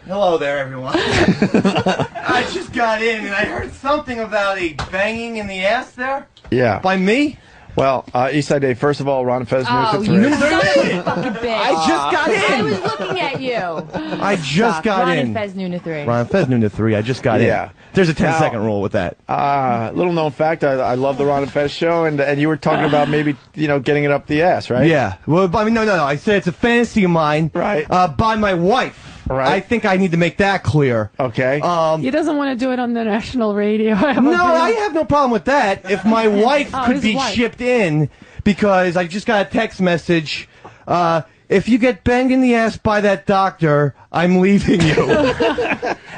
Hello there, everyone. I just got in and I heard something about a banging in the ass there. Yeah. By me? Well, Eastside Dave, first of all, Ron Fez fucking bitch. I just got in. I was looking at you. I just got in. Ron Fez noon to 3. Ron Fez noon to 3. I just got in. There's a 10-second rule with that. Little known fact, I love the Ron and Fez show, and you were talking about maybe getting it up the ass, right? Yeah. Well, I mean, no. I said it's a fantasy of mine. Right. By my wife. Right. I think I need to make that clear. Okay. He doesn't want to do it on the national radio. I have no problem with that. If my wife could be shipped in, because I just got a text message, if you get banged in the ass by that doctor, I'm leaving you.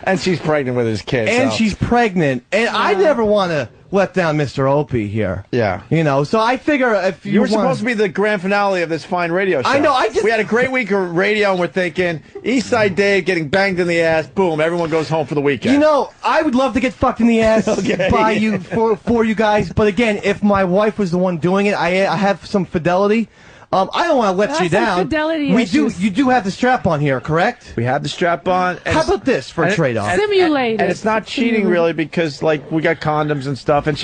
And she's pregnant with his kid. And she's pregnant. And I never want to let down Mr. Opie here. Yeah. So I figure if you were supposed to be the grand finale of this fine radio show. I know. We had a great week of radio, and we're thinking Eastside Dave getting banged in the ass. Boom! Everyone goes home for the weekend. I would love to get fucked in the ass by you for you guys. But again, if my wife was the one doing it, I have some fidelity. I don't want to let you down. You do have the strap on here, correct? We have the strap on. How about this for a trade-off? Simulated. And it's not cheating really because we got condoms and stuff, and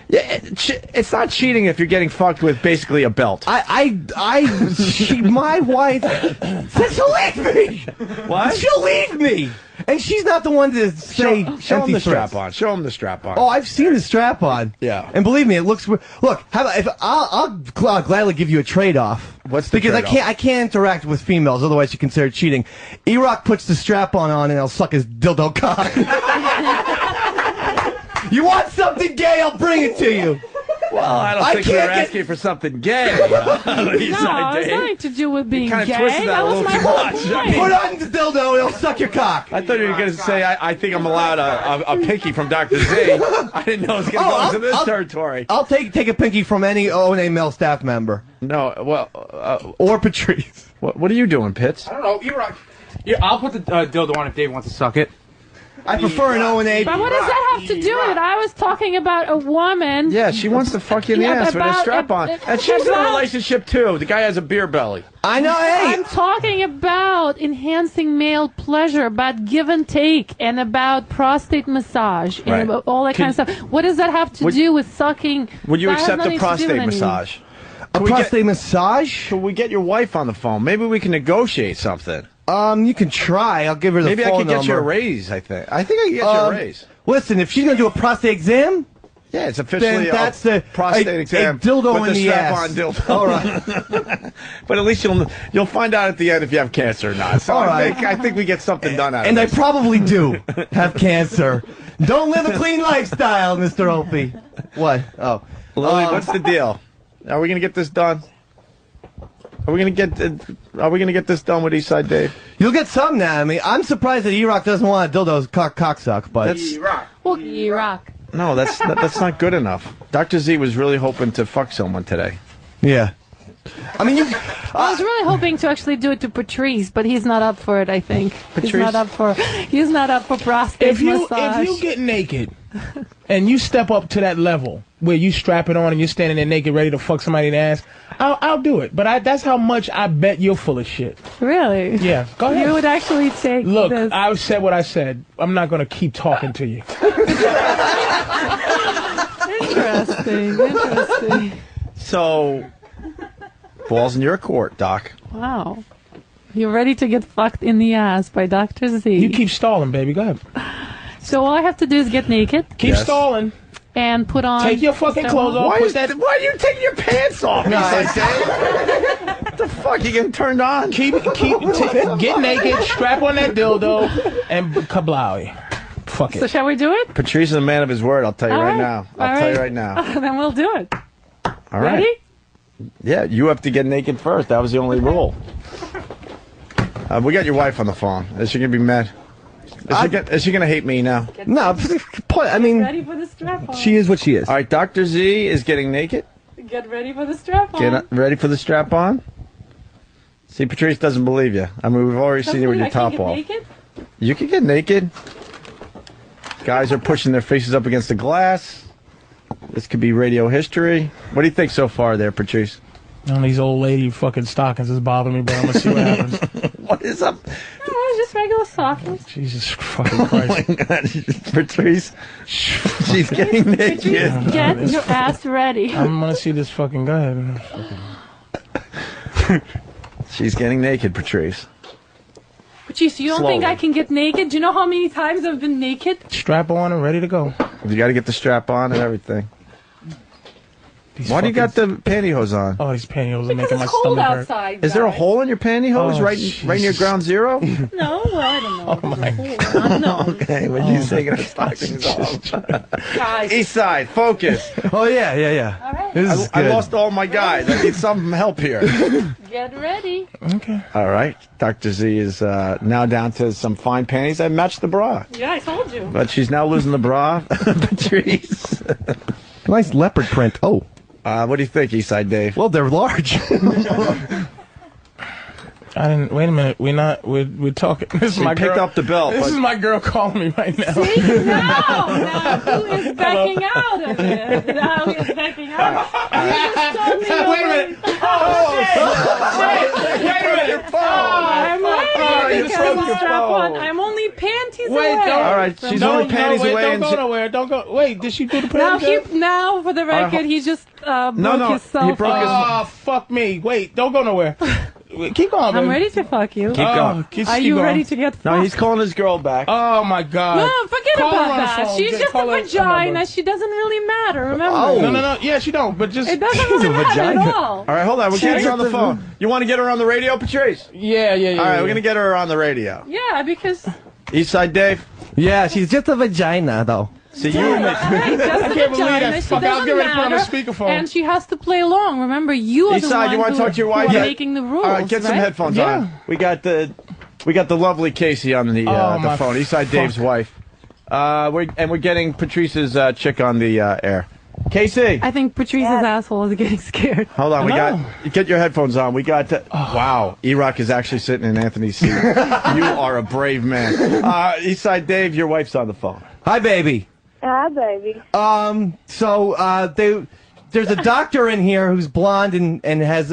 it's not cheating if you're getting fucked with basically a belt. My wife said she'll leave me. What? She'll leave me. And she's not the one to say show him the strap on. Show him the strap on. Oh, I've seen the strap on. Yeah. And believe me, it looks. Look, I'll gladly give you a trade-off. What's the because trade-off? I can't interact with females, otherwise you consider cheating. E-Rock puts the strap on and I'll suck his dildo cock. You want something gay? I'll bring it to you. Well, I don't think you're asking for something gay. No, it's nothing to do with being gay. That was my whole point. Put on the dildo and it'll suck your cock. I thought you were going to say, I think I'm allowed a pinky from Dr. Z. I didn't know it was going to go into this territory. I'll take a pinky from any O&A male staff member. No, well... or Patrice. What are you doing, Pitts? I don't know. You're right. Yeah, I'll put the dildo on if Dave wants to suck it. I prefer an O&A. But what does that have to do with it? I was talking about a woman. Yeah, she wants to fuck you in the ass with a strap on. And she's in a relationship, too. The guy has a beer belly. I know, hey! I'm talking about enhancing male pleasure, about give and take, and about prostate massage, and about all that kind of stuff. What does that have to do with sucking? Would you accept a prostate massage? A prostate massage? Can we get your wife on the phone? Maybe we can negotiate something. You can try. I'll give her the phone number. Maybe I can get you a raise, I think. I think I can get you a raise. Listen, if she's going to do a prostate exam... Yeah, it's officially that's a prostate exam. A dildo with in the ass. strap-on dildo. All right. But at least you'll find out at the end if you have cancer or not. So I think we get something done out of it. And this. I probably do have cancer. Don't live a clean lifestyle, Mr. Opie. What? Oh. Lily, what's the deal? Are we going to get this done? Are we gonna get this done with Eastside Dave? You'll get some now. I mean, I'm surprised that E-Rock doesn't want a dildo's cocksuck, but E-Rock. Well, E-Rock. No, that's not good enough. Dr. Z was really hoping to fuck someone today. Yeah. I mean, I was really hoping to actually do it to Patrice, but he's not up for it. I think he's not up for prostate massage. If you get naked and you step up to that level where you strap it on and you're standing there naked, ready to fuck somebody in the ass, I'll do it. But that's how much I bet you're full of shit. Really? Yeah. Go ahead. You would actually take. Look, this. I said what I said. I'm not going to keep talking to you. Interesting. So, ball's in your court, Doc. Wow. You're ready to get fucked in the ass by Dr. Z. You keep stalling, baby. Go ahead. So all I have to do is get naked. Keep stalling. And put on... Take your fucking clothes off. Why are you taking your pants off? What the fuck? You getting turned on? Get naked, strap on that dildo, and kablowy. Fuck it. So shall we do it? Patrice is a man of his word. I'll tell you right now. I'll tell you right now. Then we'll do it. All right. Ready? Yeah, you have to get naked first. That was the only rule. We got your wife on the phone. Is she gonna be mad? Is she gonna hate me now? No, I mean, ready for the strap on. She is what she is. All right, Dr. Z is getting naked. Get ready for the strap on. Get ready for the strap on. See, Patrice doesn't believe you. I mean, we've already seen you with your top off. Naked? You can get naked. Guys are pushing their faces up against the glass. This could be radio history. What do you think so far there, Patrice? These old lady fucking stockings is bothering me, but I'm going to see what happens. What is up? Oh, just regular stockings. Jesus fucking Christ. Oh my God. Patrice, she's getting naked. Patrice, get your ass ready. I'm going to see this fucking guy. She's getting naked, Patrice. Patrice, you don't think I can get naked? Do you know how many times I've been naked? Strap on and ready to go. You got to get the strap on and everything. Why do you got the pantyhose on? Oh, these pantyhose are making my cold stomach hurt. outside, Is there a hole in your pantyhose right near ground zero? No, I don't know. Oh my God. No. Okay, when you taking our stockings off. Guys. East side, focus. Oh yeah. All right. This is I good. lost all my guys. I need some help here. Get ready. Okay. All right, Dr. Z is now down to some fine panties that match the bra. Yeah, I told you. But she's now losing the bra. Patrice. Nice leopard print. Oh. What do you think, Eastside Dave? Well, they're large. I didn't. Wait a minute. We're talking. This is my girl. Picked up the belt. This is my girl calling me right now. See, now who is backing out of it? Now who is backing out? You just told me. Wait a minute. Wait a minute. I'm ready. I'm only panties away. All right, she's only panties away. Don't go nowhere. Don't go. Wait, did she do the panties? Now, for the record, he just broke his cell he broke his. Oh, fuck me. Wait, don't go nowhere. Keep going, baby. I'm ready to fuck you. Keep going. Are you ready to get fucked? No, he's calling his girl back. Oh my God. No, forget Call her about on the that. phone. She's just a vagina. She doesn't really matter. Remember? Oh. No. Yeah, she don't. But just It doesn't really matter at all. All right, hold on. We're getting her on the phone. You want to get her on the radio, Patrice? Yeah. All right, we're gonna get her on the radio. Yeah, because. Eastside Dave. Yeah, she's just a vagina, though. See you. I can't believe that. Fuck, I'll give it on the speakerphone. And she has to play along. Remember, you are the one you want to talk to your wife? who are making the rules. All right, get some headphones on. We got the lovely Casey on the phone. Eastside Dave's wife. We're getting Patrice's chick on the air. Casey. I think Patrice's asshole is getting scared. Hold on, get your headphones on. We got wow, E-Rock is actually sitting in Anthony's seat. You are a brave man. Eastside Dave, your wife's on the phone. Hi, baby. Hi, baby. There's a doctor in here who's blonde and has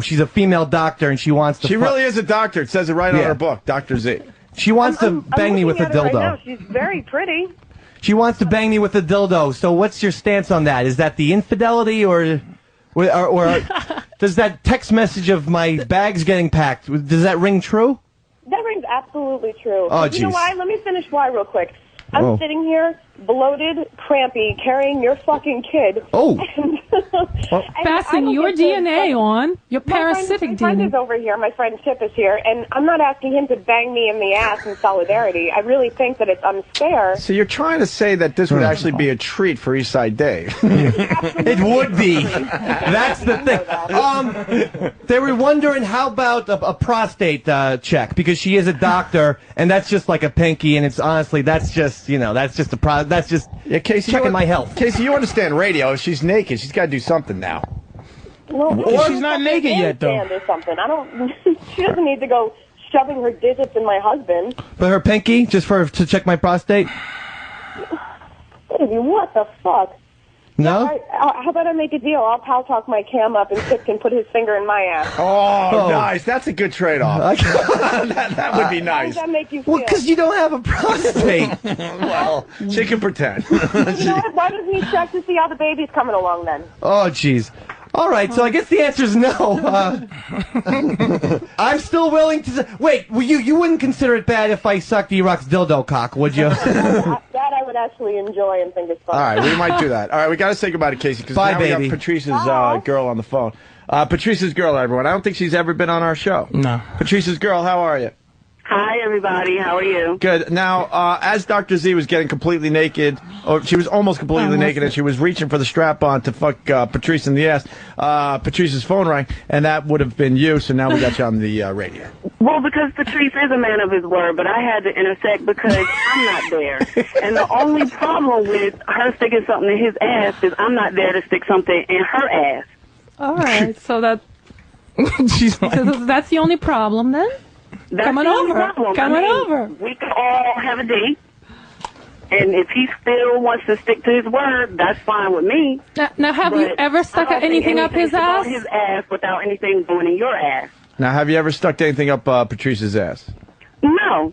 she's a female doctor and she wants to. She really is a doctor. It says it right on her book, Dr. Z. She wants to bang me with a dildo. Right now. She's very pretty. She wants to bang me with a dildo. So what's your stance on that? Is that the infidelity or does that text message of my bags getting packed, does that ring true? That rings absolutely true. Oh, you know why? Let me finish why real quick. I'm sitting here, bloated, crampy, carrying your fucking kid. Oh. Passing your DNA on, your parasitic my friend DNA. is over here, my friend Tip is here, and I'm not asking him to bang me in the ass in solidarity. I really think that it's unfair. So you're trying to say that this would actually be a treat for Eastside Dave. It would be. That's the thing. They were wondering how about a prostate check, because she is a doctor, and that's just like a pinky, and it's honestly, that's just Casey, checking my health. Casey, you understand radio. If she's naked, she's got to do something now. Well, she's not naked yet, though. Or something. I don't. She doesn't need to go shoving her digits in my husband. But her pinky, just to check my prostate. Baby, what the fuck? No? How about I make a deal? I'll pal talk my cam up and Kip can put his finger in my ass. Oh, nice. That's a good trade-off. that would be nice. How does that make you feel? Well, because you don't have a prostate. Well, she can pretend. You know what? Why doesn't he check to see how the baby's coming along then? Oh, jeez. All right, so I guess the answer is no. I'm still willing to... Wait, you wouldn't consider it bad if I sucked E-Rock's dildo cock, would you? That I would actually enjoy and think it's fun. All right, we might do that. All right, we got to say goodbye to Casey because now we got Patrice's girl on the phone. Patrice's girl, everyone. I don't think she's ever been on our show. No. Patrice's girl, how are you? Hi, everybody. How are you? Good. Now, as Dr. Z was getting completely naked, or she was almost completely naked, and she was reaching for the strap-on to fuck Patrice in the ass, Patrice's phone rang, and that would have been you, so now we got you on the radio. Well, because Patrice is a man of his word, but I had to intersect because I'm not there. And the only problem with her sticking something in his ass is I'm not there to stick something in her ass. All right, so that... She's like... So that's the only problem, then? Come on over. Come on over. We could all have a date, and if he still wants to stick to his word, that's fine with me. Now have you ever stuck anything up his ass? His ass without anything going in your ass. Now, have you ever stuck anything up Patrice's ass? No.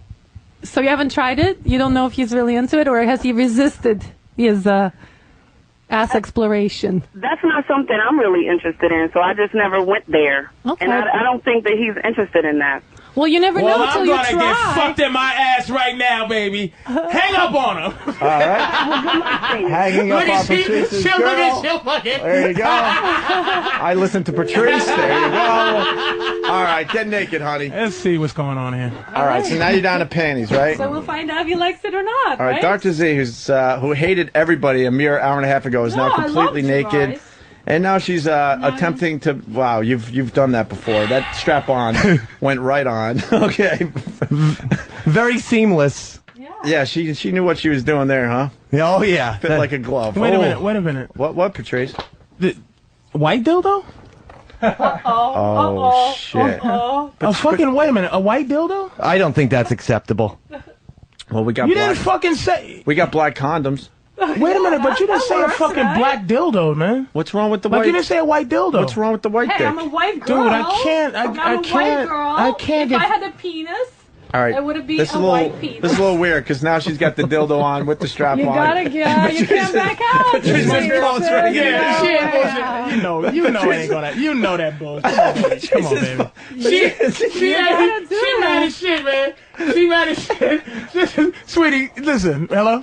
So you haven't tried it? You don't know if he's really into it, or has he resisted his ass exploration? That's not something I'm really interested in, so I just never went there. Okay. And I don't think that he's interested in that. Well, you never know until you try. I'm gonna get fucked in my ass right now, baby. Hang up on him. All right. Hanging up on Patrice's girl. There you go. I listened to Patrice. There you go. All right, get naked, honey. Let's see what's going on here. All right, so now you're down to panties, right? So we'll find out if he likes it or not, All right, Dr. Z, who hated everybody a mere hour and a half ago, is now completely naked. And now she's attempting to... Wow, you've done that before. That strap-on went right on. Okay. Very seamless. Yeah, she knew what she was doing there, huh? Oh, yeah. Fit like a glove. Wait a minute. What, Patrice? The white dildo? Oh, shit. Wait a minute. A white dildo? I don't think that's acceptable. Well, we got You didn't fucking say... We got black condoms. Wait a minute, but you didn't say a fucking black dildo, man. What's wrong with the white? Like you didn't say a white dildo. What's wrong with the white dick? I'm a white girl. Dude, I can't. I'm a white girl. I can't if get. I had a penis, all right. it would be a white penis. This is a little weird because now she's got the dildo on with the strap you on. Gotta get. You can't back out. She's ready. You know it ain't gonna. You know that bullshit. Come on, baby. She mad as shit, man. She mad as shit. Listen, sweetie, listen. Hello.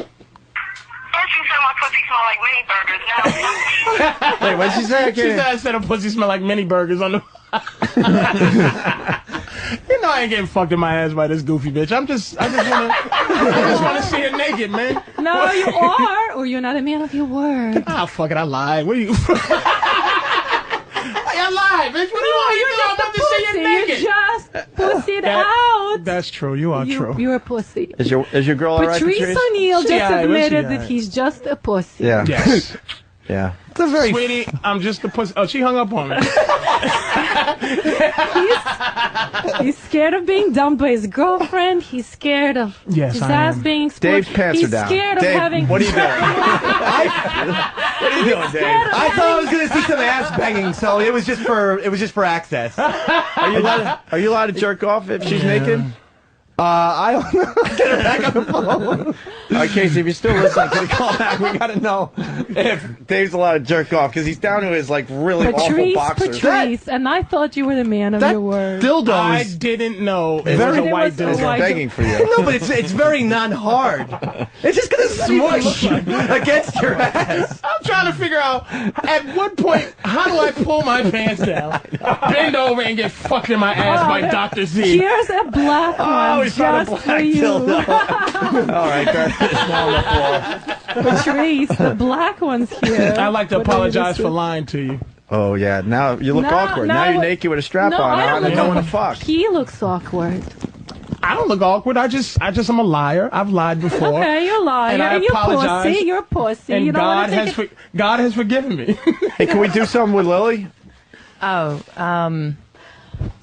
First you said my pussy smell like mini burgers. Now Wait, what did she say? She said I said her pussy smell like mini burgers on the... You know I ain't getting fucked in my ass by this goofy bitch. I just wanna see her naked, man. No, you are, or you're not a man of your word. Ah, fuck it, I lied. What are you... I lied, bitch. What do you want? You're just a pussy. You just pussied out. That's true. You are true. You're a pussy. Is your girl all right, Patrice O'Neal just admitted that he's just a pussy. Yeah. Yes. Yeah. It's a very... Sweetie, I'm just a pussy. Oh, she hung up on me. He's scared of being dumped by his girlfriend. He's scared of his ass being exposed. Dave's pants are down. He's scared of having... What are you doing? What are you doing, Dave? I thought I was going to see some ass banging, so it was just for access. Are you allowed to jerk off if she's naked? I don't know. Get her back on the phone. All right, Casey, if you're still listening, can you call back? We got to know if Dave's allowed to jerk off because he's down to his really awful boxers. Patrice, and I thought you were the man of your word. Dildo I didn't know it was a white dildo. They're begging for you. No, but it's very non-hard. It's just going to smush against your ass. I'm trying to figure out at what point, how do I pull my pants down, bend over, and get fucked in my ass by Dr. Z? Here's a black one. Just for you. All right, Patrice, the black one's here. I'd like to apologize for lying to you. Oh, yeah. Now you look awkward. Now you're naked with a strap on and don't want to fuck. He looks awkward. I don't look awkward. I just am a liar. I've lied before. Okay, you're a liar. And I apologize. You're a pussy. And you God has forgiven me. Hey, can we do something with Lily?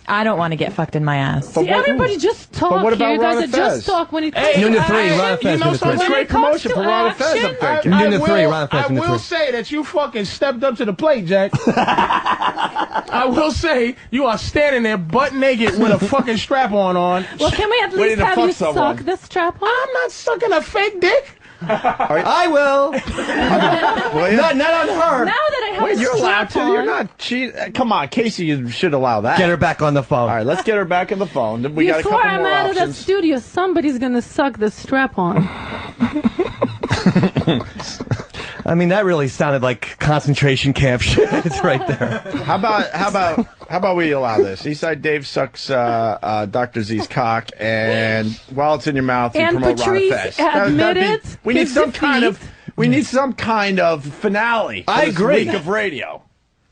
I don't want to get fucked in my ass. See, everybody just talk. But what about here. Ron Guys and that just Fez? talk when it comes Hey, to Noon to 3, action. Ron and Fez. You know something? When Great it comes promotion to for Ron and Fez, I'm action, thinking. Noon to 3, Ron and Fez. I will say that you fucking stepped up to the plate, Jack. I will say you are standing there butt naked with a fucking strap on. Well, can we at least have you suck the strap on? I'm not sucking a fake dick. I will. not on her. Now that I have Wait, a you're allowed strap to. on, You're not cheating. Come on, Casey, you should allow that. Get her back on the phone. All right, let's get her back on the phone. We got a before couple I'm more out of that options. studio, somebody's gonna suck the strap on. I mean, that really sounded like concentration camp shit. It's right there. How about we allow this? Eastside Dave sucks Dr. Z's cock, and while it's in your mouth, you And promote Patrice Ron and Fez. admitted We need his some kind of defeat. we need some kind of finale. For I this agree. Week of radio.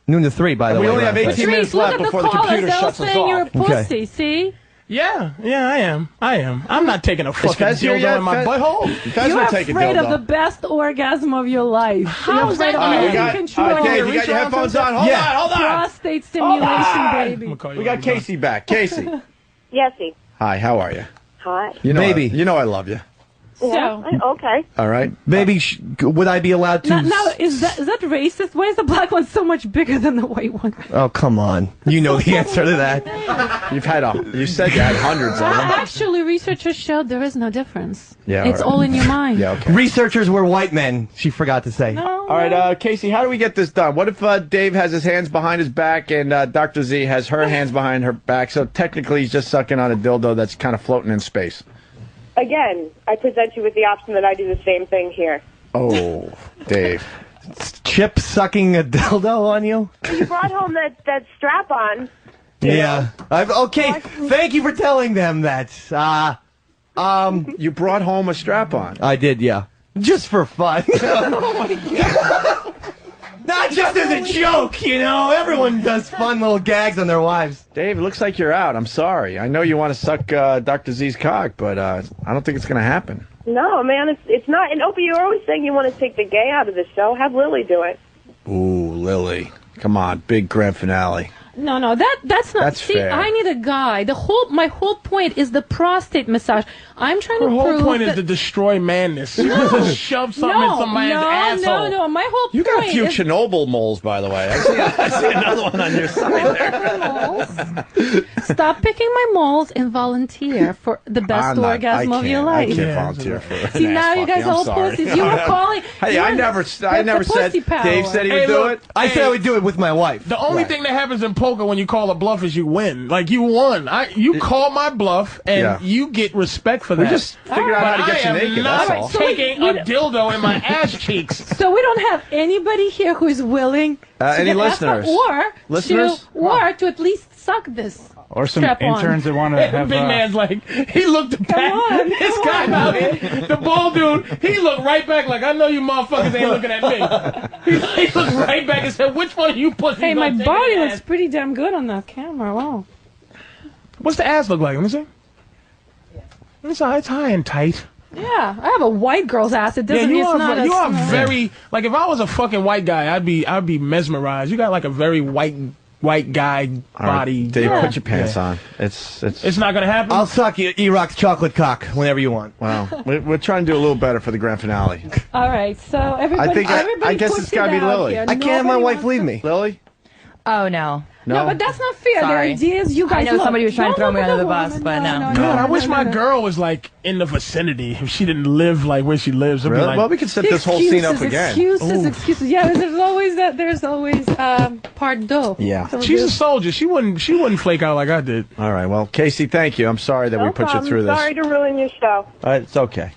Noon to 3, by the We way. only have Ron. 18 minutes Patrice, look left at the before the callers. computer They're all shuts us saying you're a off. pussy. See? Yeah, I am. I'm not taking a fucking Fez here dildo yet? in my Fez- butthole. Fez You're will take a afraid of dildo. the best orgasm of your life. How is that? You're All right, afraid we of got, losing control. Dave, you got your headphones on? Hold on. Prostate stimulation, baby. We got Casey back. Casey. Yesy. Hi, how are you? Hi. You know Baby. you know I love you. Yeah, okay. All right. Baby, would I be allowed to... Now, is that racist? Why is the black one so much bigger than the white one? Oh, come on. You know the answer to that. You said you had hundreds of them. Actually, researchers showed there is no difference. Yeah, It's all right. all in your mind. Yeah, okay. Researchers were white men, she forgot to say. No. All right, Casey, how do we get this done? What if Dave has his hands behind his back and Dr. Z has her hands behind her back, so technically he's just sucking on a dildo that's kind of floating in space? Again, I present you with the option that I do the same thing here. Oh, Dave. Chip sucking a dildo on you? You brought home that strap on. Yeah. Okay, thank you for telling them that. You brought home a strap-on. I did, yeah. Just for fun. Oh, my God. Not just as a joke, you know. Everyone does fun little gags on their wives. Dave, it looks like you're out. I'm sorry. I know you want to suck Dr. Z's cock, but I don't think it's going to happen. No, man, it's not. And Opie, you're always saying you want to take the gay out of the show. Have Lily do it. Ooh, Lily. Come on, big grand finale. No, that's not. That's see, fair. I need a guy. My whole point is the prostate massage. I'm trying Her to whole prove point that is to destroy madness. You just shove something in some man's asshole. No. My whole You point got a few is Chernobyl moles, by the way. I see another one on your side there. stop picking my moles and volunteer for the best orgasm of your life. I can't volunteer for an See, now ass you guys fucking. I'm all sorry. pussies. You were calling. Hey, I never said. pussy power. Dave said he would Hey, do look, it. I said I would do it with my wife. The only thing that happens in poker when you call a bluff is you win. Like, you won. You call my bluff, and you get respect for that. We just figured out how to get you naked, Not that's all. taking a dildo in my ass cheeks. So we don't have anybody here who is willing to any get listeners? Listeners? Or to at least suck this. Or some strap on. interns that want to have... Big man's like, he looked back. on, This come guy on. out here, the bald dude, he looked right back like, I know you motherfuckers ain't looking at me. He looked right back and said, which one of you pussies Hey, my gonna take body an looks ass? pretty damn good on that camera. Wow. What's the ass look like? Let me see. It's high and tight. Yeah, I have a white girl's ass. It doesn't. Yeah, it's not. you are a, very like. If I was a fucking white guy, I'd be mesmerized. You got like a very white guy body. Dave, put your pants on. It's not gonna happen. I'll suck you E-Rock's chocolate cock whenever you want. Wow. We're trying to do a little better for the grand finale. All right, so everybody. I guess it's got to be Lily. I can't have my wife leave me. Lily? Oh, no. No, but that's not fair. Sorry. The idea is you guys. I know somebody was trying to throw me under the bus, woman. but no. God, I wish my girl was like in the vicinity. If she didn't live like where she lives, it'd be Really? like, Well, we could set this whole scene up again. Excuses. Yeah, there's always that. There's always part deux. Yeah. So she's a soldier. She wouldn't flake out like I did. All right. Well, Casey, thank you. I'm sorry that we put you through this. Sorry to ruin your show. It's okay.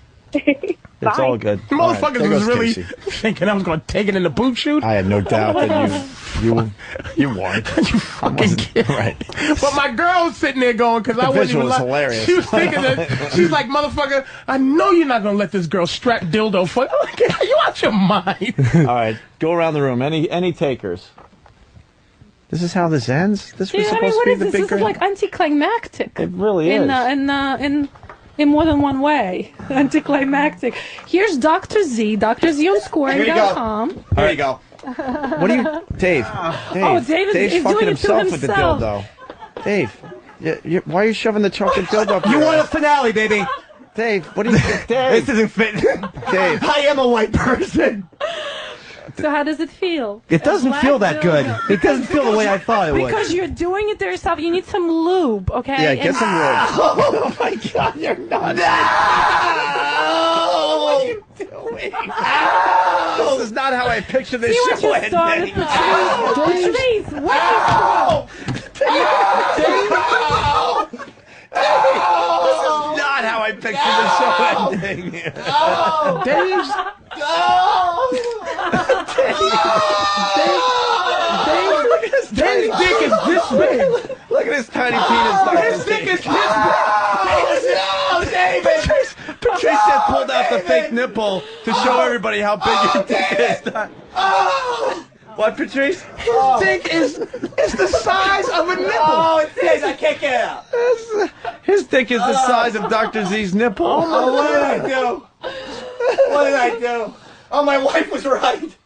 It's all good. The All right, motherfuckers there was goes really Casey. thinking I was going to take it in the boot shoot. I had no doubt that you weren't. You fucking kid. Right. But my girl was sitting there going, because I wasn't visual even is like, hilarious. she was thinking that, she's like, motherfucker, I know you're not going to let this girl strap dildo fuck. I'm like, are you out your mind? All right. Go around the room. Any takers? This is how this ends? This was supposed to be the big This is like anticlimactic. It really is. In more than one way. Anticlimactic. Here's Dr. Z, Dr. Z on squaring.com. Here you go. What are you, Dave? Oh, David Dave's is fucking doing it to himself with the dildo. Dave, why are you shoving the chocolate dildo up? You want a finale, baby? Dave, what are you? Dave, this isn't fit. Dave, I am a white person. So how does it feel? It doesn't feel that good. It doesn't feel the way I thought it would. Because you're doing it to yourself. You need some lube, okay? Yeah, get some lube. Oh my God, you're nuts. No! What are you doing? This is not how I picture this See show what you started, ending. Patrice. What This is not how I picture the show ending. Dave's... Dave's dick is this big. Look at his tiny penis. His dick is this big. No, David! Patrice just pulled out the fake nipple to show everybody how big your dick is. What, Patrice? His dick is the size of a nipple. Oh, it is. I can't get out. His dick is the size of Dr. Z's nipple. Oh, what did I do? What did I do? Oh, my wife was right.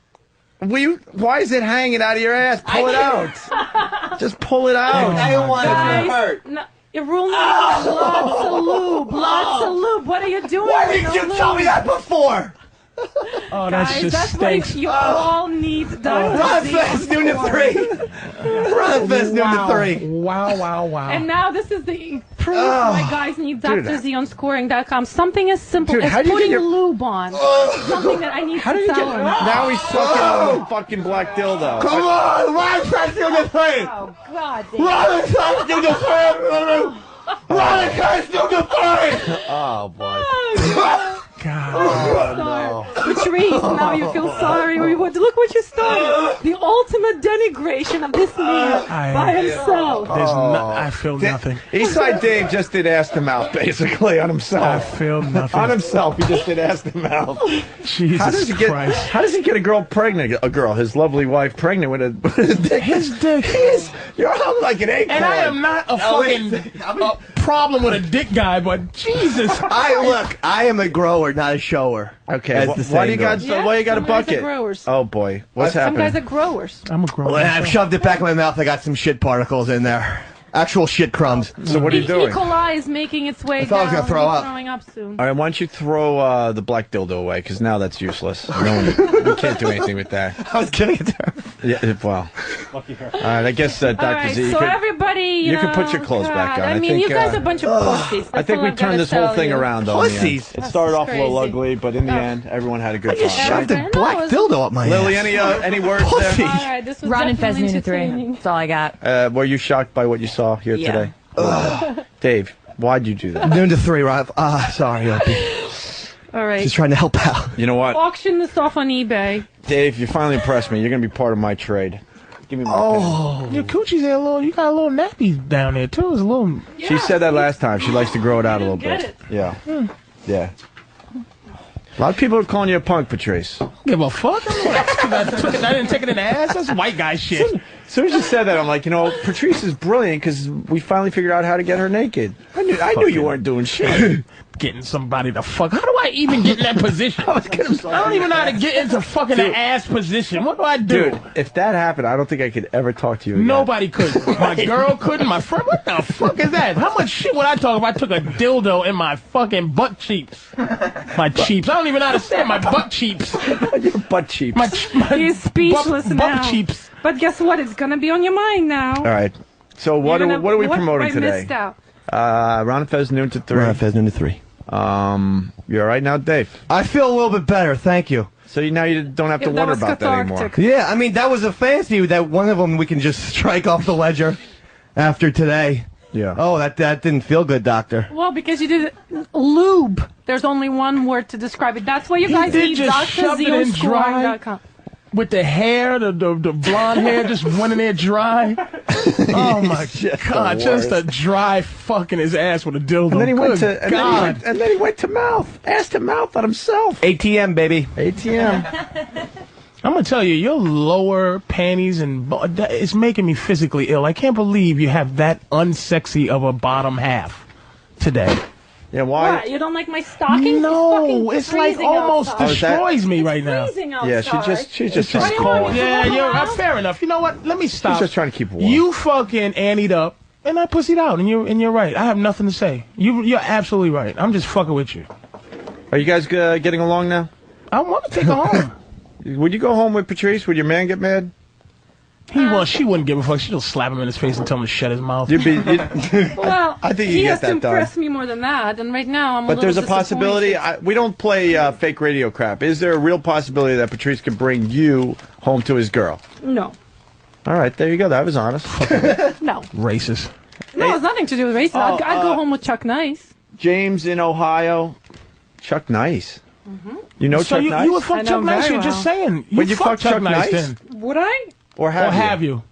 Why is it hanging out of your ass? Pull it out. Just pull it out. I don't want it to hurt. No, you're ruling lots of lube. Lots of lube. What are you doing? Why didn't you tell me that before? Oh, that's Guys, just that's stinks. what you all need. Run fast, noon to 3. Run fast, noon to 3. Wow. And now this is the proof why guys need Dr. Z on scoring.com. Something as simple as putting lube on. Something that I need to tell him. Now he's sucking on the fucking black dildo. Come on, run fast, noon to 3. Oh, God. Run fast, noon to 3. Run fast, noon to 3. Oh, boy. God. No. Patrice, now you feel sorry. Look what you started. The ultimate denigration of this man by himself. I feel nothing. Eastside Dave just did ass to mouth, basically, on himself. I feel nothing. On himself, he just did ass to mouth. Jesus Christ. How does he get a girl pregnant? A girl, his lovely wife, pregnant with his dick? His dick. You're hung like an acorn. And I am not a fucking problem with a dick guy, but Jesus. I am a grower, not a shower. Okay, why do you got a bucket? Growers. Oh boy, what's happening? Some guys are growers. I'm a grower. When I've shoved it back in my mouth, I got some shit particles in there. Actual shit crumbs. So what are you doing? E. coli is making its way thought I was down. gonna throw up. Throwing up soon. All right, why don't you throw the black dildo away? Because now that's useless. We can't do anything with that. I was giving it to her. Yeah, well. Lucky her. All right, I guess Dr. All right, Z. so everybody, you can put your clothes back on. I mean, you guys are a bunch of pussies. I think we turned this whole thing around, though. Pussies. It started off a little ugly, but in the end, everyone had a good time. I just shoved a black dildo up my Lily, ass. any words there? All right, this was Ron and Fez definitely noon to 3. entertaining. That's all I got. Were you shocked by what you saw here today? Dave, why'd you do that? Noon to 3, Rob. Sorry, Opie. All right. Just trying to help out. You know what? Auction this off on eBay. Dave, you finally impressed me. You're going to be part of my trade. Give me my pen. Your coochie's a little. You got a little nappy down there too. It's a little. She said that last time. She likes to grow it out a little Get bit. it. Yeah. Yeah. A lot of people are calling you a punk, Patrice. Give a fuck. I didn't take it in the ass. That's white guy shit. As soon as you said that, I'm like, Patrice is brilliant because we finally figured out how to get her naked. I knew you weren't doing shit. Getting somebody to fuck. How do I even get in that position? I don't even know how to get into fucking an ass position. What do I do? Dude, if that happened, I don't think I could ever talk to you again. Nobody could. My girl couldn't. My friend. What the fuck is that? How much shit would I talk if I took a dildo in my fucking butt cheeks? My cheeks. I don't even know how to say it. My butt cheeks. Your butt cheeks. He's speechless now. Butt cheeks. But guess what? It's going to be on your mind now. All right. So what are we promoting I today? missed out. Ron and Fez noon to 3. Ron and Fez noon to 3. You all right now, Dave? I feel a little bit better, thank you. So now you don't have to wonder about that anymore. Yeah, I mean, that was a fancy that one of them we can just strike off the ledger after today. Yeah. Oh, that didn't feel good, doctor. Well, because you did lube. There's only one word to describe it. That's why you guys need Dr. Z on scoring.com. With the hair, the blonde hair just went in there dry. Oh my God, just a dry fucking his ass with a dildo. And then he went to God. and then he went to mouth, ass to mouth on himself. ATM, baby. ATM. I'm gonna tell you, your lower panties and it's making me physically ill. I can't believe you have that unsexy of a bottom half today. Yeah, why? What? You don't like my stockings? No, it's like almost destroys me right now. Yeah, she's just trying to cold. Yeah, fair enough. You know what? Let me stop. She's just trying to keep warm. You fucking anteed up, and I pussied out, and you're right. I have nothing to say. You're absolutely right. I'm just fucking with you. Are you guys getting along now? I want to take her home. Would you go home with Patrice? Would your man get mad? She wouldn't give a fuck. She'd just slap him in his face and tell him to shut his mouth. Well, I think he has to impress me more than that, and right now I'm. But there's a possibility. We don't play fake radio crap. Is there a real possibility that Patrice could bring you home to his girl? No. All right, there you go. That was honest. No. Racist. No, it's nothing to do with racism. I'd go home with Chuck Nice. James in Ohio. Chuck Nice. Mm-hmm. You know Chuck Nice? You would fuck Chuck Nice. You're just saying. You fuck Chuck Nice? Then. Would I? Or have you?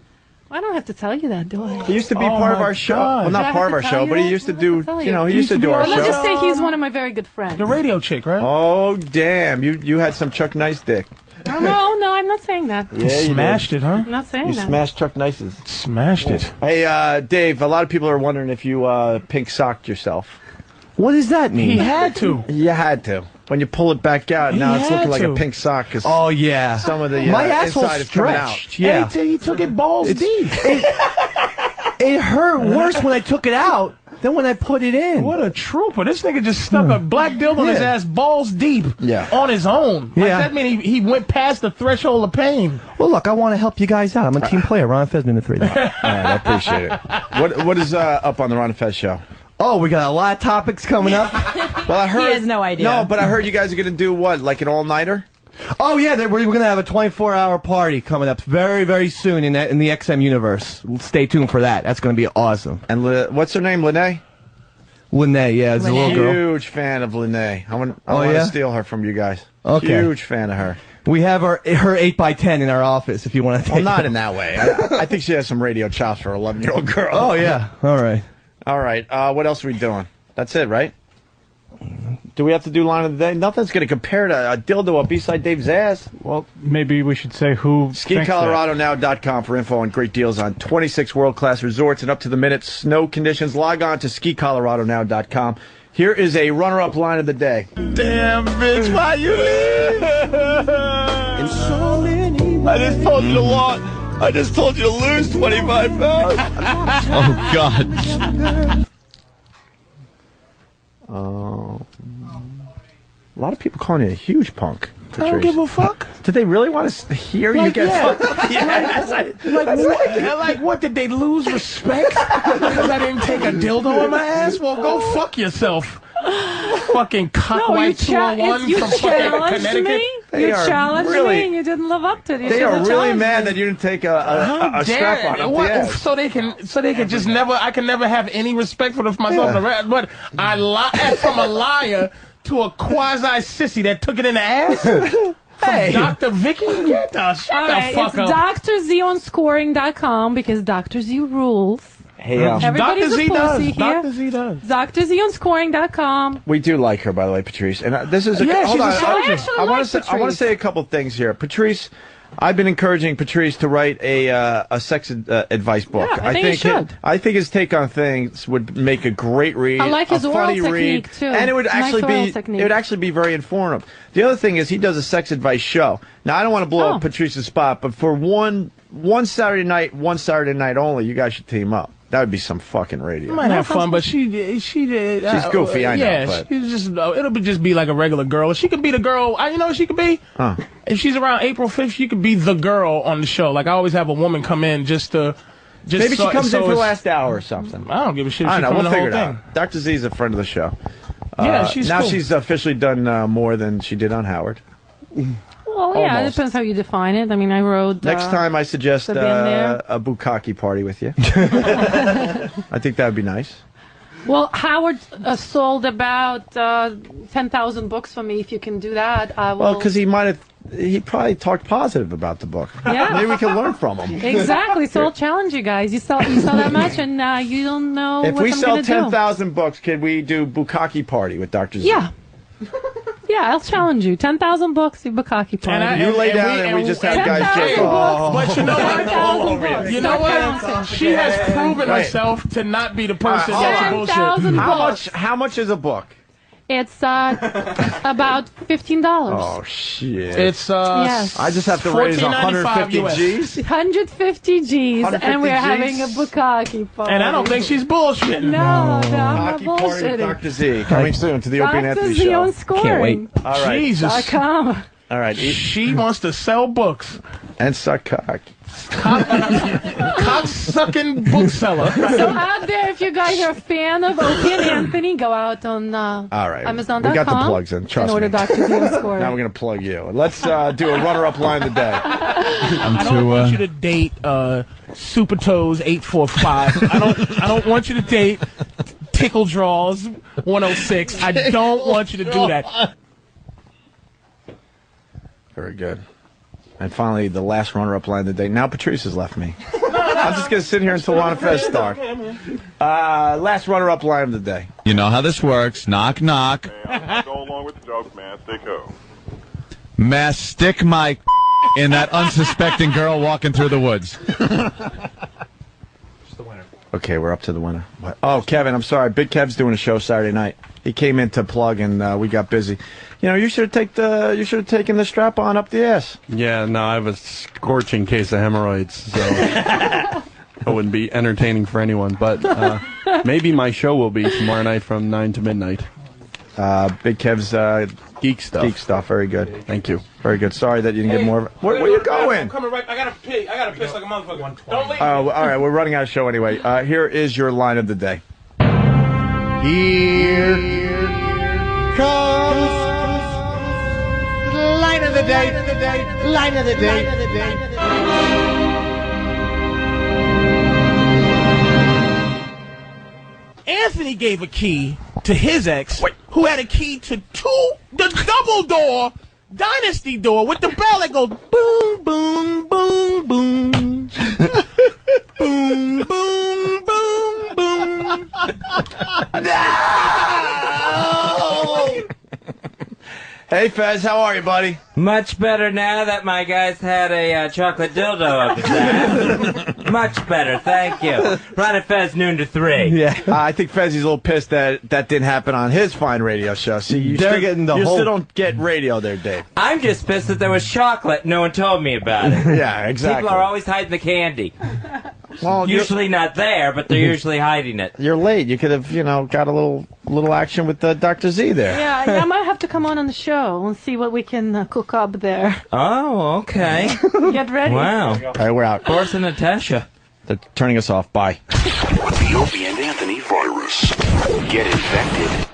I don't have to tell you that, do I? He used to be part of our show. Well, not part of our show, but he used to do. You know, he used to do our show. Let's just say he's one of my very good friends. The radio chick, right? Oh damn! You had some Chuck Nice dick. No, I'm not saying that. Yeah, you smashed it, huh? I'm not saying that. You smashed Chuck Nice's. Smashed it. Hey, Dave. A lot of people are wondering if you pink socked yourself. What does that mean? He had to. You had to. When you pull it back out, now it's looking like a pink sock. Oh yeah. Some of the my asshole inside is coming out. stretched. Yeah. He took it balls deep. It hurt worse when I took it out than when I put it in. What a trooper! This nigga just stuck a black dildo in his ass balls deep. Yeah. On his own. Like, that means he went past the threshold of pain. Well, look, I want to help you guys out. I'm a team player. Ron Fez, minute 3. All right, I appreciate it. What is up on the Ron and Fez show? Oh, we got a lot of topics coming up. Well, I heard he has no idea. No, but I heard you guys are gonna do what, like an all-nighter? Oh yeah, we're gonna have a 24-hour party coming up very, very soon in the XM universe. Stay tuned for that. That's gonna be awesome. And what's her name? Lene? Lene, yeah, it's a little girl. Huge fan of Lene. I want to steal her from you guys. Okay. Huge fan of her. We have her 8x10 in our office if you want to take Well, not in that way. I think she has some radio chops for an 11-year-old girl. Oh yeah. All right. All right. What else are we doing? That's it, right? Do we have to do line of the day? Nothing's going to compare to a dildo up beside Dave's ass. Well, maybe we should say who. SkiColoradoNow.com for info and great deals on 26 world-class resorts and up-to-the-minute snow conditions. Log on to SkiColoradoNow.com. Here is a runner-up line of the day. Damn, bitch, why you leave? In so many ways. I just told you to walk. I just told you to lose 25 pounds. Oh, God. A lot of people calling you a huge punk. Patrice. I don't give a fuck. Did they really want to hear you get fucked? Yes. Like what? Did they lose respect because I didn't take a dildo in my ass? Well, go fuck yourself. Fucking cockwhite 201 from fucking Connecticut. You challenged me and you didn't live up to it. They are really mad that you didn't take a strap on up the ass. So they can just never. I can never have any respect for myself. Yeah. But I lied from a liar to a quasi sissy that took it in the ass. Hey, Dr. Vicky, get the shut the fuck up. It's DrZOnScoring.com because Dr. Z rules. Hey, everybody's Dr. Z a pussy does. here. Dr. Z does. DrZOnScoring.com. We do like her, by the way, Patrice. And this is hold on. I want to say a couple things here, Patrice. I've been encouraging Patrice to write a sex advice book. Yeah, I think he should. I think his take on things would make a great read. I like his oral funny technique read, too. and it would actually be very informative. The other thing is he does a sex advice show. Now I don't want to blow up Patrice's spot, but for one Saturday night only, you guys should team up. That would be some fucking radio. You might have fun, but she did. She's goofy, I know. Yeah, but. she's just. It'll just be like a regular girl. She could be the girl. You know what she could be? Huh. If she's around April 5th, she could be the girl on the show. Like I always have a woman come in just to. Maybe she comes in for the last hour or something. I don't give a shit. I don't know. We'll figure it out. Dr. Z is a friend of the show. Yeah, she's now cool. she's officially done more than she did on Howard. Well, yeah, it depends how you define it. I mean, I wrote. Next time, I suggest a bukkake party with you. I think that would be nice. Well, Howard sold about 10,000 books for me. If you can do that, I will. Well, because he probably talked positive about the book. Yeah. Maybe we can learn from him. Exactly. So I'll challenge you guys. You sell that much, and you don't know. If what we I'm sell gonna 10,000 books, can we do bukkake party with Dr. Z? Yeah. Yeah, I'll challenge you. 10,000 books, you bukkake party. You lay down and we just have guys jerk off. But you know what? You know what? She has proven herself to not be the person that's bullshit. How much is a book? It's about $15. Oh shit! It's yes. I just have to raise 150 G's. 150 G's, and we're having a bukkake party. And I don't think she's bullshitting. No, I'm not bullshitting. Dr. Z coming soon to the Opie and Anthony Dr. Z show. on scoring. Can't wait. All right. Jesus. All right. She wants to sell books and suck cock. Cock-sucking bookseller. So out there, if you guys are a fan of Opie and Anthony, go out on Amazon.com. We got the plugs in. Trust me. order Dr. Z on scoring. Now we're gonna plug you. Let's do a runner-up line of the day. I don't want you to date Super Toes 845. I don't want you to date Tickle Draws 106. I don't want you to do that. Very good. And finally, the last runner-up line of the day. Now Patrice has left me. I'm just going to sit here until Ron and Fez start. Last runner-up line of the day. You know how this works. Knock, knock. Hey, I'll go along with the joke, man. Stay cool. Mass, stick my in that unsuspecting girl walking through the woods. Okay, we're up to the winner. What? Oh, Kevin, I'm sorry. Big Kev's doing a show Saturday night. He came in to plug, and we got busy. You know, you should have taken the strap on up the ass. Yeah, no, I have a scorching case of hemorrhoids, so it wouldn't be entertaining for anyone. But maybe my show will be tomorrow night from 9 to midnight. Big Kev's geek stuff. Geek stuff. Very good. Thank you. Very good. Sorry that you didn't get more of it. Where are you going? I'm coming right. I gotta piss like a motherfucker. Don't leave. All right, we're running out of show anyway. Here is your line of the day. Here comes line of the day. Line of the day. Anthony gave a key to his ex, who had a key to the double door Dynasty door with the bell that goes boom, boom, boom, boom. Boom, boom, boom, boom. No! Hey, Fez, how are you, buddy? Much better now that my guys had a chocolate dildo up his ass. Much better, thank you. Ron and Fez, noon to 3. Yeah, I think Fezzy's a little pissed that didn't happen on his fine radio show. See, you still don't get radio there, Dave. I'm just pissed that there was chocolate. No one told me about it. Yeah, exactly. People are always hiding the candy. Well, usually not there, but they're usually hiding it. You're late. You could have, got a little action with Dr. Z there. Yeah, I might have to come on the show and see what we can cook up there. Oh, okay. Get ready. Wow. All right, we're out. Boris and Natasha. They're turning us off. Bye. The Opie and Anthony virus. Get infected.